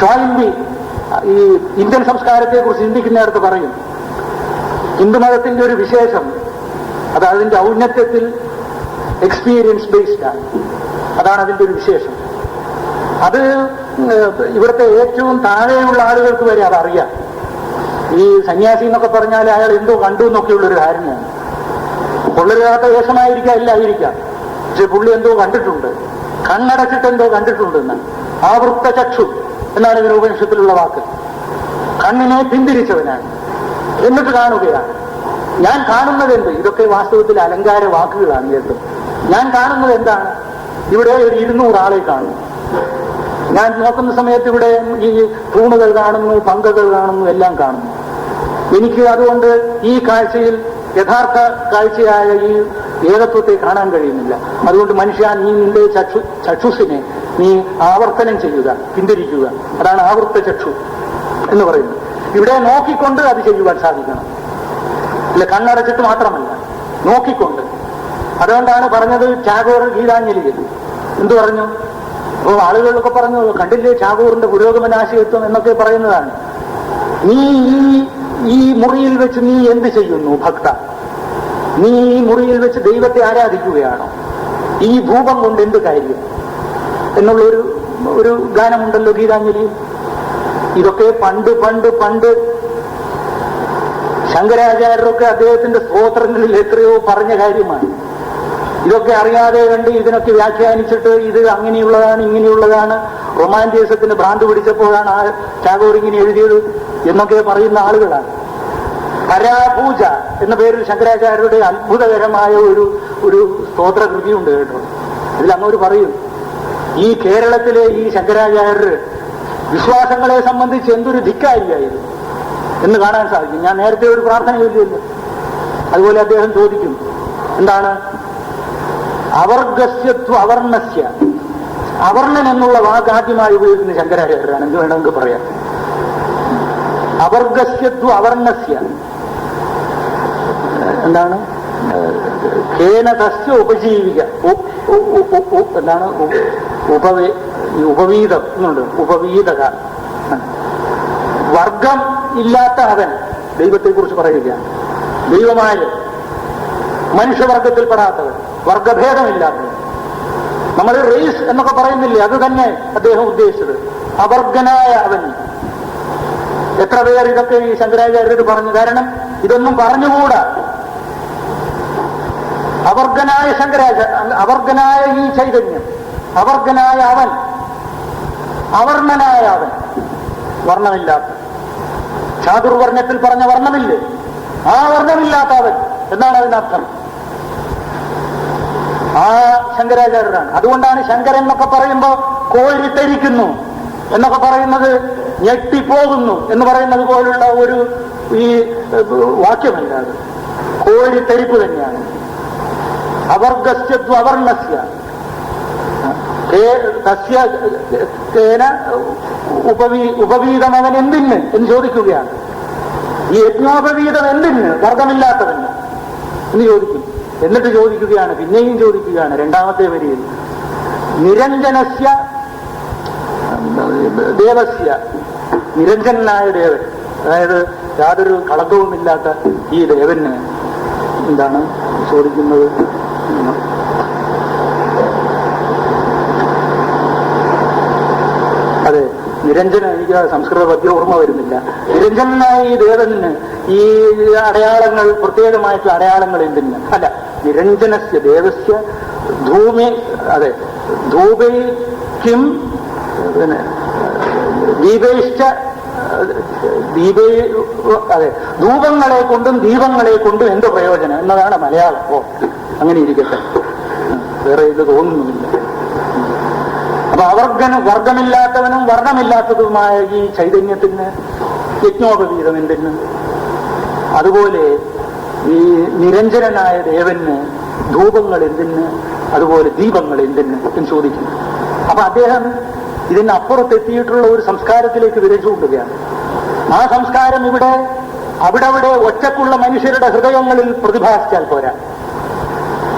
ടോയിൻബി ഈ ഇന്ത്യൻ സംസ്കാരത്തെ കുറിച്ച് ചിന്തിക്കുന്നിടത്ത് പറയും, ഹിന്ദുമതത്തിന്റെ ഒരു വിശേഷം അത് അതിന്റെ ഔന്നത്യത്തിൽ എക്സ്പീരിയൻസ് ബേസ്ഡ് ആണ്. അതാണ് അതിന്റെ ഒരു വിശേഷം. അത് ഇവിടുത്തെ ഏറ്റവും താഴെയുള്ള ആളുകൾക്ക് വരെ അതറിയാം. ഈ സന്യാസി എന്നൊക്കെ പറഞ്ഞാൽ അയാൾ എന്തോ കണ്ടു എന്നൊക്കെയുള്ളൊരു ധാരണയാണ്. കൊള്ളരുതാത്ത വേഷമായിരിക്കാം, ഇല്ലായിരിക്കാം, പക്ഷെ പുള്ളി എന്തോ കണ്ടിട്ടുണ്ട്, കണ്ണടച്ചിട്ട് എന്തോ കണ്ടിട്ടുണ്ടെന്ന്. ആവൃത്ത ചക്ഷു എന്നാണ് ഇതിന് ഉപനിഷത്തിലുള്ള വാക്ക്. കണ്ണിനെ പിന്തിരിച്ചവനാണ്. എന്നിട്ട് കാണുകയാണ്. ഞാൻ കാണുന്നത് എന്ത്? ഇതൊക്കെ വാസ്തവത്തിൽ അലങ്കാര വാക്കുകളാണ് കേട്ടോ. ഞാൻ കാണുന്നത് എന്താണ്? ഇവിടെ ഒരു 200 ആളെ കാണുന്നു. ഞാൻ നോക്കുന്ന സമയത്ത് ഇവിടെ ഈ തൂണുകൾ കാണുന്നു, പങ്കകൾ കാണുന്നു, എല്ലാം കാണുന്നു. എനിക്ക് അതുകൊണ്ട് ഈ കാഴ്ചയിൽ യഥാർത്ഥ കാഴ്ചയായ ഈ ഏകത്വത്തെ കാണാൻ കഴിയുന്നില്ല. അതുകൊണ്ട് മനുഷ്യ, നീ നിന്റെ ചക്ഷുസിനെ നീ ആവർത്തനം ചെയ്യുക, പിന്തിരിക്കുക. അതാണ് ആവൃത്ത ചക്ഷു എന്ന് പറയുന്നത്. ഇവിടെ നോക്കിക്കൊണ്ട് അത് ചെയ്യുവാൻ സാധിക്കണം. ഇല്ല, കണ്ണടച്ചിട്ട് മാത്രമല്ല, നോക്കിക്കൊണ്ട്. അതുകൊണ്ടാണ് പറഞ്ഞത് ടാഗോർ ഗീതാഞ്ജലിയിൽ എന്തു പറഞ്ഞു? അപ്പോൾ ആളുകളൊക്കെ പറഞ്ഞു, കണ്ടില്ലേ ടാഗോറിന്റെ പുരോഗമനാശയത്വം എന്നൊക്കെ പറയുന്നതാണ്. നീ ഈ മുറിയിൽ വെച്ച് നീ എന്ത് ചെയ്യുന്നു ഭക്ത? നീ ഈ മുറിയിൽ വെച്ച് ദൈവത്തെ ആരാധിക്കുകയാണോ? ഈ ഭൂപം കൊണ്ട് എന്ത് കാര്യം എന്നുള്ളൊരു ഗാനമുണ്ടല്ലോ ഗീതാഞ്ജലിയിൽ. ഇതൊക്കെ പണ്ട് ശങ്കരാചാര്യരൊക്കെ അദ്ദേഹത്തിന്റെ സ്തോത്രങ്ങളിൽ എത്രയോ പറഞ്ഞ കാര്യമാണ്. ഇതൊക്കെ അറിയാതെ കണ്ട് ഇതിനൊക്കെ വ്യാഖ്യാനിച്ചിട്ട് ഇത് അങ്ങനെയുള്ളതാണ് ഇങ്ങനെയുള്ളതാണ്, റൊമാന്റിസത്തിന് ഭ്രാന്ത് പിടിച്ചപ്പോഴാണ് ആ ടാഗോർ ഇങ്ങനെ എഴുതിയത് എന്നൊക്കെ പറയുന്ന ആളുകളാണ്. പരാപൂജ എന്ന പേരിൽ ശങ്കരാചാര്യരുടെ അത്ഭുതകരമായ ഒരു സ്തോത്രകൃതിയുണ്ട് കേട്ടോ. ഇതിൽ അങ്ങോട്ട് പറയും, ഈ കേരളത്തിലെ ഈ ശങ്കരാചാര്യർ വിശ്വാസങ്ങളെ സംബന്ധിച്ച് എന്തൊരു ധിക്കാരിയായിരുന്നു എന്ന് കാണാൻ സാധിക്കും. ഞാൻ നേരത്തെ ഒരു പ്രാർത്ഥന ചൊല്ലിയല്ലോ, അതുപോലെ അദ്ദേഹം ചോദിക്കും, എന്താണ് അവർഗസ്യത്വ അവർണസ്യ. അവർണൻ എന്നുള്ള വാക്ക് ആദ്യമായി ഉപയോഗിക്കുന്ന ശങ്കരാചാര്യരാണ്. എന്ത് വേണമെങ്കിൽ പറയാം. അവർഗസ്യത്വ അവർണസ്യ എന്താണ്? കേനതസ്യ ഉപജീവിക. എന്താണ്? ഉപവീതം എന്നുണ്ട്. ഉപവീതക, വർഗം ഇല്ലാത്ത അവൻ. ദൈവത്തെ കുറിച്ച് പറയുകയാണ്. ദൈവമായ മനുഷ്യവർഗത്തിൽപ്പെടാത്തവൻ, വർഗഭേദമില്ലാത്തവൻ. നമ്മൾ റേസ് എന്നൊക്കെ പറയുന്നില്ലേ, അത് തന്നെ അദ്ദേഹം ഉദ്ദേശിച്ചത്. അവർഗനായ അവൻ. എത്ര പേർ ഇതൊക്കെ ഈ ശങ്കരാചാര്യരോട് പറഞ്ഞു. കാരണം ഇതൊന്നും പറഞ്ഞുകൂടാ. അവർഗനായ അവർഗനായ ഈ ചൈതന്യം, അവർഗനായ അവൻ, അവർണനായ അവൻ, വർണ്ണമില്ലാത്ത. ചാതുർവർണ്ണത്തിൽ പറഞ്ഞ വർണ്ണമില്ലേ, ആ വർണ്ണമില്ലാത്ത അവൻ എന്നാണ് അതിനർത്ഥം. ആ ശങ്കരാചാര്യരാണ്. അതുകൊണ്ടാണ് ശങ്കരൻ എന്നൊക്കെ പറയുമ്പോ കോരിത്തരിക്കുന്നു എന്നൊക്കെ പറയുന്നത്, ഞെട്ടിപ്പോകുന്നു എന്ന് പറയുന്നത് പോലുള്ള ഈ വാക്യമല്ല. അത് കോരിത്തരിപ്പ് തന്നെയാണ്. അവർഗസ്യത്വ അവർണസ്യ ഉപവീതം അവൻ എന്തിന് എന്ന് ചോദിക്കുകയാണ്. ഈ യജ്ഞോപവീതം എന്തിന് വർഗമില്ലാത്തവന് എന്ന് ചോദിക്കും. എന്നിട്ട് ചോദിക്കുകയാണ്, പിന്നെയും ചോദിക്കുകയാണ് രണ്ടാമത്തെ വരിയിൽ, നിരഞ്ജനസ്യ ദേവസ്യ, നിരഞ്ജനായ ദേവൻ, അതായത് യാതൊരു കളങ്കവുമില്ലാത്ത ഈ ദേവന് എന്താണ് ചോദിക്കുന്നത്? അതെ, നിരഞ്ജന, എനിക്ക് സംസ്കൃത പദ്യം ഓർമ്മ വരുന്നില്ല. നിരഞ്ജനായ ഈ ദേവന് ഈ അടയാളങ്ങൾ, പ്രത്യേകമായിട്ടുള്ള അടയാളങ്ങൾ എന്തിന്? അല്ല, നിരഞ്ജനസ്യ ദേവസ്യ ധൂമേ, അതെ, ധൂപൈക്കും പിന്നെ ദീപേശ്ച, അതെ, ധൂപങ്ങളെ കൊണ്ടും ദീപങ്ങളെ കൊണ്ടും എന്ത് പ്രയോജനം എന്നതാണ് മലയാളം. ഓ, അങ്ങനെ ഇരിക്കട്ടെ, വേറെ ഇത് തോന്നുന്നുമില്ല. അപ്പൊ വർഗമില്ലാത്തവനും വർണ്ണമില്ലാത്തതുമായ ഈ ചൈതന്യത്തിന് യജ്ഞോപവീതം എന്തിന്? അതുപോലെ ഈ നിരഞ്ജനായ ദേവന് ധൂപങ്ങൾ എന്തിന്, അതുപോലെ ദീപങ്ങൾ എന്തിന് എന്ന് ചോദിക്കുന്നു. അപ്പൊ അദ്ദേഹം ഇതിനപ്പുറത്തെത്തിയിട്ടുള്ള ഒരു സംസ്കാരത്തിലേക്ക് വിരച്ചുകൊണ്ടുകയാണ്. ആ സംസ്കാരം അവിടെ ഒറ്റക്കുള്ള മനുഷ്യരുടെ ഹൃദയങ്ങളിൽ പ്രതിഭാസിച്ചാൽ പോരാ,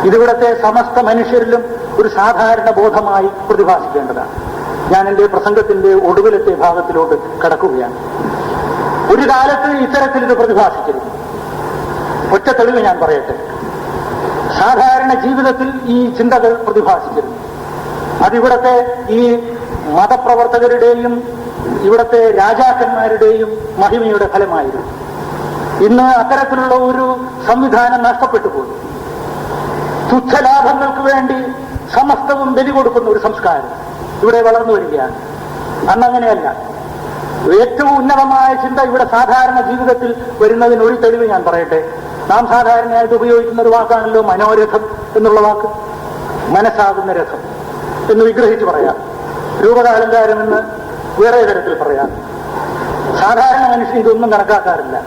ഇതിവിടത്തെ സമസ്ത മനുഷ്യരിലും ഒരു സാധാരണ ബോധമായി പ്രതിഭാസിക്കേണ്ടതാണ്. ഞാൻ എൻ്റെ പ്രസംഗത്തിന്റെ ഒടുവിലത്തെ ഭാഗത്തിലോട്ട് കടക്കുകയാണ്. ഒരു കാലത്ത് ഇത്തരത്തിൽ ഇത് പ്രതിഭാസിച്ചിരുന്നു. ഒറ്റ തെളിവ് ഞാൻ പറയട്ടെ. സാധാരണ ജീവിതത്തിൽ ഈ ചിന്തകൾ പ്രതിഭാസിച്ചിരുന്നു. അതിവിടത്തെ ഈ മതപ്രവർത്തകരുടെയും ഇവിടത്തെ രാജാക്കന്മാരുടെയും മഹിമയുടെ ഫലമായിരുന്നു. ഇന്ന് അത്തരത്തിലുള്ള ഒരു സംവിധാനം നഷ്ടപ്പെട്ടു പോയി. തുച്ഛലാഭങ്ങൾക്ക് വേണ്ടി സമസ്തവും ബലി കൊടുക്കുന്ന ഒരു സംസ്കാരം ഇവിടെ വളർന്നു വരികയാണ്. അന്നങ്ങനെയല്ല. ഏറ്റവും ഉന്നതമായ ചിന്ത ഇവിടെ സാധാരണ ജീവിതത്തിൽ വരുന്നതിന് ഒരു തെളിവ് ഞാൻ പറയട്ടെ. നാം സാധാരണയായിട്ട് ഉപയോഗിക്കുന്ന ഒരു വാക്കാണല്ലോ മനോരഥം എന്നുള്ള വാക്ക്. മനസ്സാകുന്ന രഥം എന്ന് വിഗ്രഹിച്ച് പറയാം, രൂപകാലങ്കാരം എന്ന് വേറെ തരത്തിൽ പറയാം. സാധാരണ മനുഷ്യൻ ഇതൊന്നും കണക്കാക്കാറില്ല.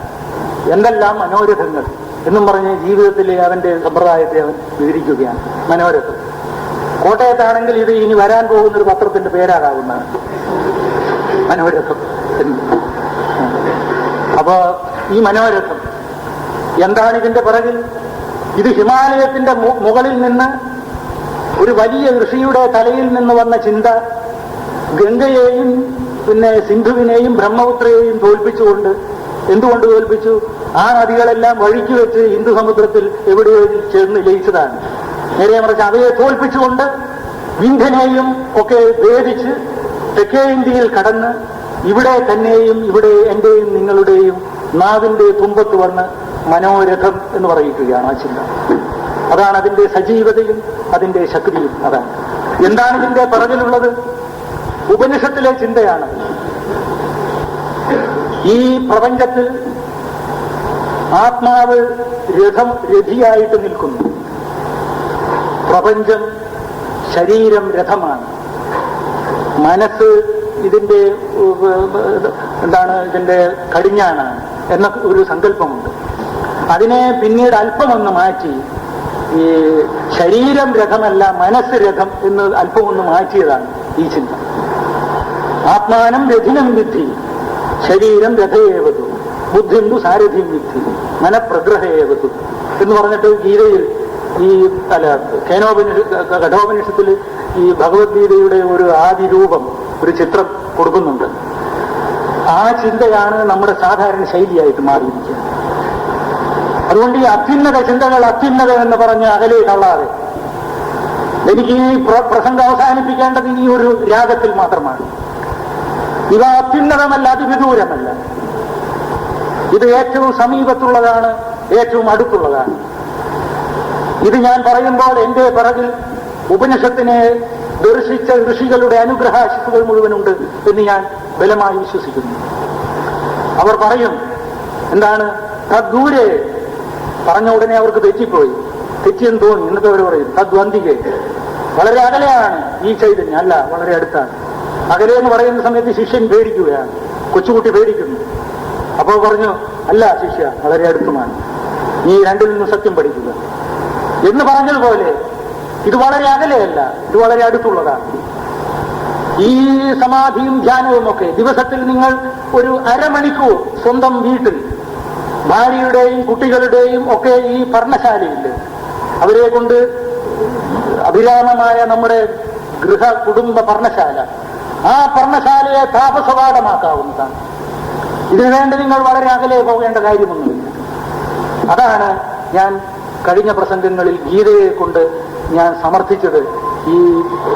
എന്തെല്ലാം മനോരഥങ്ങൾ എന്നും പറഞ്ഞ് ജീവിതത്തിലെ അവന്റെ സമ്പ്രദായത്തെ അവൻ വിവരിക്കുകയാണ്. മനോരഥം. കോട്ടയത്താണെങ്കിൽ ഇത് ഇനി വരാൻ പോകുന്ന ഒരു പത്രത്തിന്റെ പേരാകാവുന്നതാണ്, മനോരഥം. അപ്പോ ഈ മനോരഥം എന്താണ് ഇതിന്റെ പിറകിൽ? ഇത് ഹിമാലയത്തിന്റെ മുകളിൽ നിന്ന് ഒരു വലിയ ഋഷിയുടെ തലയിൽ നിന്ന് വന്ന ചിന്ത ഗംഗയെയും പിന്നെ സിന്ധുവിനെയും ബ്രഹ്മപുത്രയെയും തോൽപ്പിച്ചുകൊണ്ട്, എന്തുകൊണ്ട് തോൽപ്പിച്ചു? ആ നദികളെല്ലാം വഴിക്ക് വെച്ച് ഹിന്ദു സമുദ്രത്തിൽ എവിടെയോ ചേർന്ന് ലയിച്ചതാണ്. നേരെ മറിച്ച് അവയെ തോൽപ്പിച്ചുകൊണ്ട് വിന്ധ്യനെയും ഒക്കെ ഭേദിച്ച് തെക്കേ ഇന്ത്യയിൽ കടന്ന് ഇവിടെ തന്നെയും, ഇവിടെ എന്റെയും നിങ്ങളുടെയും നാവിന്റെ തുമ്പത്ത് വന്ന് മനോരഥം എന്ന് പറയുകയാണ് ആ ചിന്ത. അതാണ് അതിന്റെ സജീവതയും അതിന്റെ ശക്തിയും. അതാണ് എന്താണ് ഇതിന്റെ പിറകിലുള്ളത്? ഉപനിഷത്തിലെ ചിന്തയാണ്. ഈ പ്രപഞ്ചത്തിൽ ആത്മാവ് രഥിയായിട്ട് നിൽക്കുന്നു. പ്രപഞ്ചം, ശരീരം രഥമാണ്. മനസ്സ് ഇതിന്റെ ഇതിന്റെ കടിഞ്ഞാണാണ് എന്ന ഒരു സങ്കല്പമുണ്ട്. അതിനെ പിന്നീട് അല്പമൊന്ന് മാറ്റി ഈ ശരീരം രഥമല്ല മനസ്സ് രഥം എന്ന് അല്പമൊന്ന് മാറ്റിയതാണ് ഈ ചിന്ത. ആത്മാനം രഥിനം വിദ്ധി ശരീരം രഥയേവതു ബുദ്ധിന്ദു സാരഥിം വിദ്ധി മനഃപ്രഗ്രഹയേവതു എന്ന് പറഞ്ഞിട്ട് ഗീതയിൽ ഈ കഠോപനിഷത്തിൽ ഈ ഭഗവത്ഗീതയുടെ ഒരു ആദിരൂപം, ഒരു ചിത്രം കൊടുക്കുന്നുണ്ട്. ആ ചിന്തയാണ് നമ്മുടെ സാധാരണ ശൈലിയായിട്ട് മാറിയിരിക്കുന്നത്. അതുകൊണ്ട് ഈ അത്യുന്നത ചിന്തകൾ അത്യുന്നത എന്ന് പറഞ്ഞ് അകലെ തള്ളാതെ, എനിക്ക് ഈ പ്രസംഗം അവസാനിപ്പിക്കേണ്ടത് ഈ ഒരു രാഗത്തിൽ മാത്രമാണ്. ഇവ അത്യുന്നതമല്ല, അതിവിദൂരമല്ല. ഇത് ഏറ്റവും സമീപത്തുള്ളതാണ്, ഏറ്റവും അടുത്തുള്ളതാണ്. ഇത് ഞാൻ പറയുമ്പോൾ എന്റെ പിറകിൽ ഉപനിഷത്തിനെ ദർശിച്ച ഋഷികളുടെ അനുഗ്രഹാശിസുകൾ മുഴുവനുണ്ട് എന്ന് ഞാൻ ബലമായി വിശ്വസിക്കുന്നു. അവർ പറയും, എന്താണ് തദ്ദൂരെ, പറഞ്ഞ ഉടനെ അവർക്ക് തെറ്റിപ്പോയി, തെറ്റിയെന്ന് തോന്നി. എന്നിട്ട് അവർ പറയും തദ്വന്തികെ, വളരെ അകലെയാണ് ഈ ചൈതന്യം, അല്ല വളരെ അടുത്താണ്. അകലെ എന്ന് പറയുന്ന സമയത്ത് ശിഷ്യൻ പേടിക്കുകയാണ്, കൊച്ചുകുട്ടി പേടിക്കുന്നു. അപ്പോൾ പറഞ്ഞു, അല്ല ശിഷ്യ, വളരെ അടുത്തുമാണ്, നീ രണ്ടിൽ നിന്ന് സത്യം പഠിക്കുക എന്ന് പറഞ്ഞതുപോലെ ഇത് വളരെ അകലെയല്ല, ഇത് വളരെ അടുത്തുള്ളതാണ്. ഈ സമാധിയും ധ്യാനവും ഒക്കെ ദിവസത്തിൽ നിങ്ങൾ ഒരു അരമണിക്കൂർ സ്വന്തം വീട്ടിൽ ഭാര്യയുടെയും കുട്ടികളുടെയും ഒക്കെ ഈ പർണശാലയിൽ അവരെ കൊണ്ട് അഭിരാമമായ നമ്മുടെ ഗൃഹ കുടുംബ പർണശാല, ആ പർണശാലയെ താപസവാടമാക്കാവുന്നതാണ്. ഇതിനുവേണ്ടി നിങ്ങൾ വളരെ അകലെ പോകേണ്ട കാര്യമൊന്നുമില്ല. അതാണ് ഞാൻ കഴിഞ്ഞ പ്രസംഗങ്ങളിൽ ഗീതയെ കൊണ്ട് ഞാൻ സമർത്ഥിച്ചത്. ഈ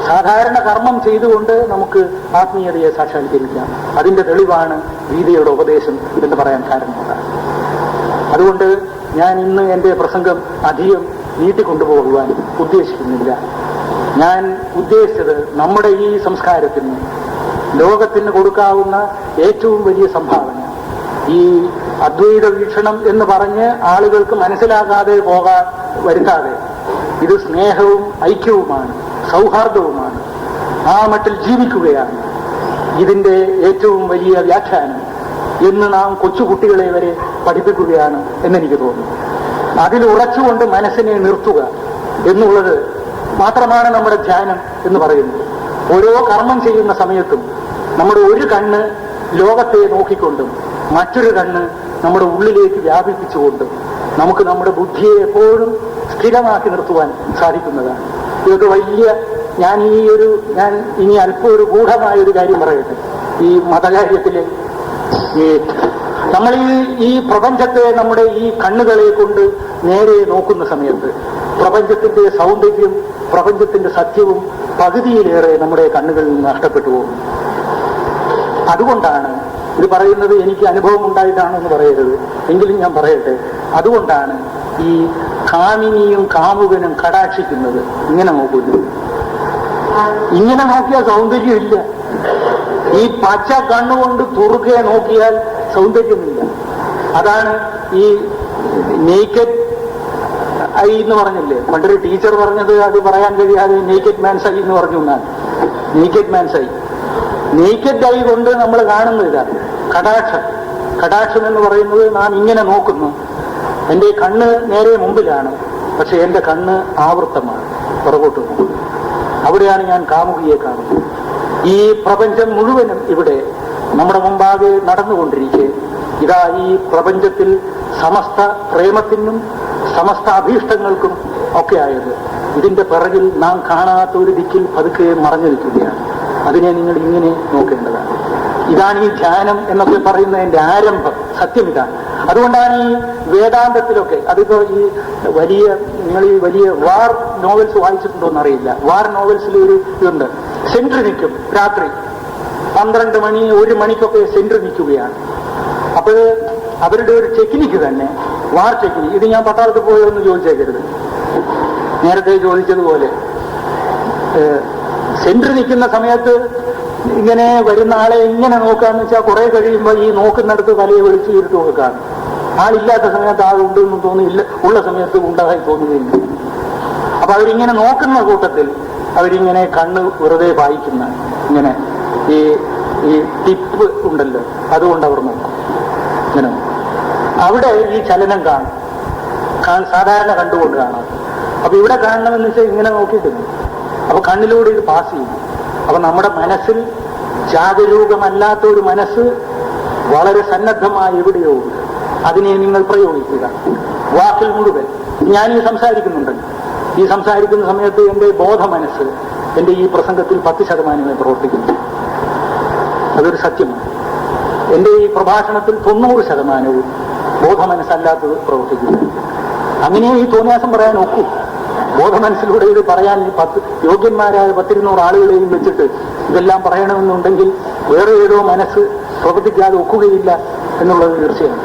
സാധാരണ കർമ്മം ചെയ്തുകൊണ്ട് നമുക്ക് ആത്മീയതയെ സാക്ഷാത്കരിക്കാം. അതിന്റെ തെളിവാണ് ഗീതയുടെ ഉപദേശം എന്ന് പറയാൻ കാരണമാണ്. അതുകൊണ്ട് ഞാൻ ഇന്ന് എന്റെ പ്രസംഗം അധികം നീട്ടിക്കൊണ്ടുപോകുവാൻ ഉദ്ദേശിക്കുന്നില്ല. ഞാൻ ഉദ്ദേശിച്ചത് നമ്മുടെ ഈ സംസ്കാരത്തിന്, ലോകത്തിന് കൊടുക്കാവുന്ന ഏറ്റവും വലിയ സംഭാവന, ഈ അദ്വൈത വീക്ഷണം എന്ന് പറഞ്ഞ് ആളുകൾക്ക് മനസ്സിലാകാതെ വരുത്താതെ, ഇത് സ്നേഹവും ഐക്യവുമാണ്, സൗഹാർദ്ദവുമാണ്, ആ മട്ടിൽ ജീവിക്കുകയാണ് ഇതിന്റെ ഏറ്റവും വലിയ വ്യാഖ്യാനം എന്ന് നാം കൊച്ചുകുട്ടികളെ വരെ പഠിപ്പിക്കുകയാണ് എന്നെനിക്ക് തോന്നുന്നു. അതിൽ ഉറച്ചുകൊണ്ട് മനസ്സിനെ നിർത്തുക എന്നുള്ളത് മാത്രമാണ് നമ്മുടെ ധ്യാനം എന്ന് പറയുന്നത്. ഓരോ കർമ്മം ചെയ്യുന്ന സമയത്തും നമ്മുടെ ഒരു കണ്ണ് ലോകത്തെ നോക്കിക്കൊണ്ടും മറ്റൊരു കണ്ണ് നമ്മുടെ ഉള്ളിലേക്ക് വ്യാപിപ്പിച്ചുകൊണ്ടും നമുക്ക് നമ്മുടെ ബുദ്ധിയെ എപ്പോഴും സ്ഥിരമാക്കി നിർത്തുവാൻ സാധിക്കുന്നതാണ്. ഇതൊക്കെ വലിയ ഞാൻ ഇനി അല്പം ഒരു ഗൂഢമായൊരു കാര്യം പറയട്ടെ. ഈ മതകാര്യത്തില് നമ്മൾ ഈ പ്രപഞ്ചത്തെ നമ്മുടെ ഈ കണ്ണുകളെ കൊണ്ട് നേരെ നോക്കുന്ന സമയത്ത് പ്രപഞ്ചത്തിന്റെ സൗന്ദര്യം, പ്രപഞ്ചത്തിന്റെ സത്യവും പകുതിയിലേറെ നമ്മുടെ കണ്ണുകളിൽ നിന്ന് നഷ്ടപ്പെട്ടു പോകും. അതുകൊണ്ടാണ് ഇത് പറയുന്നത്, എനിക്ക് അനുഭവം ഉണ്ടായിട്ടാണെന്ന് പറയരുത്, എങ്കിലും ഞാൻ പറയട്ടെ. അതുകൊണ്ടാണ് ഈ കാമിനിയും കാമുകനും കടാക്ഷിക്കുന്നത്. ഇങ്ങനെ നോക്കുന്നു, ഇങ്ങനെ നോക്കിയാൽ സൗന്ദര്യമില്ല. ഈ പച്ച കണ്ണുകൊണ്ട് തുറുക്കെ നോക്കിയാൽ സൗന്ദര്യമില്ല. അതാണ് ഈ നേക്കഡ് ഐ എന്ന് പറഞ്ഞില്ലേ, പണ്ടൊരു ടീച്ചർ പറഞ്ഞത്, അത് പറയാൻ കഴിയാതെ നേക്കഡ് മാൻസ് ഐ എന്ന് പറഞ്ഞു എന്നാണ്. Naked man's I, naked I കൊണ്ട് നമ്മൾ കാണുന്നില്ല. കടാക്ഷം എന്ന് പറയുന്നത് നാം ഇങ്ങനെ നോക്കുന്നു. എൻ്റെ കണ്ണ് നേരെ മുമ്പിലാണ്, പക്ഷെ എൻ്റെ കണ്ണ് ആവൃത്തമാണ്, പുറകോട്ട് പോകും. അവിടെയാണ് ഞാൻ കാമുകിയെ കാണുന്നത്. ഈ പ്രപഞ്ചം മുഴുവനും ഇവിടെ നമ്മുടെ മുമ്പാകെ നടന്നുകൊണ്ടിരിക്കെ, ഇതാ ഈ പ്രപഞ്ചത്തിൽ സമസ്ത പ്രേമത്തിനും സമസ്ത അഭീഷ്ടങ്ങൾക്കും ഒക്കെ ആയത് ഇതിന്റെ പിറകിൽ നാം കാണാത്ത ഒരു ദിക്കിൽ പതുക്കെ മറഞ്ഞു നിൽക്കുകയാണ്. അതിനെ നിങ്ങൾ ഇങ്ങനെ നോക്കേണ്ടതാണ്. ഇതാണ് ഈ ധ്യാനം എന്നൊക്കെ പറയുന്നതിന്റെ ആരംഭം. സത്യം ഇതാണ്. അതുകൊണ്ടാണ് ഈ വേദാന്തത്തിലൊക്കെ, അതിപ്പോ ഈ നിങ്ങൾ ഈ വലിയ വാർ നോവൽസ് വായിച്ചിട്ടുണ്ടോ എന്നറിയില്ല. വാർ നോവൽസിൽ ഒരു ഇതുണ്ട്, സെന്റർ നിൽക്കും രാത്രി 12 മണി 1 മണിക്കൊക്കെ സെന്റർ നിൽക്കുകയാണ്. അപ്പോൾ അവരുടെ ഒരു ടെക്നിക്ക് തന്നെ, വാർ ടെക്നിക്ക്. ഇത് ഞാൻ പട്ടാളത്തിൽ പോയൊന്ന് ചോദിച്ചേക്കരുത്, നേരത്തെ ചോദിച്ചതുപോലെ സെന്റർ നിൽക്കുന്ന സമയത്ത് ഇങ്ങനെ വരുന്ന ആളെ ഇങ്ങനെ നോക്കാന്ന് വെച്ചാൽ കുറെ കഴിയുമ്പോൾ ഈ നോക്കുന്നിടത്ത് തലയെ വിളിച്ച് ഇരുട്ട് നോക്കാണ്. ആളില്ലാത്ത സമയത്ത് ആളുണ്ടെന്നും തോന്നിയില്ല, ഉള്ള സമയത്ത് ഉണ്ടായി തോന്നുകയില്ല. അപ്പൊ അവരിങ്ങനെ നോക്കുന്ന കൂട്ടത്തിൽ അവരിങ്ങനെ കണ്ണ് വെറുതെ വായിക്കുന്ന ഇങ്ങനെ ഈ ടിപ്പ് ഉണ്ടല്ലോ, അതുകൊണ്ട് അവർ നോക്കും. ഇങ്ങനെ അവിടെ ഈ ചലനം കാണും, സാധാരണ കണ്ടുകൊണ്ട് കാണാം. അപ്പൊ ഇവിടെ കാണണമെന്ന് വെച്ചാൽ ഇങ്ങനെ നോക്കിയിട്ടുണ്ട്. അപ്പൊ കണ്ണിലൂടെ ഇത് പാസ് ചെയ്യും. അപ്പൊ നമ്മുടെ മനസ്സിൽ ജാഗരൂകമല്ലാത്ത ഒരു മനസ്സ് വളരെ സന്നദ്ധമായി എവിടെയോ ഉണ്ട്. അതിനെ നിങ്ങൾ പ്രയോഗിക്കുക വാക്കിൽ മുഴുവൻ. ഞാനീ സംസാരിക്കുന്നുണ്ടല്ലോ, ഈ സംസാരിക്കുന്ന സമയത്ത് എൻ്റെ ബോധ മനസ്സ് എൻ്റെ ഈ പ്രസംഗത്തിൽ 10% പ്രവർത്തിക്കുന്നു. അതൊരു സത്യമാണ്. എൻ്റെ ഈ പ്രഭാഷണത്തിൽ 90% ബോധ മനസ്സല്ലാത്തത് പ്രവർത്തിക്കുന്നു. അങ്ങനെ ഈ തോന്നിയാസം പറയാൻ ഒക്കൂ. ബോധ മനസ്സിലൂടെ ഇത് പറയാൻ 10 യോഗ്യന്മാരായ 100-200 ആളുകളെയും വെച്ചിട്ട് ഇതെല്ലാം പറയണമെന്നുണ്ടെങ്കിൽ വേറെ ഏതോ മനസ്സ് പ്രവർത്തിക്കാതെ ഒക്കുകയില്ല എന്നുള്ളത് തീർച്ചയാണ്.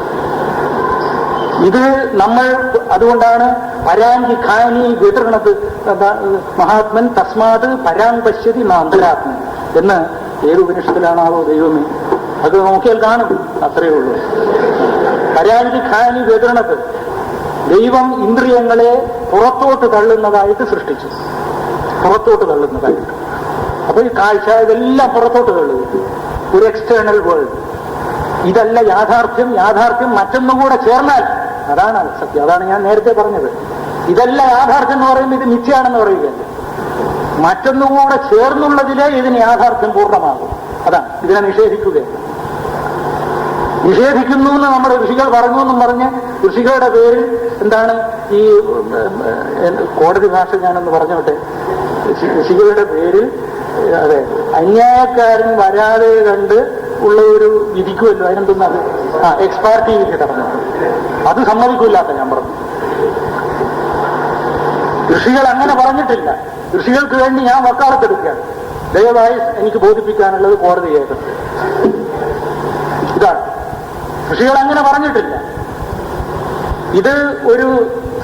ഇത് നമ്മൾ അതുകൊണ്ടാണ് പരാങ്കി ഖാനി വിതരണത്ത് മഹാത്മൻ തസ്മാത് പരാം പശ്യതി നാന്തരാത്മൻ എന്ന് ഏത് ഉപനിഷത്തിലാണാവോ ദൈവമേ, അത് നോക്കിയാൽ കാണും. അത്രയേ ഉള്ളൂ. പരാങ്കി ഖാനി വിതരണത്ത് ദൈവം ഇന്ദ്രിയങ്ങളെ പുറത്തോട്ട് തള്ളുന്നതായിട്ട് സൃഷ്ടിച്ചു, പുറത്തോട്ട് തള്ളുന്നതായിട്ട്. അപ്പൊ ഈ കാഴ്ച ഇതെല്ലാം പുറത്തോട്ട് തള്ളുക, ഒരു എക്സ്റ്റേണൽ വേൾഡ്. ഇതല്ല യാഥാർത്ഥ്യം. യാഥാർത്ഥ്യം മറ്റൊന്നും കൂടെ ചേർന്നാൽ അതാണ് സത്യം. അതാണ് ഞാൻ നേരത്തെ പറഞ്ഞത്. ഇതല്ല യാഥാർത്ഥ്യം എന്ന് പറയുമ്പോൾ ഇത് മിഥ്യയാണെന്ന് പറയുകയല്ല. മറ്റൊന്നുകൂടെ ചേർന്നുള്ളതിലേ ഇതിന് യാഥാർത്ഥ്യം പൂർണ്ണമാകും. അതാണ് ഇതിനെ നിഷേധിക്കുകയാണ്. നിഷേധിക്കുന്നു എന്ന് നമ്മുടെ ഋഷികൾ പറഞ്ഞു എന്നും പറഞ്ഞ് ഋഷികളുടെ പേരിൽ എന്താണ് ഈ കോടതി ഭാഷ ഞാനൊന്ന് പറഞ്ഞോട്ടെ, ഋഷികളുടെ പേരിൽ അതെ അന്യായക്കാരൻ വരാതെ കണ്ട് ഉള്ള ഒരു വിധിക്കുമല്ലോ, അതിനെന്തെന്നത് എക്സ്പാർട്ടി വിധി നടന്നു, അത് സമ്മതിക്കില്ലാത്ത ഞാൻ പറഞ്ഞു. ഋഷികൾ അങ്ങനെ പറഞ്ഞിട്ടില്ല. ഋഷികൾക്ക് വേണ്ടി ഞാൻ വക്കാലത്തെടുക്കുകയാണ്. ദയവായി എനിക്ക് ബോധിപ്പിക്കാനുള്ളത് കോടതി കേൾക്കണം. ഇതാണ്, ഋഷികൾ അങ്ങനെ പറഞ്ഞിട്ടില്ല. ഇത് ഒരു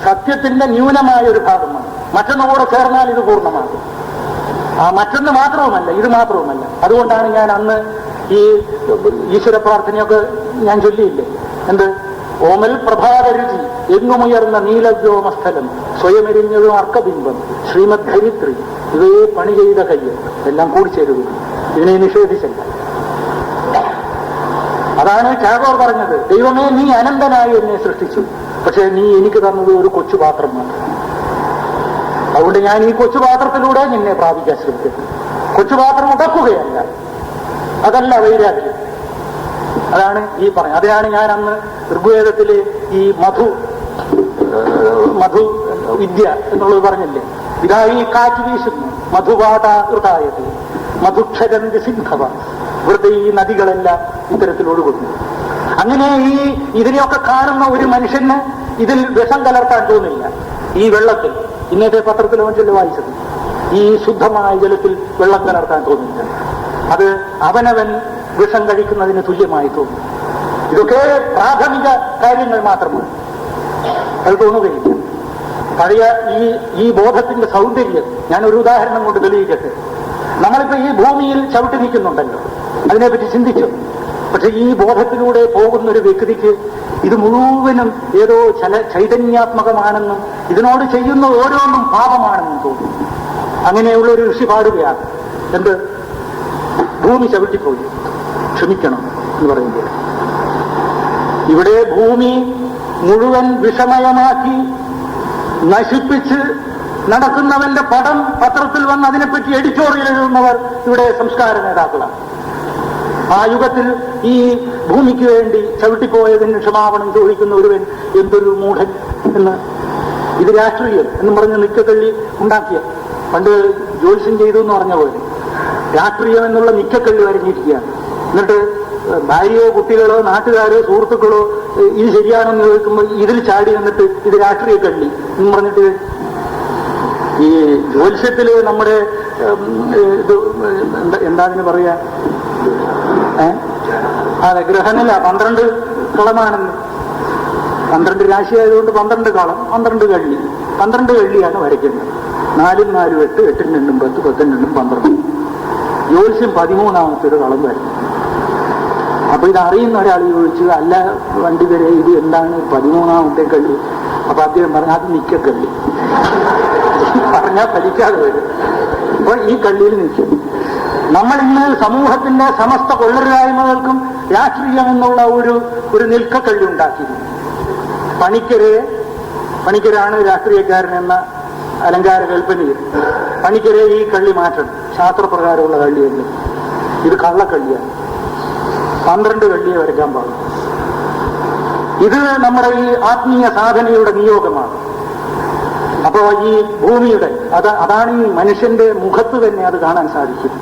സത്യത്തിന്റെ ന്യൂനമായ ഒരു ഭാഗമാണ്. മറ്റൊന്നുകൂടെ ചേർന്നാൽ ഇത് പൂർണ്ണമാകും. മറ്റൊന്ന് മാത്രവുമല്ല, ഇത് മാത്രവുമല്ല. അതുകൊണ്ടാണ് ഞാൻ അന്ന് ഈ ഈശ്വര പ്രാർത്ഥനയൊക്കെ ഞാൻ ചൊല്ലിയില്ലേ, എന്ത് ഓമൽ പ്രഭാതരുചി എങ്ങുമുയർന്ന നീലവ്യോമസ്ഥലം സ്വയമെരിഞ്ഞതും അർക്കബിംബം ശ്രീമദ് ധരിത്രി ഇവയെ പണി ചെയ്ത കയ്യ് എല്ലാം കൂടിച്ചേരുക, ഇതിനെ നിഷേധിച്ചില്ല. അതാണ് ടാഗോർ പറഞ്ഞത്, ദൈവമേ നീ അനന്തനായി എന്നെ സൃഷ്ടിച്ചു, പക്ഷെ നീ എനിക്ക് തന്നത് ഒരു കൊച്ചുപാത്രം മാത്രം. അതുകൊണ്ട് ഞാൻ ഈ കൊച്ചുപാത്രത്തിലൂടെ നിന്നെ പ്രാപിക്കാൻ ശ്രമിക്കുന്നു. കൊച്ചുപാത്രം ഉടക്കുകയല്ല, അതല്ല വൈരാഗ്യം. അതാണ് ഈ പറഞ്ഞത്. അതാണ് ഞാൻ അന്ന് ഋഗ്വേദത്തിലെ ഈ മധു വിദ്യ എന്നുള്ളത് പറഞ്ഞില്ലേ, ഇതാ ഈ കാറ്റ് വീശുന്നു, മധുവാതാകൃതായത് മധുക്ഷരന്തി സിന്ധവ, ഇവിടുത്തെ ഈ നദികളെല്ലാം ഇത്തരത്തിൽ ഒഴുകുന്നു. അങ്ങനെ ഇതിനെയൊക്കെ കാണുന്ന ഒരു മനുഷ്യന് ഇതിൽ വിഷം കലർത്താൻ തോന്നില്ല. ഈ വെള്ളത്തിൽ, ഇന്നത്തെ പത്രത്തിൽ മറ്റല്ലോ വായിച്ചത്, ഈ ശുദ്ധമായ ജലത്തിൽ വെള്ളം കലർത്താൻ തോന്നില്ല. അത് അവനവൻ വിഷം കഴിക്കുന്നതിന് തുല്യമായി തോന്നും. ഇതൊക്കെ പ്രാഥമിക കാര്യങ്ങൾ മാത്രമാണ്, അത് തോന്നുകയില്ല. പഴയ ഈ ബോധത്തിന്റെ സൗന്ദര്യം ഞാനൊരു ഉദാഹരണം കൊണ്ട് തെളിയിക്കട്ടെ. നമ്മളിപ്പോ ഈ ഭൂമിയിൽ ചവിട്ടി നിൽക്കുന്നുണ്ടല്ലോ, അതിനെപ്പറ്റി ചിന്തിച്ചു. പക്ഷെ ഈ ബോധത്തിലൂടെ പോകുന്ന ഒരു വ്യക്തിക്ക് ഇത് മുഴുവനും ഏതോ ചൈതന്യാത്മകമാണെന്നും ഇതിനോട് ചെയ്യുന്ന ഓരോന്നും പാപമാണെന്നും തോന്നും. അങ്ങനെയുള്ള ഒരു ഋഷി പാടുകയാണ്, എന്ത് ഭൂമി ചവിട്ടിപ്പോയി ക്ഷമിക്കണം എന്ന് പറയുമ്പോൾ. ഇവിടെ ഭൂമി മുഴുവൻ വിഷമയമാക്കി നശിപ്പിച്ച് നടക്കുന്നവന്റെ പടം പത്രത്തിൽ വന്ന് അതിനെപ്പറ്റി എഡിറ്റോറിയൽ എഴുതുന്നവർ ഇവിടെ സംസ്കാര നേതാക്കളാണ്. ആ യുഗത്തിൽ ഈ ഭൂമിക്ക് വേണ്ടി ചവിട്ടിപ്പോയതിന് ക്ഷമാപണം ചോദിക്കുന്ന ഒരുവൻ എന്തൊരു മൂഢൻ എന്ന്, ഇത് രാഷ്ട്രീയം എന്നും പറഞ്ഞ് നിക്കക്കള്ളി ഉണ്ടാക്കിയ, പണ്ട് ജ്യോത്സ്യം ചെയ്തു എന്ന് പറഞ്ഞ പോലെ രാഷ്ട്രീയം എന്നുള്ള നിക്കക്കള്ളി വരഞ്ഞിരിക്കുകയാണ്. എന്നിട്ട് ഭാര്യയോ കുട്ടികളോ നാട്ടുകാരോ സുഹൃത്തുക്കളോ ഇത് ശരിയാണെന്ന് ചോദിക്കുമ്പോൾ ഇതിൽ ചാടി വന്നിട്ട് ഇത് രാഷ്ട്രീയ കള്ളി എന്ന് പറഞ്ഞിട്ട് ഈ ജ്യോത്സ്യത്തില് നമ്മുടെ ഇത് എന്താതിന് പറയാ, അതെ ഗ്രഹനില 12 കളമാണെന്ന്, 12 രാശിയായതുകൊണ്ട് 12 കളം, 12 കള്ളി, 12 കള്ളിയാണ് വരയ്ക്കുന്നത്. 4 4 8, 8 2 10, 10 2 12. ജ്യോത്സ്യം 13ാമത്തെ ഒരു കളം വരും. അപ്പൊ ഇത് അറിയുന്ന ഒരാൾ ചോദിച്ചു, അല്ല പണ്ഡിതരെ ഇത് എന്താണ് 13ാമത്തെ കള്ളി? അപ്പൊ അദ്ദേഹം പറഞ്ഞു, അത് നിക്കക്കള്ളി, പറഞ്ഞാൽ ഫലിക്കാതെ വരും. അപ്പൊ ഈ കള്ളിയിൽ നിൽക്കും. നമ്മൾ ഇന്ന് സമൂഹത്തിന്റെ സമസ്ത കൊള്ളരുതായ്മകൾക്കും രാഷ്ട്രീയം എന്നുള്ള ഒരു നിൽക്കക്കള്ളി ഉണ്ടാക്കിയിരുന്നു. പണിക്കരാണ് രാഷ്ട്രീയക്കാരൻ എന്ന അലങ്കാര കൽപ്പനയിൽ പണിക്കരെ ഈ കള്ളി മാറ്റണം, ശാസ്ത്രപ്രകാരമുള്ള കള്ളിയല്ല, ഇത് കള്ളക്കള്ളിയാണ്. 12 കള്ളിയെ വരയ്ക്കാൻ പാടും. ഇത് നമ്മുടെ ഈ ആത്മീയ സാധനയുടെ നിയോഗമാണ്. അപ്പോ ഈ ഭൂമിയുടെ അതാണ് ഈ മനുഷ്യന്റെ മുഖത്ത് തന്നെ അത് കാണാൻ സാധിക്കും.